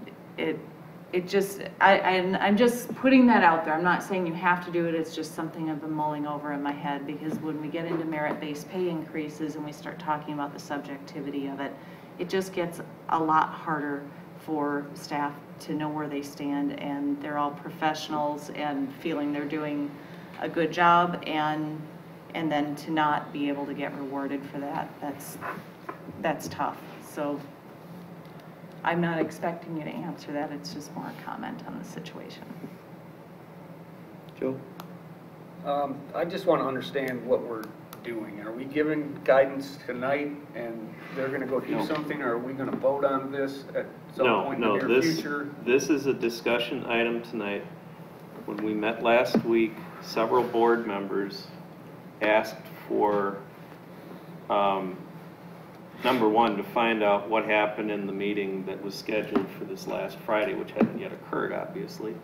I'm just putting that out there. I'm not saying you have to do it. It's just something I've been mulling over in my head, because when we get into merit-based pay increases and we start talking about the subjectivity of it, it just gets a lot harder for staff to know where they stand, and they're all professionals and feeling they're doing a good job, and then to not be able to get rewarded for that, that's tough. So I'm not expecting you to answer that. It's just more a comment on the situation. Joe? I just want to understand what we're doing. Are we giving guidance tonight and they're going to go do something, or are we going to vote on this at some point in the near future? This is a discussion item tonight. When we met last week, several board members asked for, number one, to find out what happened in the meeting that was scheduled for this last Friday, which hadn't yet occurred, obviously.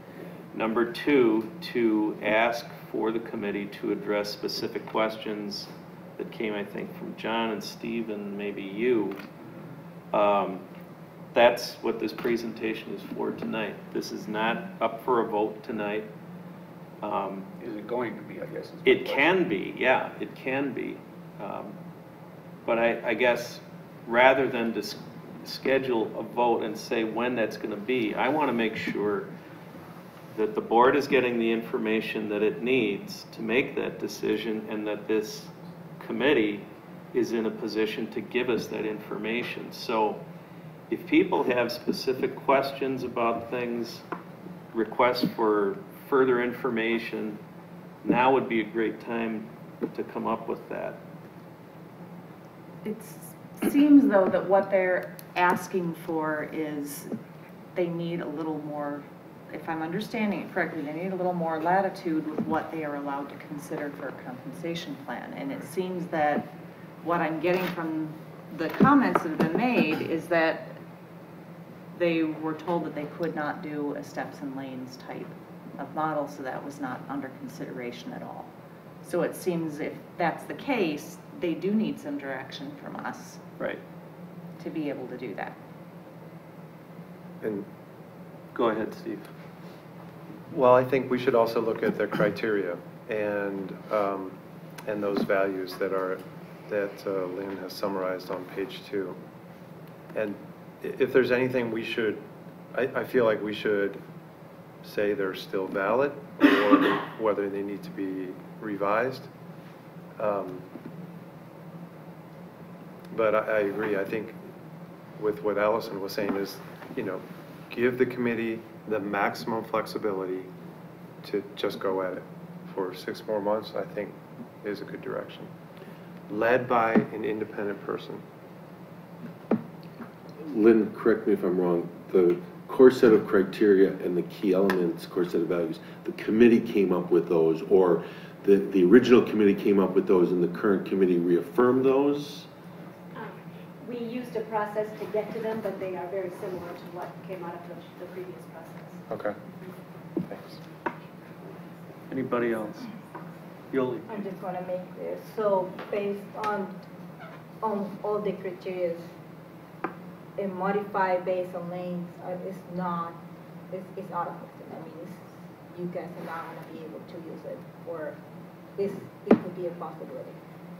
Number two, to ask for the committee to address specific questions that came, I think, from John and Steve and maybe you. That's what this presentation is for tonight. This is not up for a vote tonight. Is it going to be, I guess? It can be, yeah, it can be. But I guess rather than schedule a vote and say when that's going to be, I want to make sure that the board is getting the information that it needs to make that decision, and that this committee is in a position to give us that information. So if people have specific questions about things, requests for further information, now would be a great time to come up with that. It seems, though, that what they're asking for is they need a little more, if I'm understanding it correctly, they need a little more latitude with what they are allowed to consider for a compensation plan. And it seems that what I'm getting from the comments that have been made is that they were told that they could not do a steps and lanes type of model, so that was not under consideration at all. So it seems if that's the case, they do need some direction from us. Right. To be able to do that. And go ahead, Steve. Well, I think we should also look at the criteria and those values that Lynn has summarized on page 2. And if there's anything we should, I feel like we should say they're still valid, or whether they need to be revised. But I agree. I think with what Allison was saying is, give the committee the maximum flexibility to just go at it for 6 more months. I think is a good direction, led by an independent person. Lynn, correct me if I'm wrong, the core set of criteria and the key elements, core set of values, the committee came up with those, or the original committee came up with those and the current committee reaffirmed those? We used a process to get to them, but they are very similar to what came out of the previous process. Okay. Thanks. Anybody else? Yoli. I'm just going to make this. So based on all the criteria, a modified based on lanes is not, it's out of question. I mean, you guys are not going to be able to use it, or it could be a possibility.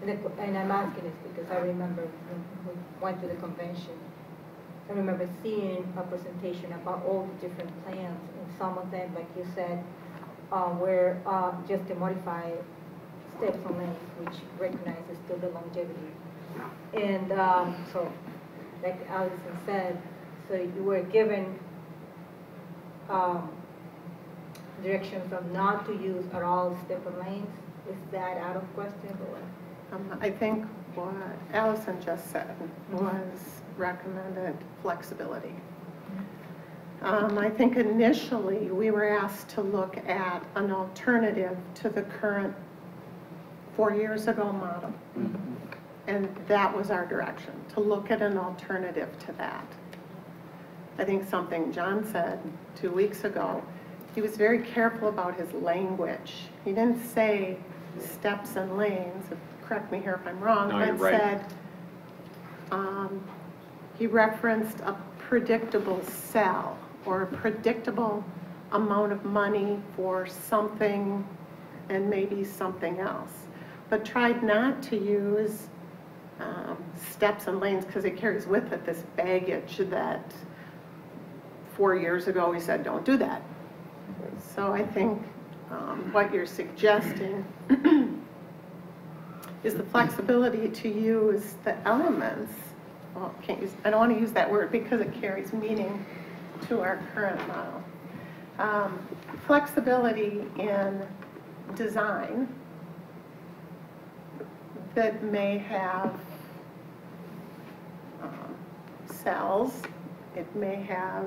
And I'm asking this because I remember when we went to the convention, I remember seeing a presentation about all the different plans, and some of them, like you said, were just to modify steps on lanes, which recognizes still the longevity. And so, like Allison said, so you were given directions of not to use at all step on lanes. Is that out of question, or? I think what Allison just said was recommended flexibility. I think initially we were asked to look at an alternative to the current 4 years ago model. And that was our direction, to look at an alternative to that. I think something John said 2 weeks ago, he was very careful about his language. He didn't say steps and lanes, correct me here if I'm wrong, no, but you're right. said, he referenced a predictable sell or a predictable amount of money for something and maybe something else, but tried not to use steps and lanes because it carries with it this baggage that 4 years ago we said don't do that. So I think what you're suggesting is the flexibility to use the elements. Well, I don't want to use that word because it carries meaning to our current model. Flexibility in design that may have cells, it may have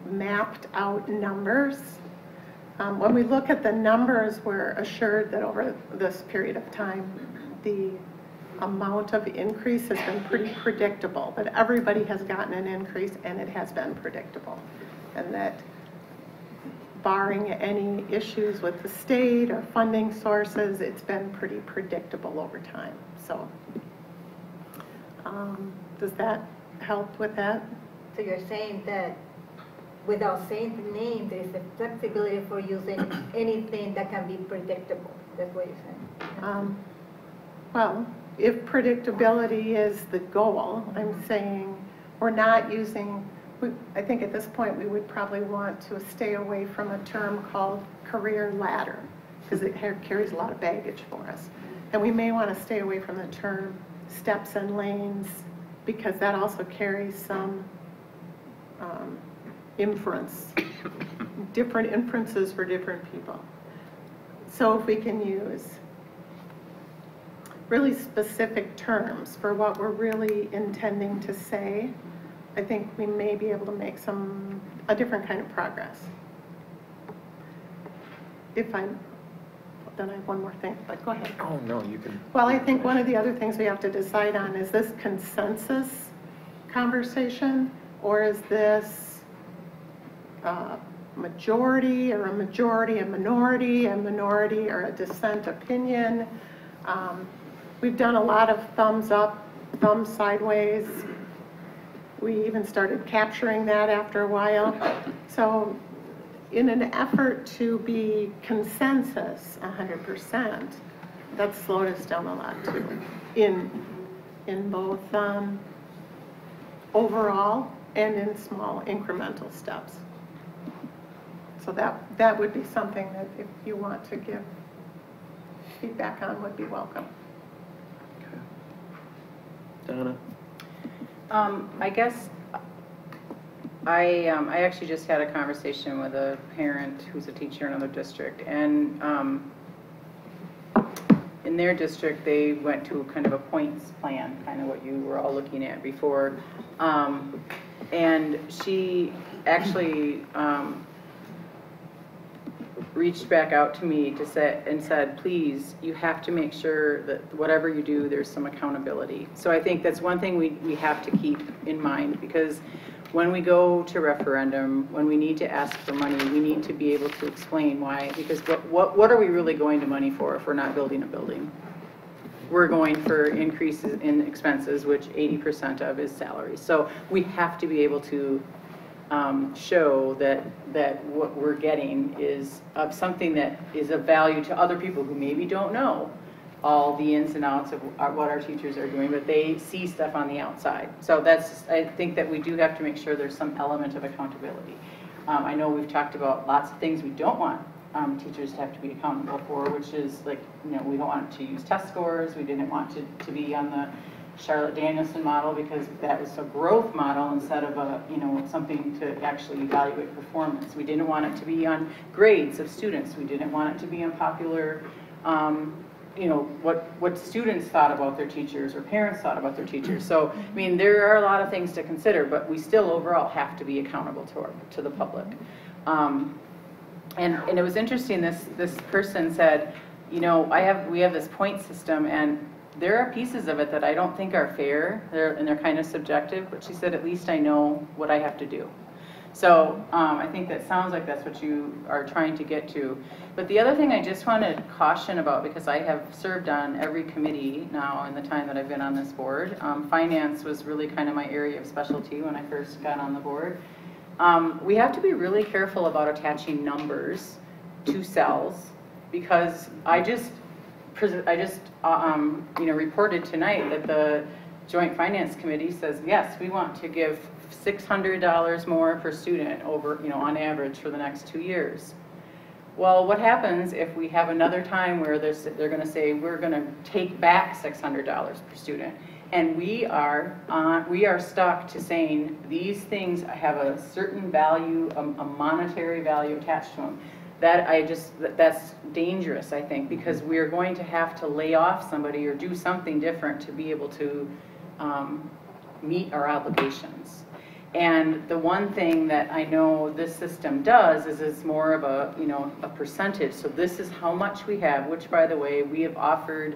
mapped out numbers. When we look at the numbers, we're assured that over this period of time, the amount of increase has been pretty predictable, that everybody has gotten an increase and it has been predictable. And that barring any issues with the state or funding sources, it's been pretty predictable over time. So does that help with that? So you're saying that without saying the name, there's a flexibility for using anything that can be predictable. That's what you're saying? Well, if predictability is the goal, I'm saying we're not using, I think at this point we would probably want to stay away from a term called career ladder, because it carries a lot of baggage for us. And we may want to stay away from the term steps and lanes, because that also carries some inference, different inferences for different people. So if we can use really specific terms for what we're really intending to say, I think we may be able to make a different kind of progress. Then I have one more thing, but go ahead. Oh, no, you can. Well, I think one of the other things we have to decide on is this consensus conversation, or is this majority or a majority, a minority or a dissent opinion. We've done a lot of thumbs up, thumbs sideways. We even started capturing that after a while. So in an effort to be consensus 100%, that slowed us down a lot too, in both overall and in small incremental steps. So that would be something that if you want to give feedback on would be welcome. Donna? I guess I actually just had a conversation with a parent who's a teacher in another district, and in their district they went to kind of a points plan, kind of what you were all looking at before, and she actually reached back out to me to say and said, please, you have to make sure that whatever you do, there's some accountability. So I think that's one thing we have to keep in mind, because when we go to referendum, when we need to ask for money, we need to be able to explain why, because what are we really going to money for if we're not building a building? We're going for increases in expenses, which 80% of is salaries. So we have to be able to show that what we're getting is of something that is of value to other people who maybe don't know all the ins and outs of what our teachers are doing, but they see stuff on the outside. So I think that we do have to make sure there's some element of accountability. I know we've talked about lots of things we don't want teachers to have to be accountable for, which is like, we don't want to use test scores. We didn't want to be on the Charlotte Danielson model, because that was a growth model instead of something to actually evaluate performance. We didn't want it to be on grades of students. We didn't want it to be on popular, what students thought about their teachers or parents thought about their teachers. So, I mean, there are a lot of things to consider, but we still overall have to be accountable to the public. And it was interesting, this person said, we have this point system, and there are pieces of it that I don't think are fair, and they're kind of subjective, but she said, at least I know what I have to do. So I think that sounds like that's what you are trying to get to. But the other thing I just want to caution about, because I have served on every committee now in the time that I've been on this board. Finance was really kind of my area of specialty when I first got on the board. We have to be really careful about attaching numbers to cells, because I just reported tonight that the Joint Finance Committee says, yes, we want to give $600 more per student over, on average for the next 2 years. Well, what happens if we have another time where they're going to say, we're going to take back $600 per student? And we are stuck to saying these things have a certain value, a monetary value attached to them. that's dangerous, I think, because we're going to have to lay off somebody or do something different to be able to meet our obligations. And the one thing that I know this system does is it's more of a percentage. So this is how much we have, which, by the way, we have offered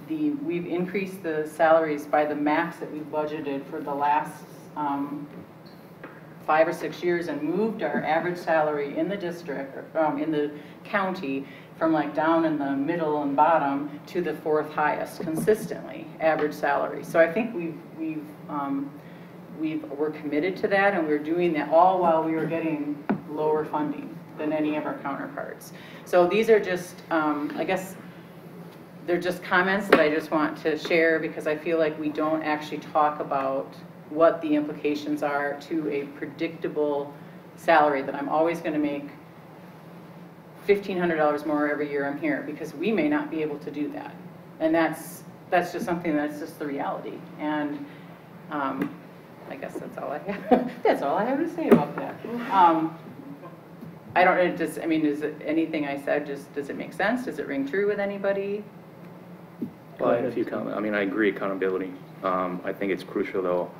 we've increased the salaries by the max that we've budgeted for the last 5 or 6 years, and moved our average salary in the district, in the county, from like down in the middle and bottom to the 4th highest consistently, average salary. So I think we're committed to that, and we're doing that all while we were getting lower funding than any of our counterparts. So these are just, I guess, they're just comments that I just want to share, because I feel like we don't actually talk about what the implications are to a predictable salary that I'm always going to make $1,500 more every year I'm here, because we may not be able to do that. And that's just something that's just the reality. And I guess that's all I have. That's all I have to say about that. I don't, I mean, is it anything I said, does it make sense? Does it ring true with anybody? Well, I had a few comments. I mean, I agree, accountability. I think it's crucial, though,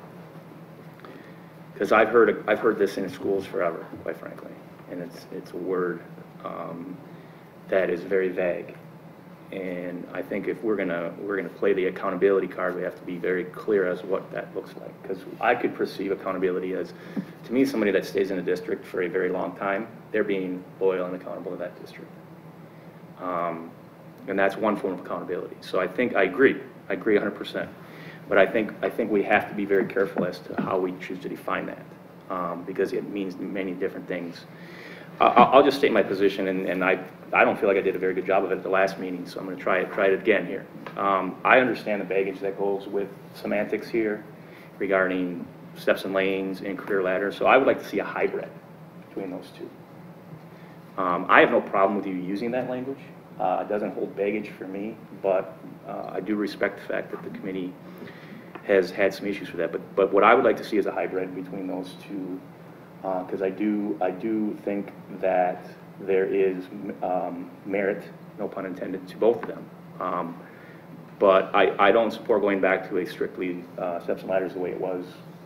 because I've heard this in schools forever, quite frankly, and it's a word that is very vague. And I think if we're gonna play the accountability card, we have to be very clear as what that looks like. Because I could perceive accountability as, to me, somebody that stays in a district for a very long time, they're being loyal and accountable to that district. And that's one form of accountability. So I think I agree 100%. But I think we have to be very careful as to how we choose to define that, because it means many different things. I'll just state my position, and I don't feel like I did a very good job of it at the last meeting, so I'm going to try it again here. I understand the baggage that goes with semantics here regarding steps and lanes and career ladder, so I would like to see a hybrid between those two. I have no problem with you using that language. It doesn't hold baggage for me, but I do respect the fact that the committee has had some issues with that. But what I would like to see is a hybrid between those two, because I do think that there is merit, no pun intended, to both of them. But I don't support going back to a strictly steps and ladders the way it was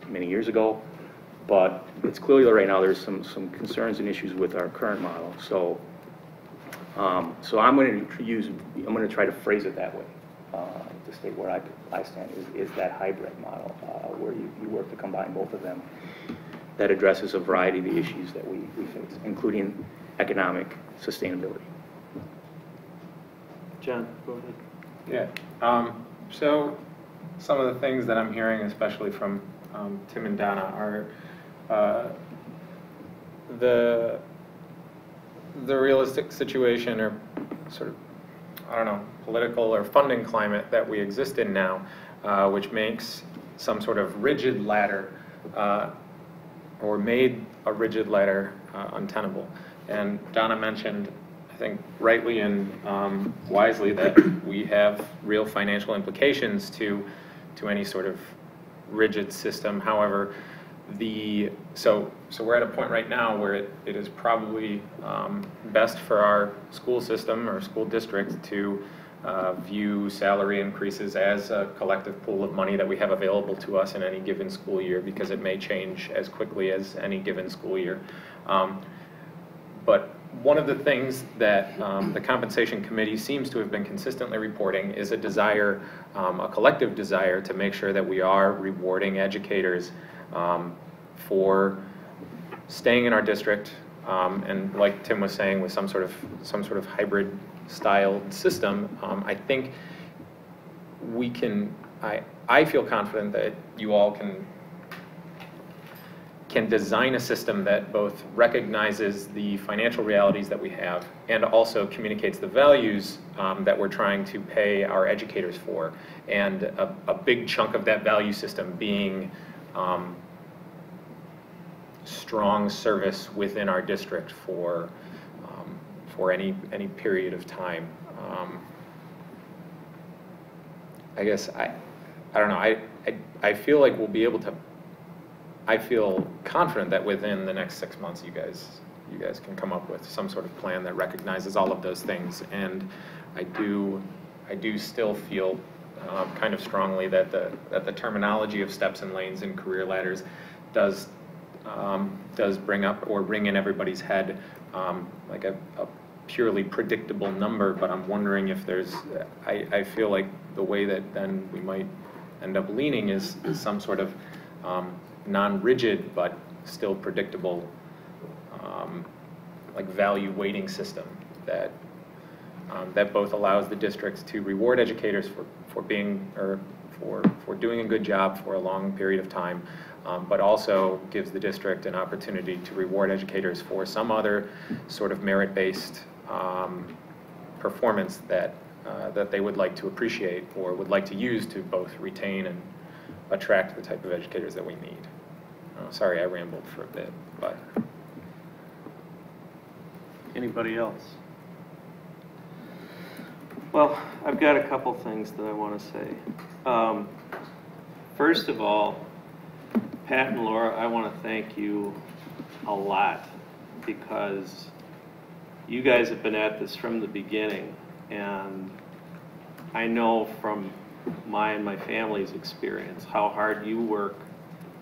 many years ago. But it's clearly that right now there's some concerns and issues with our current model. So I'm going to try to phrase it that way to state where I stand is that hybrid model where you work to combine both of them. That addresses a variety of the issues that we face, including economic sustainability. John, go ahead. Yeah. So some of the things that I'm hearing, especially from Tim and Donna, are the realistic situation, or sort of, I don't know, political or funding climate that we exist in now, which makes some sort of rigid ladder or made a rigid ladder untenable. And Donna mentioned, I think rightly and wisely, that we have real financial implications to any sort of rigid system. However, so we're at a point right now where it is probably best for our school system or school district to view salary increases as a collective pool of money that we have available to us in any given school year, because it may change as quickly as any given school year. But one of the things that the compensation committee seems to have been consistently reporting is a desire, a collective desire, to make sure that we are rewarding educators for staying in our district, and like Tim was saying, with some sort of hybrid styled system. I think we can. I feel confident that you all can design a system that both recognizes the financial realities that we have and also communicates the values that we're trying to pay our educators for, and a big chunk of that value system being strong service within our district for any period of time. I guess I don't know. I feel like we'll be able to. I feel confident that within the next 6 months, you guys you guys can come up with some sort of plan that recognizes all of those things. And I do still feel kind of strongly that the terminology of steps and lanes and career ladders does bring up or ring in everybody's head like a purely predictable number, but I'm wondering if there's, I feel like the way that then we might end up leaning is some sort of non-rigid but still predictable like value weighting system that that both allows the districts to reward educators for being or for doing a good job for a long period of time, but also gives the district an opportunity to reward educators for some other sort of merit-based performance that that they would like to appreciate or would like to use to both retain and attract the type of educators that we need. Sorry, I rambled for a bit, but. Anybody else? Well, I've got a couple things that I want to say. First of all, Pat and Laura, I want to thank you a lot because you guys have been at this from the beginning, and I know from my and my family's experience how hard you work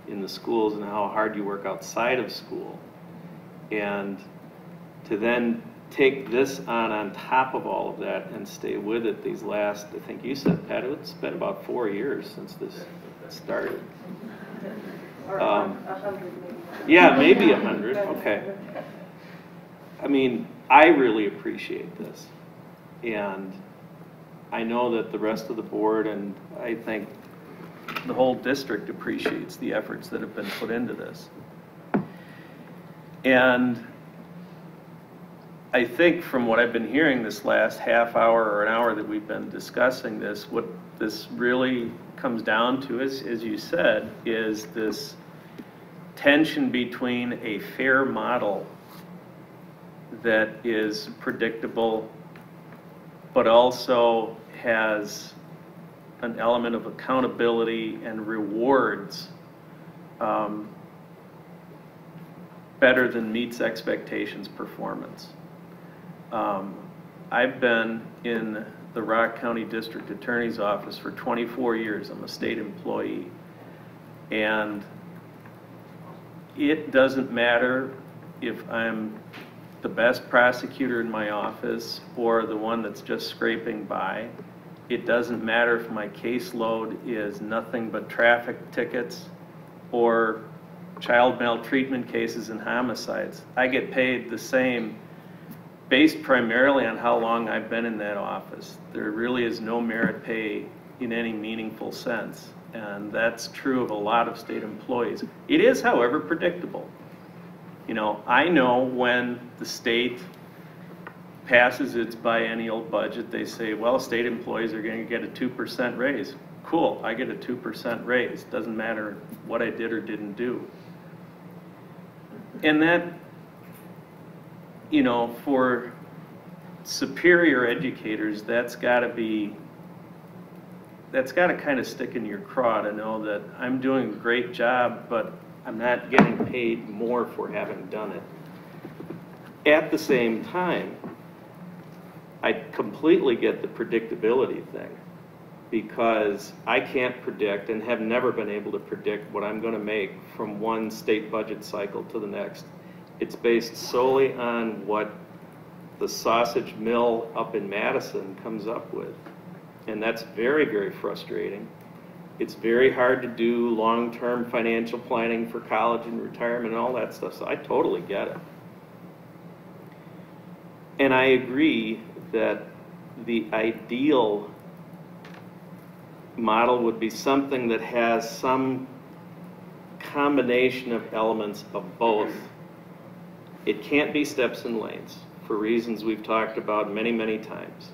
in the schools and how hard you work outside of school. And to then take this on top of all of that and stay with it these last, I think you said, Pat, it's been about 4 years since this started. Or 100 maybe. Yeah, maybe 100, okay. I mean, I really appreciate this. And I know that the rest of the board and I think the whole district appreciates the efforts that have been put into this. And I think from what I've been hearing this last half hour or an hour that we've been discussing this, what this really comes down to is, as you said, is this tension between a fair model that is predictable, but also has an element of accountability and rewards better than meets expectations performance. I've been in the Rock County District Attorney's Office for 24 years. I'm a state employee. And it doesn't matter if I'm the best prosecutor in my office or the one that's just scraping by. It doesn't matter if my caseload is nothing but traffic tickets or child maltreatment cases and homicides. I get paid the same based primarily on how long I've been in that office. There really is no merit pay in any meaningful sense, and that's true of a lot of state employees. It is, however, predictable. You know, I know when the state passes its biennial budget, they say, well, state employees are going to get a 2% raise. Cool, I get a 2% raise. Doesn't matter what I did or didn't do. And that, you know, for superior educators, that's got to kind of stick in your craw to know that I'm doing a great job, but I'm not getting paid more for having done it. At the same time, I completely get the predictability thing because I can't predict and have never been able to predict what I'm going to make from one state budget cycle to the next. It's based solely on what the sausage mill up in Madison comes up with. And that's very, very frustrating. It's very hard to do long-term financial planning for college and retirement and all that stuff, so I totally get it. And I agree that the ideal model would be something that has some combination of elements of both. It can't be steps and lanes for reasons we've talked about many, many times.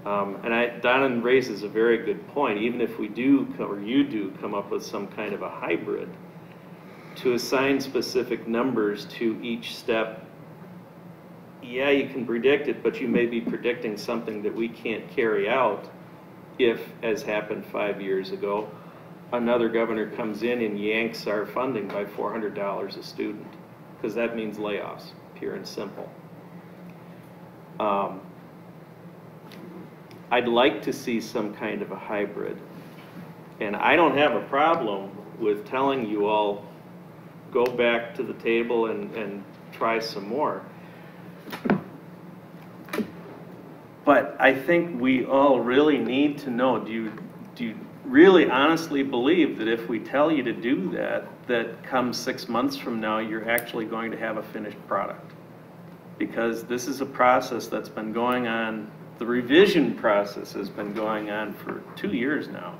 And Donna raises a very good point. Even if we do, or you do, come up with some kind of a hybrid, to assign specific numbers to each step, yeah, you can predict it, but you may be predicting something that we can't carry out if, as happened 5 years ago, another governor comes in and yanks our funding by $400 a student. because that means layoffs, pure and simple. I'd like to see some kind of a hybrid. And I don't have a problem with telling you all, go back to the table and try some more. But I think we all really need to know, do you really honestly believe that if we tell you to do that, that come 6 months from now, you're actually going to have a finished product? Because this is a process that's been going on, the revision process has been going on for 2 years now.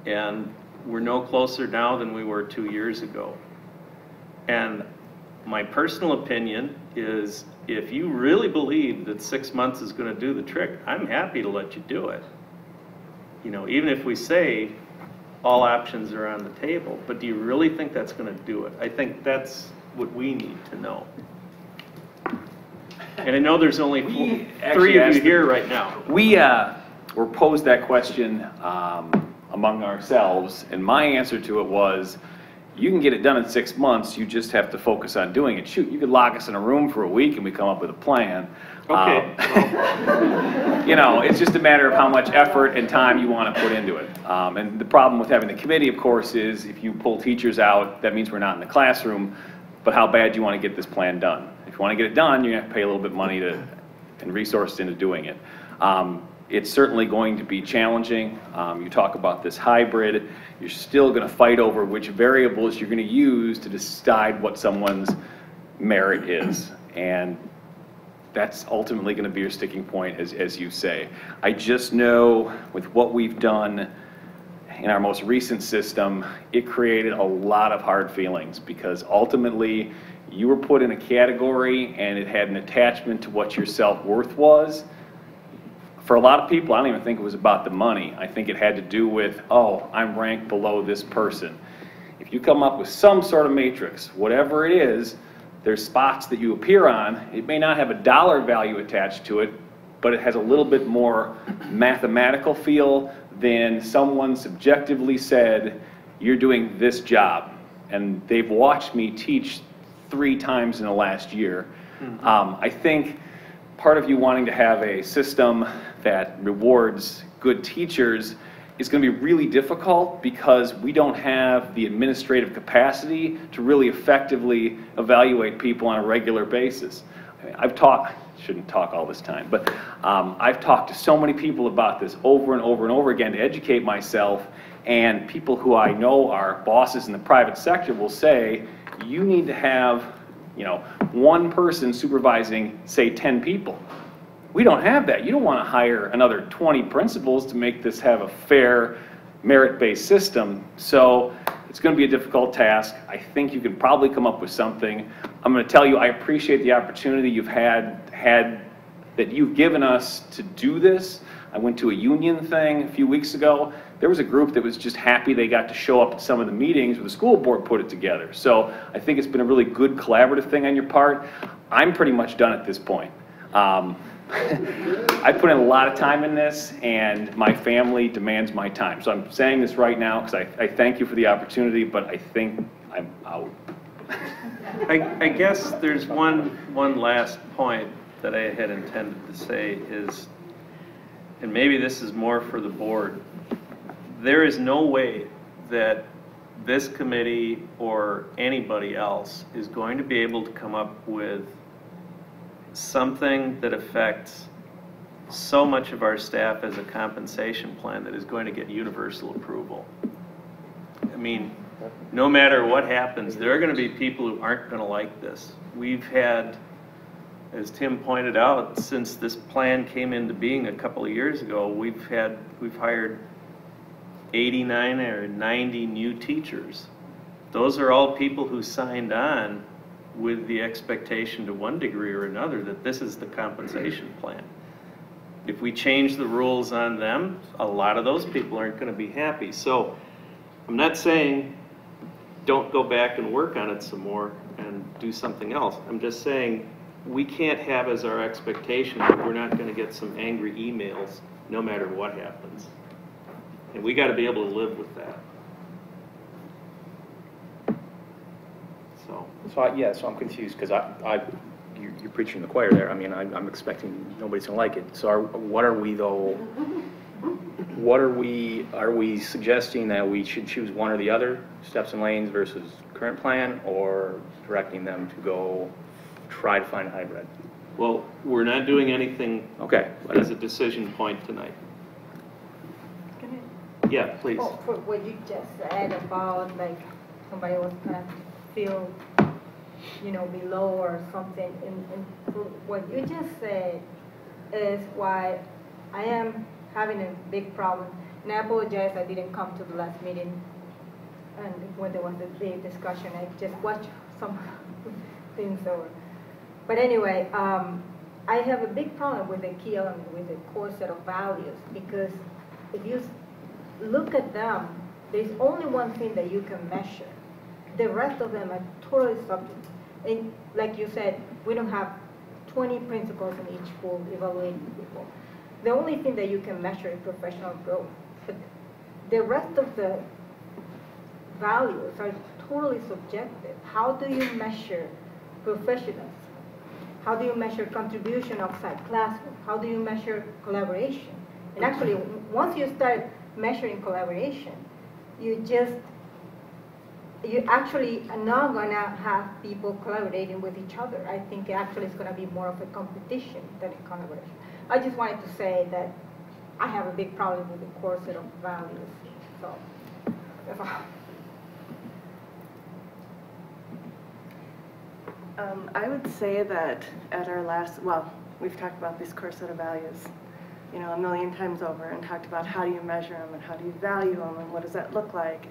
And we're no closer now than we were 2 years ago. And my personal opinion is, if you really believe that 6 months is going to do the trick, I'm happy to let you do it. You know, even if we say all options are on the table, but do you really think that's going to do it? I think that's what we need to know. And I know there's only three of you here right now. We were posed that question among ourselves, and my answer to it was, you can get it done in 6 months, you just have to focus on doing it. Shoot, you could lock us in a room for a week and we come up with a plan. Okay. You know, it's just a matter of how much effort and time you want to put into it. And the problem with having the committee, of course, is if you pull teachers out, that means we're not in the classroom, but how bad do you want to get this plan done? If you want to get it done, you have to pay a little bit of money and resources into doing it. It's certainly going to be challenging. You talk about this hybrid. You're still going to fight over which variables you're going to use to decide what someone's merit is. And that's ultimately going to be your sticking point, as you say. I just know with what we've done in our most recent system, it created a lot of hard feelings because ultimately you were put in a category and it had an attachment to what your self-worth was. For a lot of people, I don't even think it was about the money. I think it had to do with, oh, I'm ranked below this person. If you come up with some sort of matrix, whatever it is, there's spots that you appear on. It may not have a dollar value attached to it, but it has a little bit more mathematical feel than someone subjectively said, you're doing this job. And they've watched me teach 3 times in the last year. I think part of you wanting to have a system that rewards good teachers is going to be really difficult because we don't have the administrative capacity to really effectively evaluate people on a regular basis. I mean, shouldn't talk all this time, but I've talked to so many people about this over and over and over again to educate myself, and people who I know are bosses in the private sector will say, you need to have, you know, one person supervising, say, 10 people. We don't have that. You don't want to hire another 20 principals to make this have a fair, merit-based system. So it's going to be a difficult task. I think you can probably come up with something. I'm going to tell you, I appreciate the opportunity you've had that you've given us to do this. I went to a union thing a few weeks ago. There was a group that was just happy they got to show up at some of the meetings where the school board put it together. So I think it's been a really good collaborative thing on your part. I'm pretty much done at this point. I put in a lot of time in this, and my family demands my time. So I'm saying this right now because I thank you for the opportunity, but I think I'm out. I guess there's one last point that I had intended to say is, and maybe this is more for the board, there is no way that this committee or anybody else is going to be able to come up with something that affects so much of our staff as a compensation plan that is going to get universal approval. I mean, no matter what happens, there are going to be people who aren't going to like this. We've had, as Tim pointed out, since this plan came into being a couple of years ago, we've hired 89 or 90 new teachers. Those are all people who signed on with the expectation to one degree or another that this is the compensation plan. If we change the rules on them, a lot of those people aren't going to be happy. So I'm not saying don't go back and work on it some more and do something else. I'm just saying we can't have as our expectation that we're not going to get some angry emails no matter what happens. And we got to be able to live with that. So. So I'm confused, because you're preaching the choir there. I mean, I'm expecting nobody's gonna like it. So what are we though? Are we suggesting that we should choose one or the other, steps and lanes versus current plan, or directing them to go try to find a hybrid? Well, we're not doing anything as a decision point tonight. Yeah, please. Oh, for what you just said about like somebody was gonna feel, you know, below or something, and for what you just said is why I am having a big problem. And I apologize I didn't come to the last meeting and when there was a big discussion. I just watched some things over. But anyway, I have a big problem with the key element, with the core set of values, because if you look at them, there's only one thing that you can measure. The rest of them are totally subjective. And like you said, we don't have 20 principals in each school evaluating people. The only thing that you can measure is professional growth. But the rest of the values are totally subjective. How do you measure professionalism? How do you measure contribution outside classroom? How do you measure collaboration? And actually, once you start measuring collaboration, you actually are not going to have people collaborating with each other. I think actually it's going to be more of a competition than a collaboration. I just wanted to say that I have a big problem with the core set of values. So, that's all. I would say that at our last, well, we've talked about this core set of values, you know, a million times over, and talked about how do you measure them and how do you value them and what does that look like.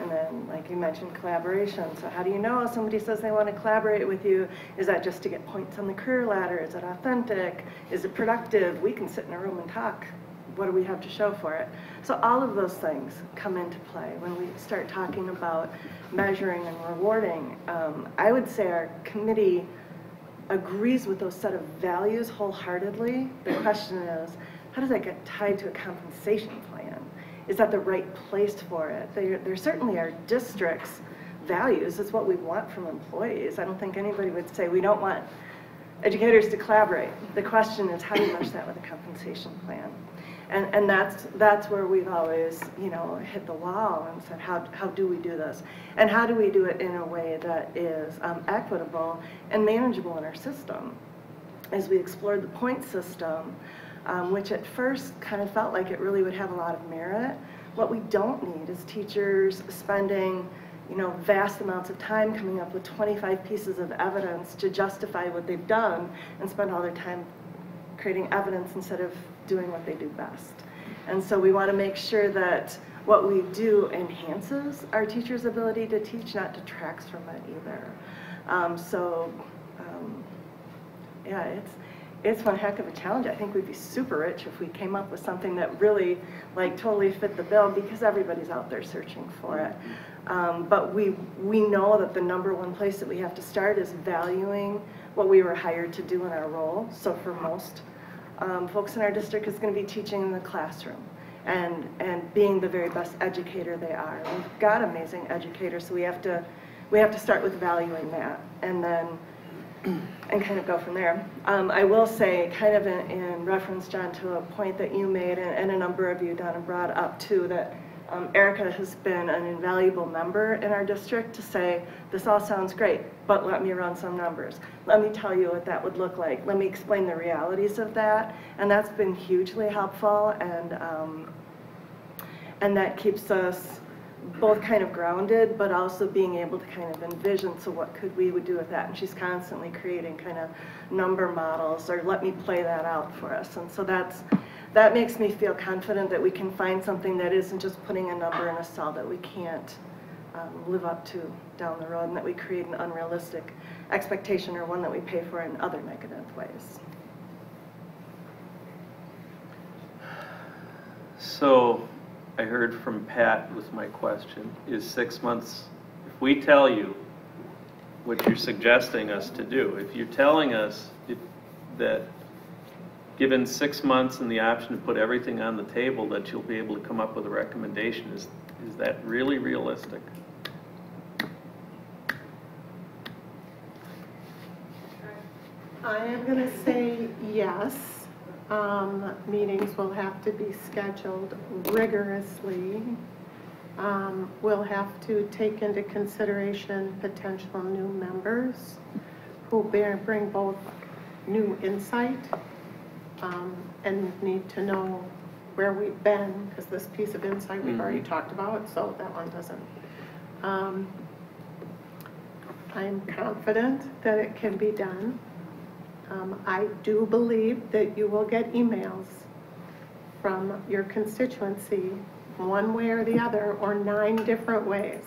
And then, like you mentioned, collaboration. So how do you know if somebody says they want to collaborate with you? Is that just to get points on the career ladder? Is it authentic? Is it productive? We can sit in a room and talk. What do we have to show for it? So all of those things come into play when we start talking about measuring and rewarding. I would say our committee agrees with those set of values wholeheartedly. The question is, how does that get tied to a compensation plan? Is that the right place for it? There certainly are district's values. It's what we want from employees. I don't think anybody would say we don't want educators to collaborate. The question is, how do you mesh that with a compensation plan? And that's where we've always, you know, hit the wall and said, how do we do this? And how do we do it in a way that is equitable and manageable in our system? As we explored the point system, which at first kind of felt like it really would have a lot of merit, what we don't need is teachers spending, you know, vast amounts of time coming up with 25 pieces of evidence to justify what they've done and spend all their time creating evidence instead of doing what they do best. And so we want to make sure that what we do enhances our teachers' ability to teach, not detracts from it either. Yeah, it's one heck of a challenge. I think we'd be super rich if we came up with something that really, like, totally fit the bill, because everybody's out there searching for it. But we know that the number one place that we have to start is valuing what we were hired to do in our role. So for most folks in our district, is going to be teaching in the classroom and being the very best educator they are. We've got amazing educators, so we have to start with valuing that, and then and kind of go from there. I will say, kind of in reference, John, to a point that you made, and a number of you, Donna, brought up too, that Erica has been an invaluable member in our district to say, this all sounds great, but let me run some numbers. Let me tell you what that would look like. Let me explain the realities of that. And that's been hugely helpful, and that keeps us both kind of grounded, but also being able to kind of envision, so what could we would do with that? And she's constantly creating kind of number models, or let me play that out for us. And so that makes me feel confident that we can find something that isn't just putting a number in a cell that we can't live up to down the road, and that we create an unrealistic expectation, or one that we pay for in other negative ways. So I heard from Pat with my question, is 6 months, if we tell you what you're suggesting us to do, if you're telling us that given 6 months and the option to put everything on the table, that you'll be able to come up with a recommendation, is that really realistic? I am going to say yes. Meetings will have to be scheduled rigorously. We'll have to take into consideration potential new members who bring both new insight and need to know where we've been, because this piece of insight we've already talked about, so that one doesn't. I'm confident that it can be done. I do believe that you will get emails from your constituency one way or the other, or 9 different ways.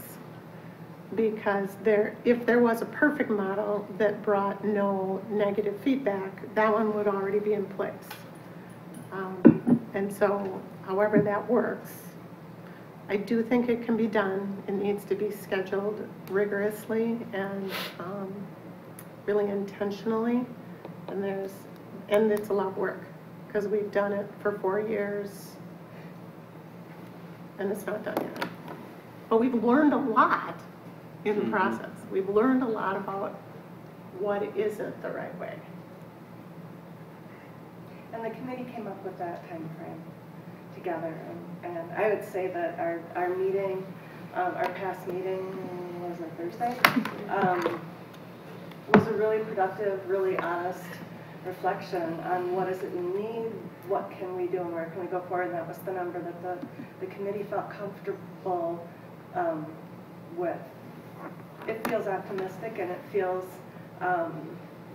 Because if there was a perfect model that brought no negative feedback, that one would already be in place. And so, however that works, I do think it can be done. It needs to be scheduled rigorously and really intentionally. And it's a lot of work, because we've done it for 4 years and it's not done yet. But we've learned a lot in the process. We've learned a lot about what isn't the right way. And the committee came up with that time frame together. And I would say that our meeting, our past meeting, was it Thursday? Was a really productive, really honest reflection on what is it we need, what can we do, and where can we go forward. And that was the number that the committee felt comfortable with. It feels optimistic and it feels a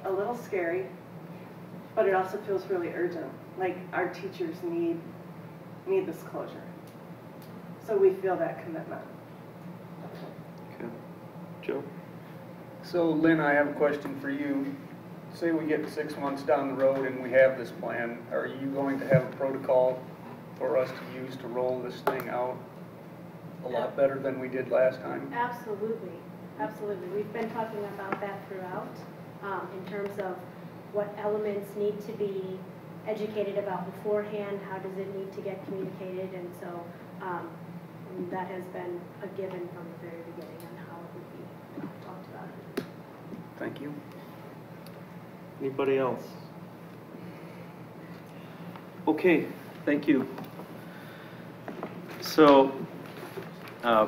little scary, but it also feels really urgent. Like our teachers need this closure. So we feel that commitment. Okay. Joe? So Lynn, I have a question for you. Say we get 6 months down the road and we have this plan, are you going to have a protocol for us to use to roll this thing out a lot better than we did last time? Absolutely, absolutely. We've been talking about that throughout in terms of what elements need to be educated about beforehand, how does it need to get communicated, and so that has been a given from the very beginning on how it would be talked about. Thank you. Anybody else? Okay, thank you. So,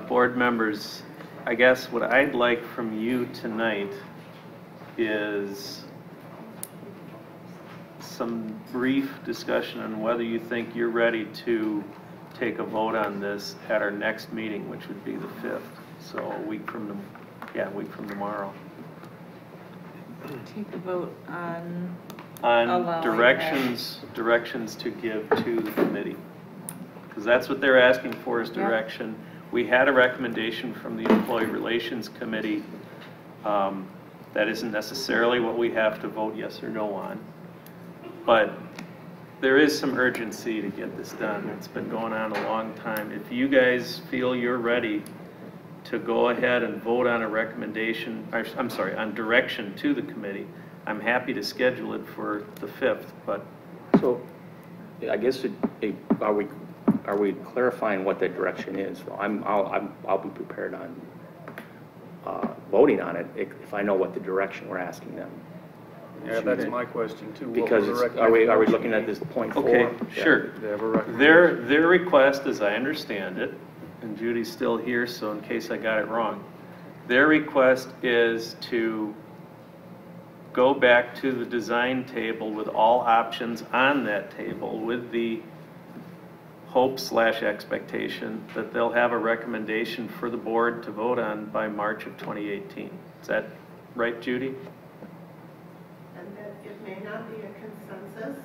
board members, I guess what I'd like from you tonight is some brief discussion on whether you think you're ready to take a vote on this at our next meeting, which would be the 5th. So a week from tomorrow. Take a vote on directions to give to the committee, because that's what they're asking for is direction. We had a recommendation from the Employee Relations Committee. That isn't necessarily what we have to vote yes or no on, but there is some urgency to get this done. It's been going on a long time. If you guys feel you're ready to go ahead and vote on a recommendation, on direction to the committee, I'm happy to schedule it for the 5th, but. So, I guess, are we clarifying what that direction is? I'll be prepared on voting on it if I know what the direction we're asking them. Yeah, that's my question too. Because are we looking at this point 4? Okay, sure. Their request, as I understand it, and Judy's still here, so in case I got it wrong, their request is to go back to the design table with all options on that table with the hope/expectation that they'll have a recommendation for the board to vote on by March of 2018. Is that right, Judy? And that it may not be a consensus.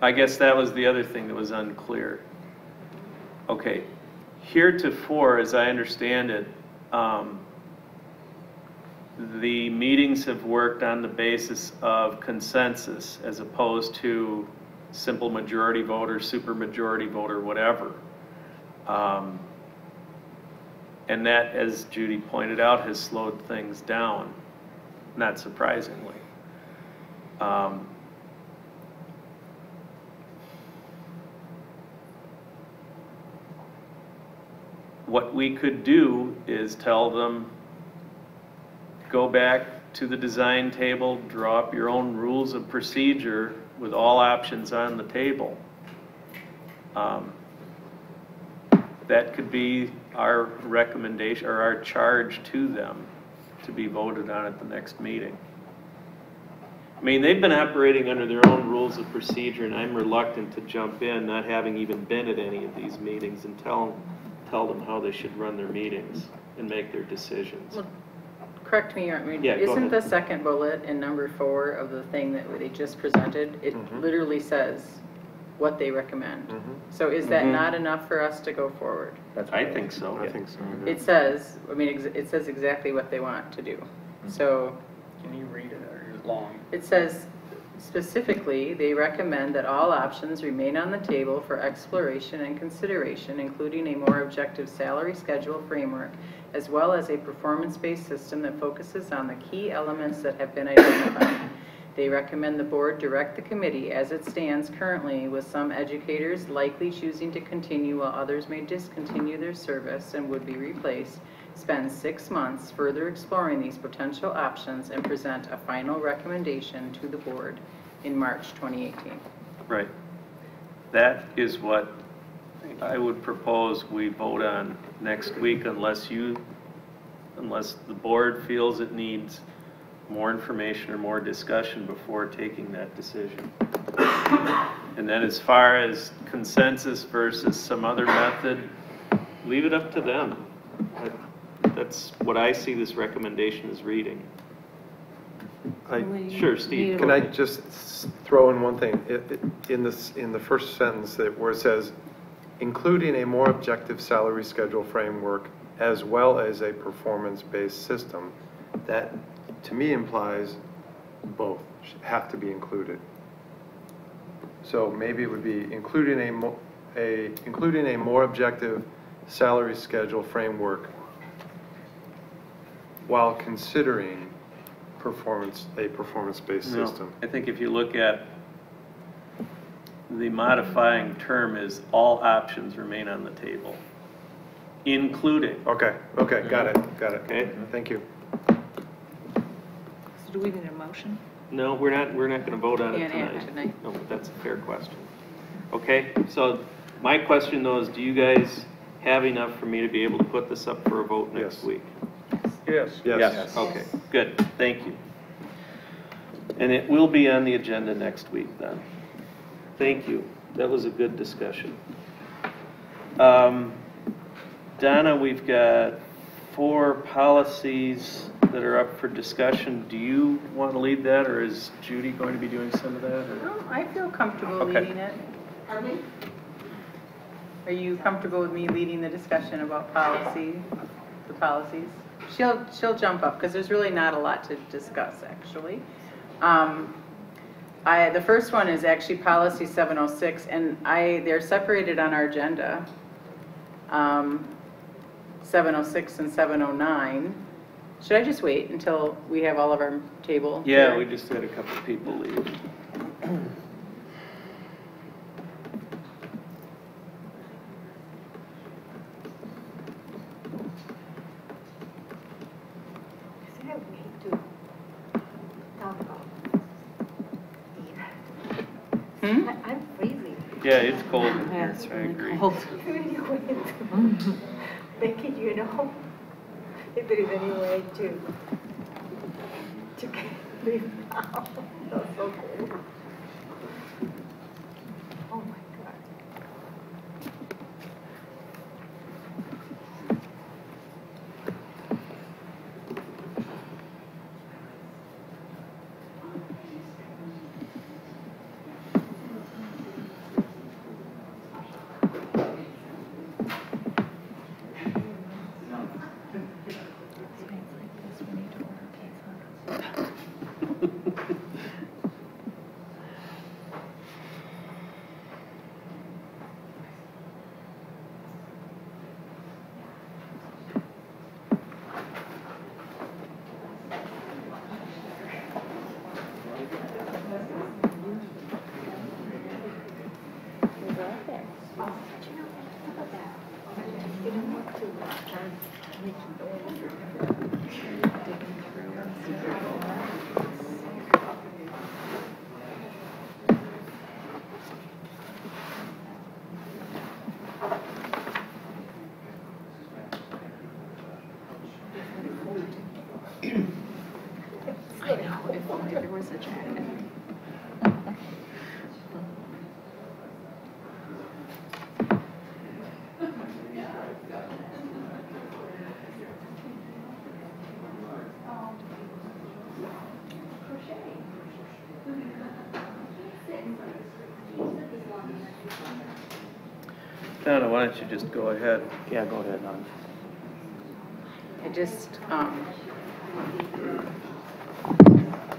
I guess that was the other thing that was unclear. Okay, heretofore, as I understand it, the meetings have worked on the basis of consensus as opposed to simple majority vote or super majority vote or whatever. And that, as Judy pointed out, has slowed things down, not surprisingly. What we could do is tell them, go back to the design table, draw up your own rules of procedure with all options on the table. That could be our recommendation or our charge to them to be voted on at the next meeting. I mean, they've been operating under their own rules of procedure, and I'm reluctant to jump in, not having even been at any of these meetings, and tell them how they should run their meetings and make their decisions. Well, correct me, Yeah, go isn't the ahead. second bullet in number 4 of the thing that they just presented, it literally says what they recommend. So is that not enough for us to go forward? I think so. I think so. It says, I mean, it says exactly what they want to do. So Can you read it, or is it long? it says specifically, they recommend that all options remain on the table for exploration and consideration, including a more objective salary schedule framework, as well as a performance-based system that focuses on the key elements that have been identified. They recommend the board direct the committee as it stands currently, with some educators likely choosing to continue while others may discontinue their service and would be replaced, spend 6 months further exploring these potential options and present a final recommendation to the board in March 2018. Right. That is what I would propose we vote on next week, unless the board feels it needs more information or more discussion before taking that decision. And then as far as consensus versus some other method, leave it up to them. That's what I see this recommendation as reading. Sure, Steve. Can I just throw in one thing? In the first sentence where it says, including a more objective salary schedule framework as well as a performance-based system, that to me implies both have to be included. So maybe it would be including a more objective salary schedule framework while considering a performance-based system. I think if you look at the modifying term is all options remain on the table, including. Okay, got it. Okay. Thank you. So do we need a motion? No, we're not going to vote on it Can't add it tonight. No, but that's a fair question. Okay, so my question though is, do you guys have enough for me to be able to put this up for a vote next week? Yes. Yes. Okay, good, thank you. And it will be on the agenda next week then. Thank you, that was a good discussion. Donna, we've got 4 policies that are up for discussion. Do you want to lead that, or is Judy going to be doing some of that? Or? No, I feel comfortable Okay. leading it. Are you comfortable with me leading the discussion about the policies? She'll jump up because there's really not a lot to discuss actually. The first one is actually policy 706, and they're separated on our agenda. 706 and 709. Should I just wait until we have all of our table? Yeah, here? we just had a couple of people leave. I'm freezing. Yeah, it's cold in here, it's I really agree. cold. Becky, do you know if there is any way to leave now? That's so cold. Oh my God. if only there was a jacket. Donna, why don't you just go ahead? Yeah, go ahead, Don. I just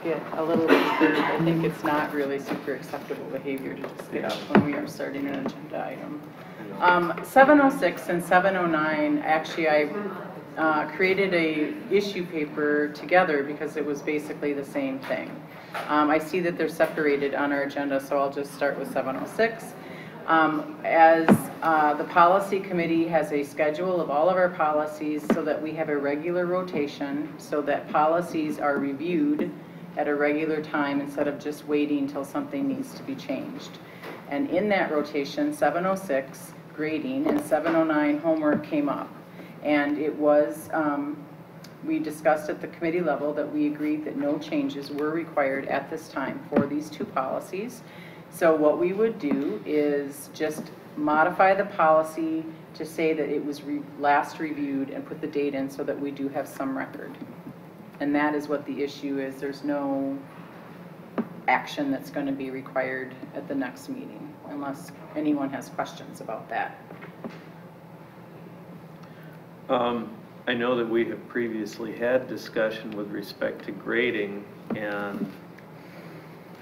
get a little disturbed. I think it's not really super acceptable behavior to discuss when we are starting an agenda item. 706 and 709, actually I created a issue paper together because it was basically the same thing. I see that they're separated on our agenda, so I'll just start with 706. As the policy committee has a schedule of all of our policies so that we have a regular rotation so that policies are reviewed at a regular time instead of just waiting until something needs to be changed. And in that rotation, 706 grading and 709 homework came up. And it was, we discussed at the committee level that we agreed that no changes were required at this time for these two policies. So what we would do is just modify the policy to say that it was last reviewed and put the date in so that we do have some record. And that is what the issue is. There's no action that's going to be required at the next meeting unless anyone has questions about that. I know that we have previously had discussion with respect to grading, and in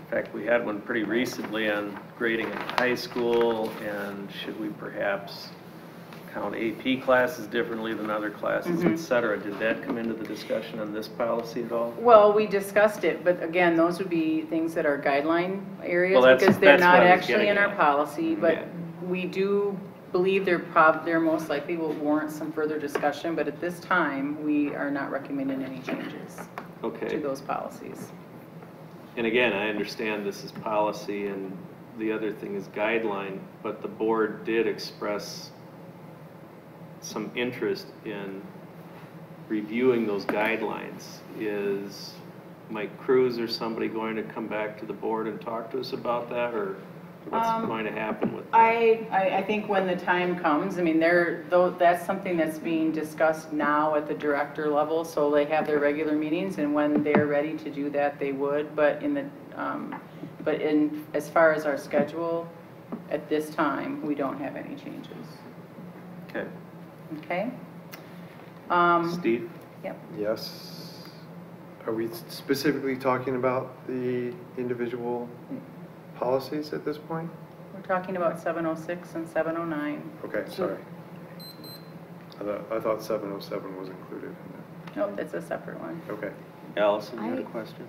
fact we had one pretty recently on grading in high school, and should we perhaps count AP classes differently than other classes, et cetera. Did that come into the discussion on this policy at all? Well, we discussed it, but again, those would be things that are guideline areas Well, because they're not what I was actually getting in our at. policy, but we do believe they're most likely will warrant some further discussion, but at this time, we are not recommending any changes to those policies. And again, I understand this is policy and the other thing is guideline, but the board did express some interest in reviewing those guidelines. Is Mike Cruz or somebody going to come back to the board and talk to us about that, or what's going to happen with that? I think when the time comes, I mean, that's something that's being discussed now at the director level, so they have their regular meetings, and when they're ready to do that, they would, but as far as our schedule, at this time, we don't have any changes. Okay. Okay? Steve? Yep. Yes. Are we specifically talking about the individual policies at this point? We're talking about 706 and 709. Okay, sorry. I thought 707 was included in that. Nope, that's a separate one. Okay. Allison, you had a question?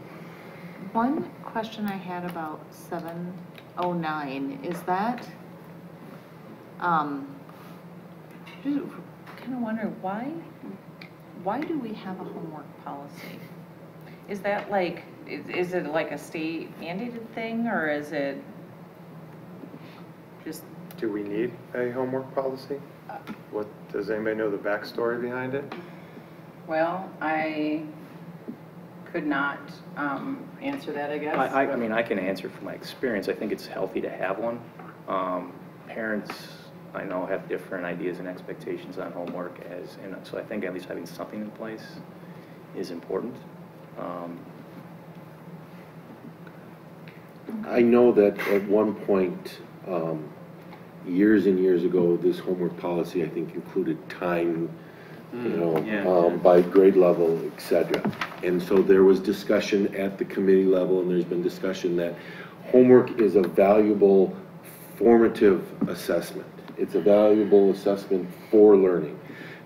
One question I had about 709 is that, just kind of wonder why do we have a homework policy? Is that like, is it like a state mandated thing, or is it just? Do we need a homework policy? What, does anybody know the backstory behind it? Well, I could not answer that, I guess. I mean, I can answer from my experience. I think it's healthy to have one. Parents, I know, have different ideas and expectations on homework, and so I think at least having something in place is important. I know that at one point, years and years ago, this homework policy, I think, included time, by grade level, et cetera. And so there was discussion at the committee level, and there's been discussion that homework is a valuable formative assessment. It's a valuable assessment for learning,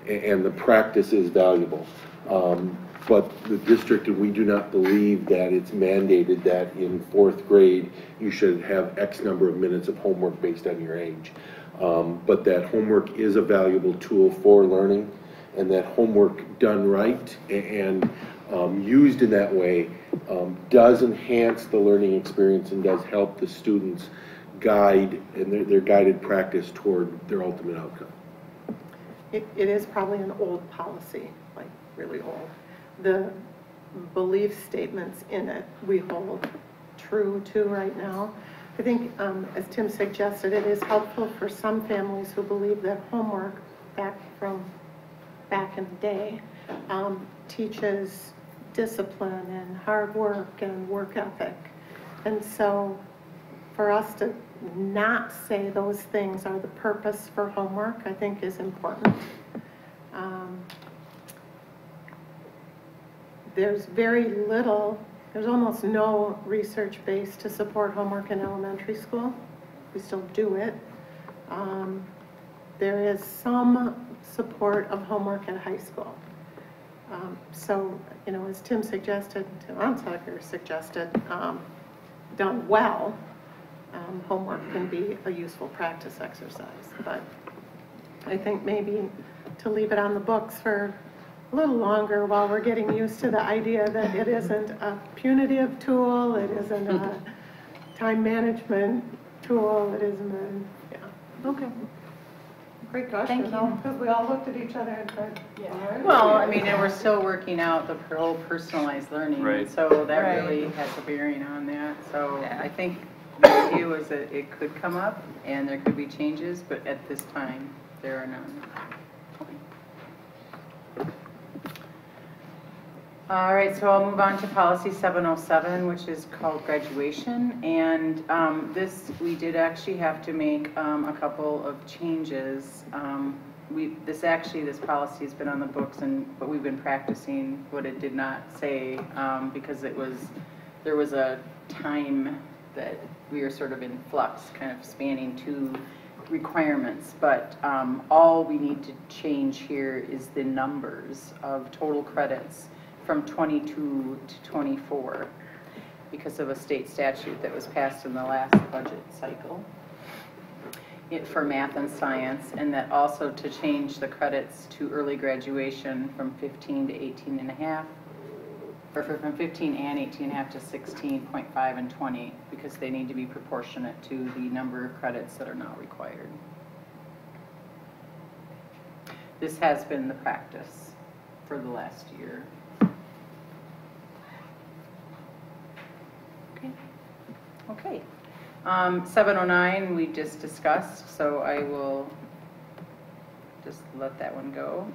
and the practice is valuable. But the district, and we do not believe that it's mandated that in 4th grade you should have X number of minutes of homework based on your age. But that homework is a valuable tool for learning, and that homework done right and used in that way does enhance the learning experience and does help the students guide and their guided practice toward their ultimate outcome. It is probably an old policy, like really old. The belief statements in it we hold true to right now. I think, as Tim suggested, it is helpful for some families who believe that homework back in the day teaches discipline and hard work and work ethic. And so for us to not say those things are the purpose for homework, I think is important. There's very little, there's almost no research base to support homework in elementary school. We still do it. There is some support of homework at high school. So, you know, as Tim suggested, Tim Ontucker suggested, done well, homework can be a useful practice exercise. But I think maybe to leave it on the books for a little longer while we're getting used to the idea that it isn't a punitive tool, it isn't a time management tool, it isn't a, yeah. Okay. Great question, because we all looked at each other and said, yeah. Well, I mean, and we're still working out the whole personalized learning, Right. so that really has a bearing on that. So I think the idea was that it could come up and there could be changes, but at this time, there are none. All right, so I'll move on to policy 707, which is called graduation. And this, we did actually have to make a couple of changes. This policy has been on the books, but we've been practicing what it did not say because there was a time that we were sort of in flux, kind of spanning two requirements. But all we need to change here is the numbers of total credits from 22 to 24 because of a state statute that was passed in the last budget cycle for math and science, and that also to change the credits to early graduation from 15 to 18 and a half, or from 15 and 18 and a half to 16.5 and 20 because they need to be proportionate to the number of credits that are now required. This has been the practice for the last year. Okay. 709 we just discussed, so I will just let that one go.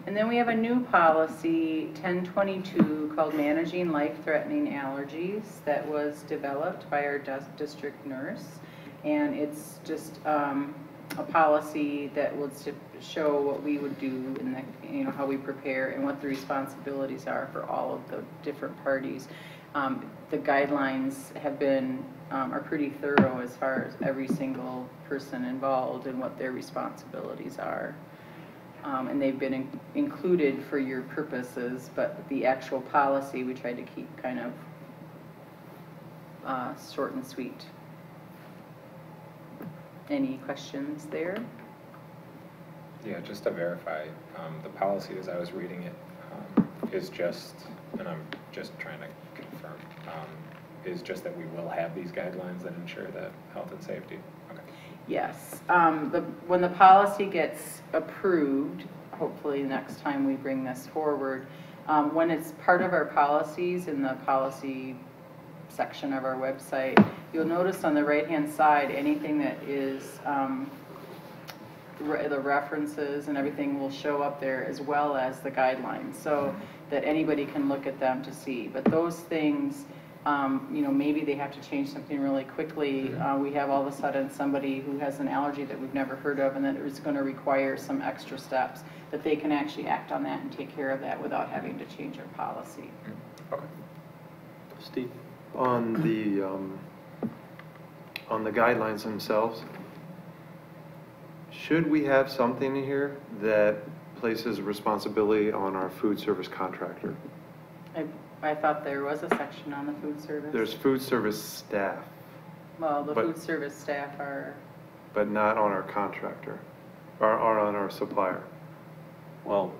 And then we have a new policy, 1022, called Managing Life-Threatening Allergies, that was developed by our district nurse. And it's just a policy that will show what we would do in the, you know, how we prepare and what the responsibilities are for all of the different parties. The guidelines have been, are pretty thorough as far as every single person involved and what their responsibilities are. And they've been included for your purposes, but the actual policy we tried to keep kind of short and sweet. Any questions there? Yeah, just to verify, the policy as I was reading it is just, and I'm just trying to confirm, is just that we will have these guidelines that ensure the health and safety. Okay. Yes. When the policy gets approved, hopefully next time we bring this forward, when it's part of our policies in the policy section of our website, you'll notice on the right-hand side anything that is the references and everything will show up there as well as the guidelines so that anybody can look at them to see. But those things, you know, maybe they have to change something really quickly. We have all of a sudden somebody who has an allergy that we've never heard of and that is going to require some extra steps, that they can actually act on that and take care of that without having to change our policy. Okay. Steve, on the guidelines themselves, should we have something in here that places responsibility on our food service contractor? I thought there was a section on the food service. There's food service staff. Well, the food service staff are... But not on our contractor, or on our supplier. Well,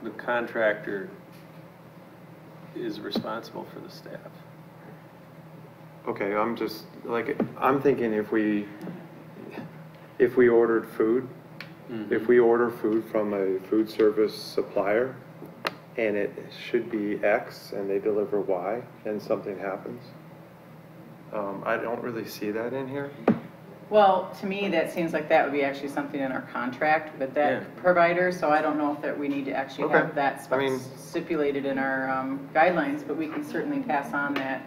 the contractor is responsible for the staff. Okay, I'm just, like, I'm thinking if we ordered food, if we order food from a food service supplier, and it should be X and they deliver Y and something happens. I don't really see that in here. Well, to me, that seems like that would be actually something in our contract with that provider, so I don't know if that we need to actually have that stipulated in our guidelines, but we can certainly pass on that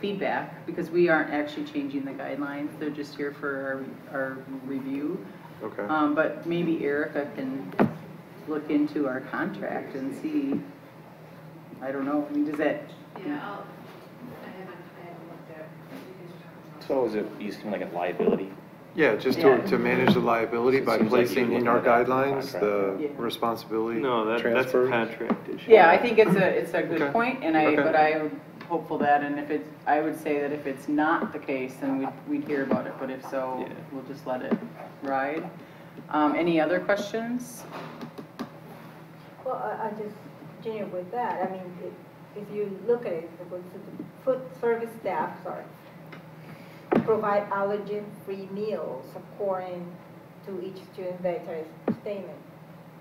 feedback, because we aren't actually changing the guidelines, they're just here for our review. Okay. But maybe Erica can look into our contract and see, I don't know, I mean, does that? Yeah, so is it used like a liability? Yeah, just to manage the liability by Seems like placing you in would our look at that guidelines the Yeah. responsibility That's a transfer. contract issue. Yeah, I think it's a good Okay. point, and but I'm hopeful that, and if it's, I would say that if it's not the case, then we'd hear about it, but if so, we'll just let it ride. Any other questions? Well, I just continue with that. I mean, if you look at it, the food service staff, provide allergen-free meals according to each student's dietary statement.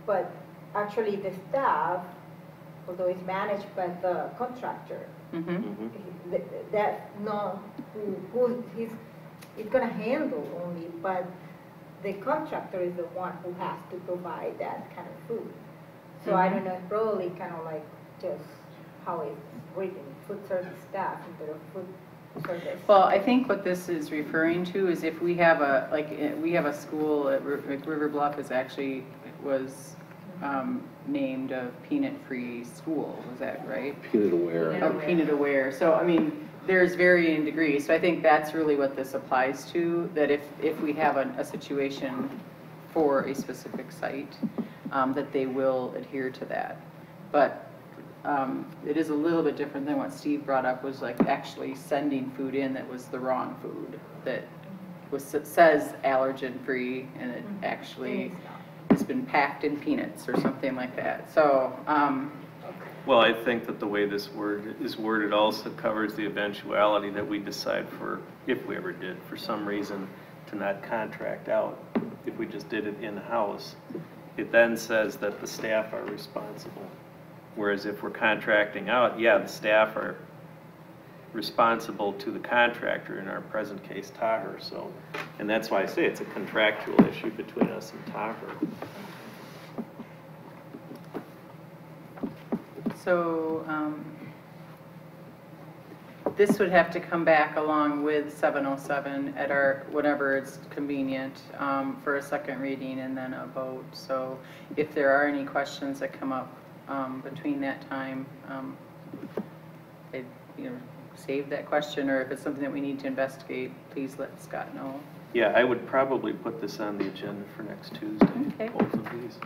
But actually the staff, although it's managed by the contractor, that's not who he's going to handle only, but the contractor is the one who has to provide that kind of food. So I don't know, probably kind of like just how it's written, food service staff instead of food service. Well, I think what this is referring to is if we have we have a school at River Bluff was named a peanut-free school, is that right? Peanut aware. Oh, peanut aware. So, I mean, there's varying degrees. So I think that's really what this applies to, that if we have a situation for a specific site, that they will adhere to that. But it is a little bit different than what Steve brought up, was like actually sending food in that was the wrong food, that says allergen-free, and it actually has been packed in peanuts or something like that. So, well, I think that the way this word is worded also covers the eventuality that we decide if we ever did, for some reason, to not contract out. If we just did it in-house, it then says that the staff are responsible. Whereas if we're contracting out, the staff are responsible to the contractor, in our present case, Taher. So, and that's why I say it's a contractual issue between us and Taher. So this would have to come back along with 707 at whenever it's convenient, for a second reading and then a vote. So if there are any questions that come up between that time, save that question, or if it's something that we need to investigate, please let Scott know. Yeah, I would probably put this on the agenda for next Tuesday, both of these.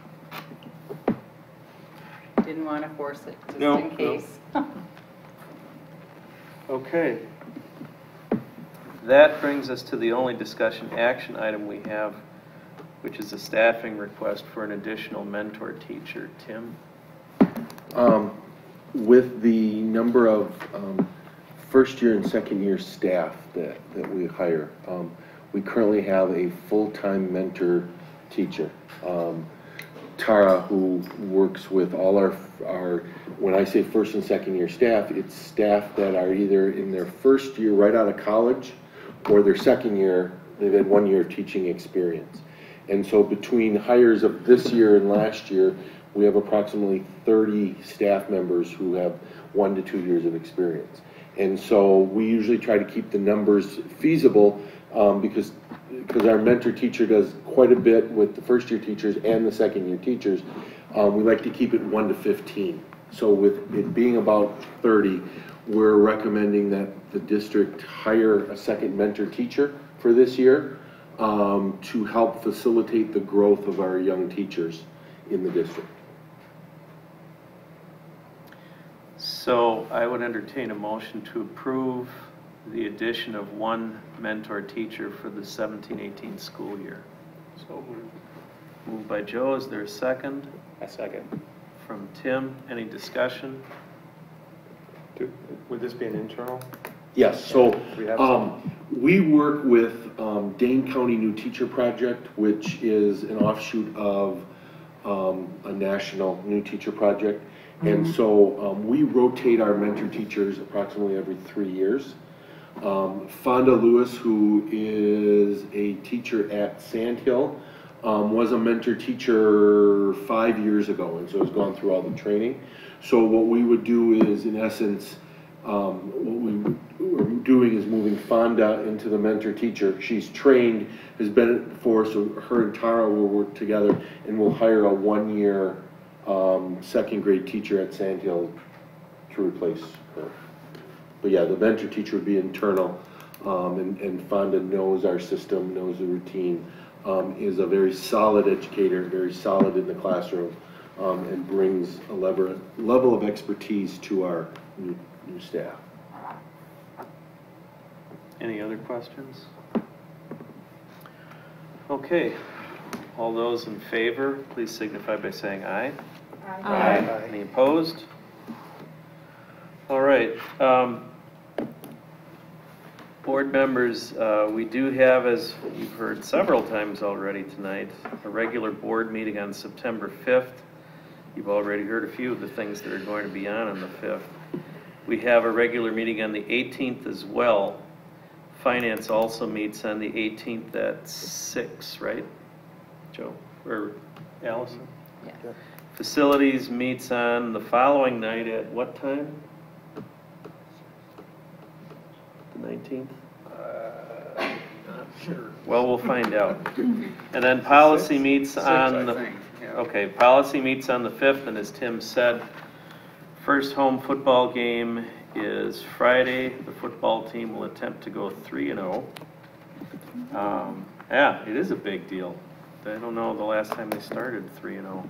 Didn't want to force it, just in case. Okay. That brings us to the only discussion action item we have, which is a staffing request for an additional mentor teacher. Tim? With the number of first year and second year staff that we hire, we currently have a full-time mentor teacher. Tara, who works with all our, when I say first and second year staff, it's staff that are either in their first year right out of college or their second year, they've had 1 year of teaching experience. And so between hires of this year and last year, we have approximately 30 staff members who have 1 to 2 years of experience. And so we usually try to keep the numbers feasible because our mentor teacher does quite a bit with the first year teachers and the second year teachers. We like to keep it 1 to 15. So with it being about 30, we're recommending that the district hire a second mentor teacher for this year to help facilitate the growth of our young teachers in the district. So I would entertain a motion to approve the addition of 1 mentor teacher for the 17-18 school year. So moved. Moved by Joe. Is there a second? A second. From Tim. Any discussion? Would this be an internal? Yes, so We we work with Dane County New Teacher Project, which is an offshoot of a national new teacher project. And so we rotate our mentor teachers approximately every 3 years. Fonda Lewis, who is a teacher at Sandhill, was a mentor teacher 5 years ago, and so has gone through all the training. So what we would do is, in essence, what we're doing is moving Fonda into the mentor teacher. She's trained, has been it before, so her and Tara will work together, and we'll hire a 1-year second grade teacher at Sandhill to replace her. But yeah, the mentor teacher would be internal, and Fonda knows our system, knows the routine, is a very solid educator, very solid in the classroom, and brings a level of expertise to our new staff. Any other questions? Okay, all those in favor, please signify by saying aye. Aye. Any opposed? All right. Board members, we do have, as you've heard several times already tonight, a regular board meeting on September 5th. You've already heard a few of the things that are going to be on the 5th. We have a regular meeting on the 18th as well. Finance also meets on the 18th at 6, right, Joe? Or Allison? Yeah. Facilities meets on the following night at what time? The 19th? Not sure. Well, we'll find out. And then policy meets on I the, think, yeah. okay, policy meets on the 5th, and as Tim said, first home football game is Friday. The football team will attempt to go 3-0. Yeah, it is a big deal. I don't know the last time they started 3-0.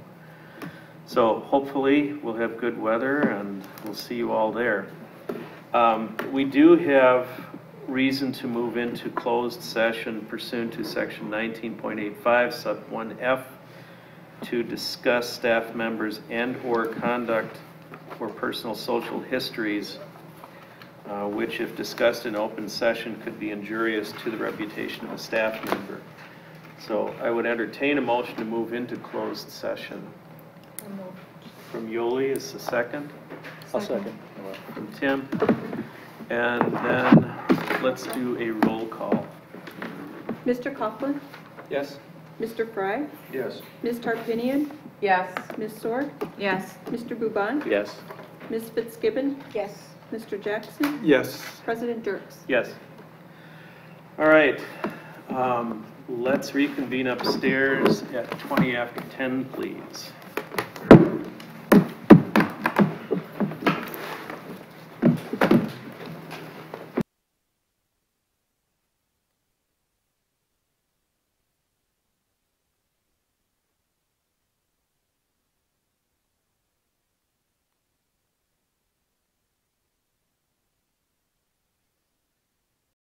So hopefully we'll have good weather and we'll see you all there. We do have reason to move into closed session pursuant to section 19.85 sub 1F to discuss staff members and or conduct or personal social histories, which if discussed in open session could be injurious to the reputation of a staff member. So I would entertain a motion to move into closed session. From Yoli is the second. I'll second. From Tim. And then let's do a roll call. Mr. Coughlin? Yes? Mr. Fry? Yes. Ms. Tarpinian? Yes. Ms. Sorg? Yes. Mr. Bouban? Yes. Ms. Fitzgibbon? Yes. Mr. Jackson? Yes. President Dirks? Yes. All right. Let's reconvene upstairs at 20 after 10, please.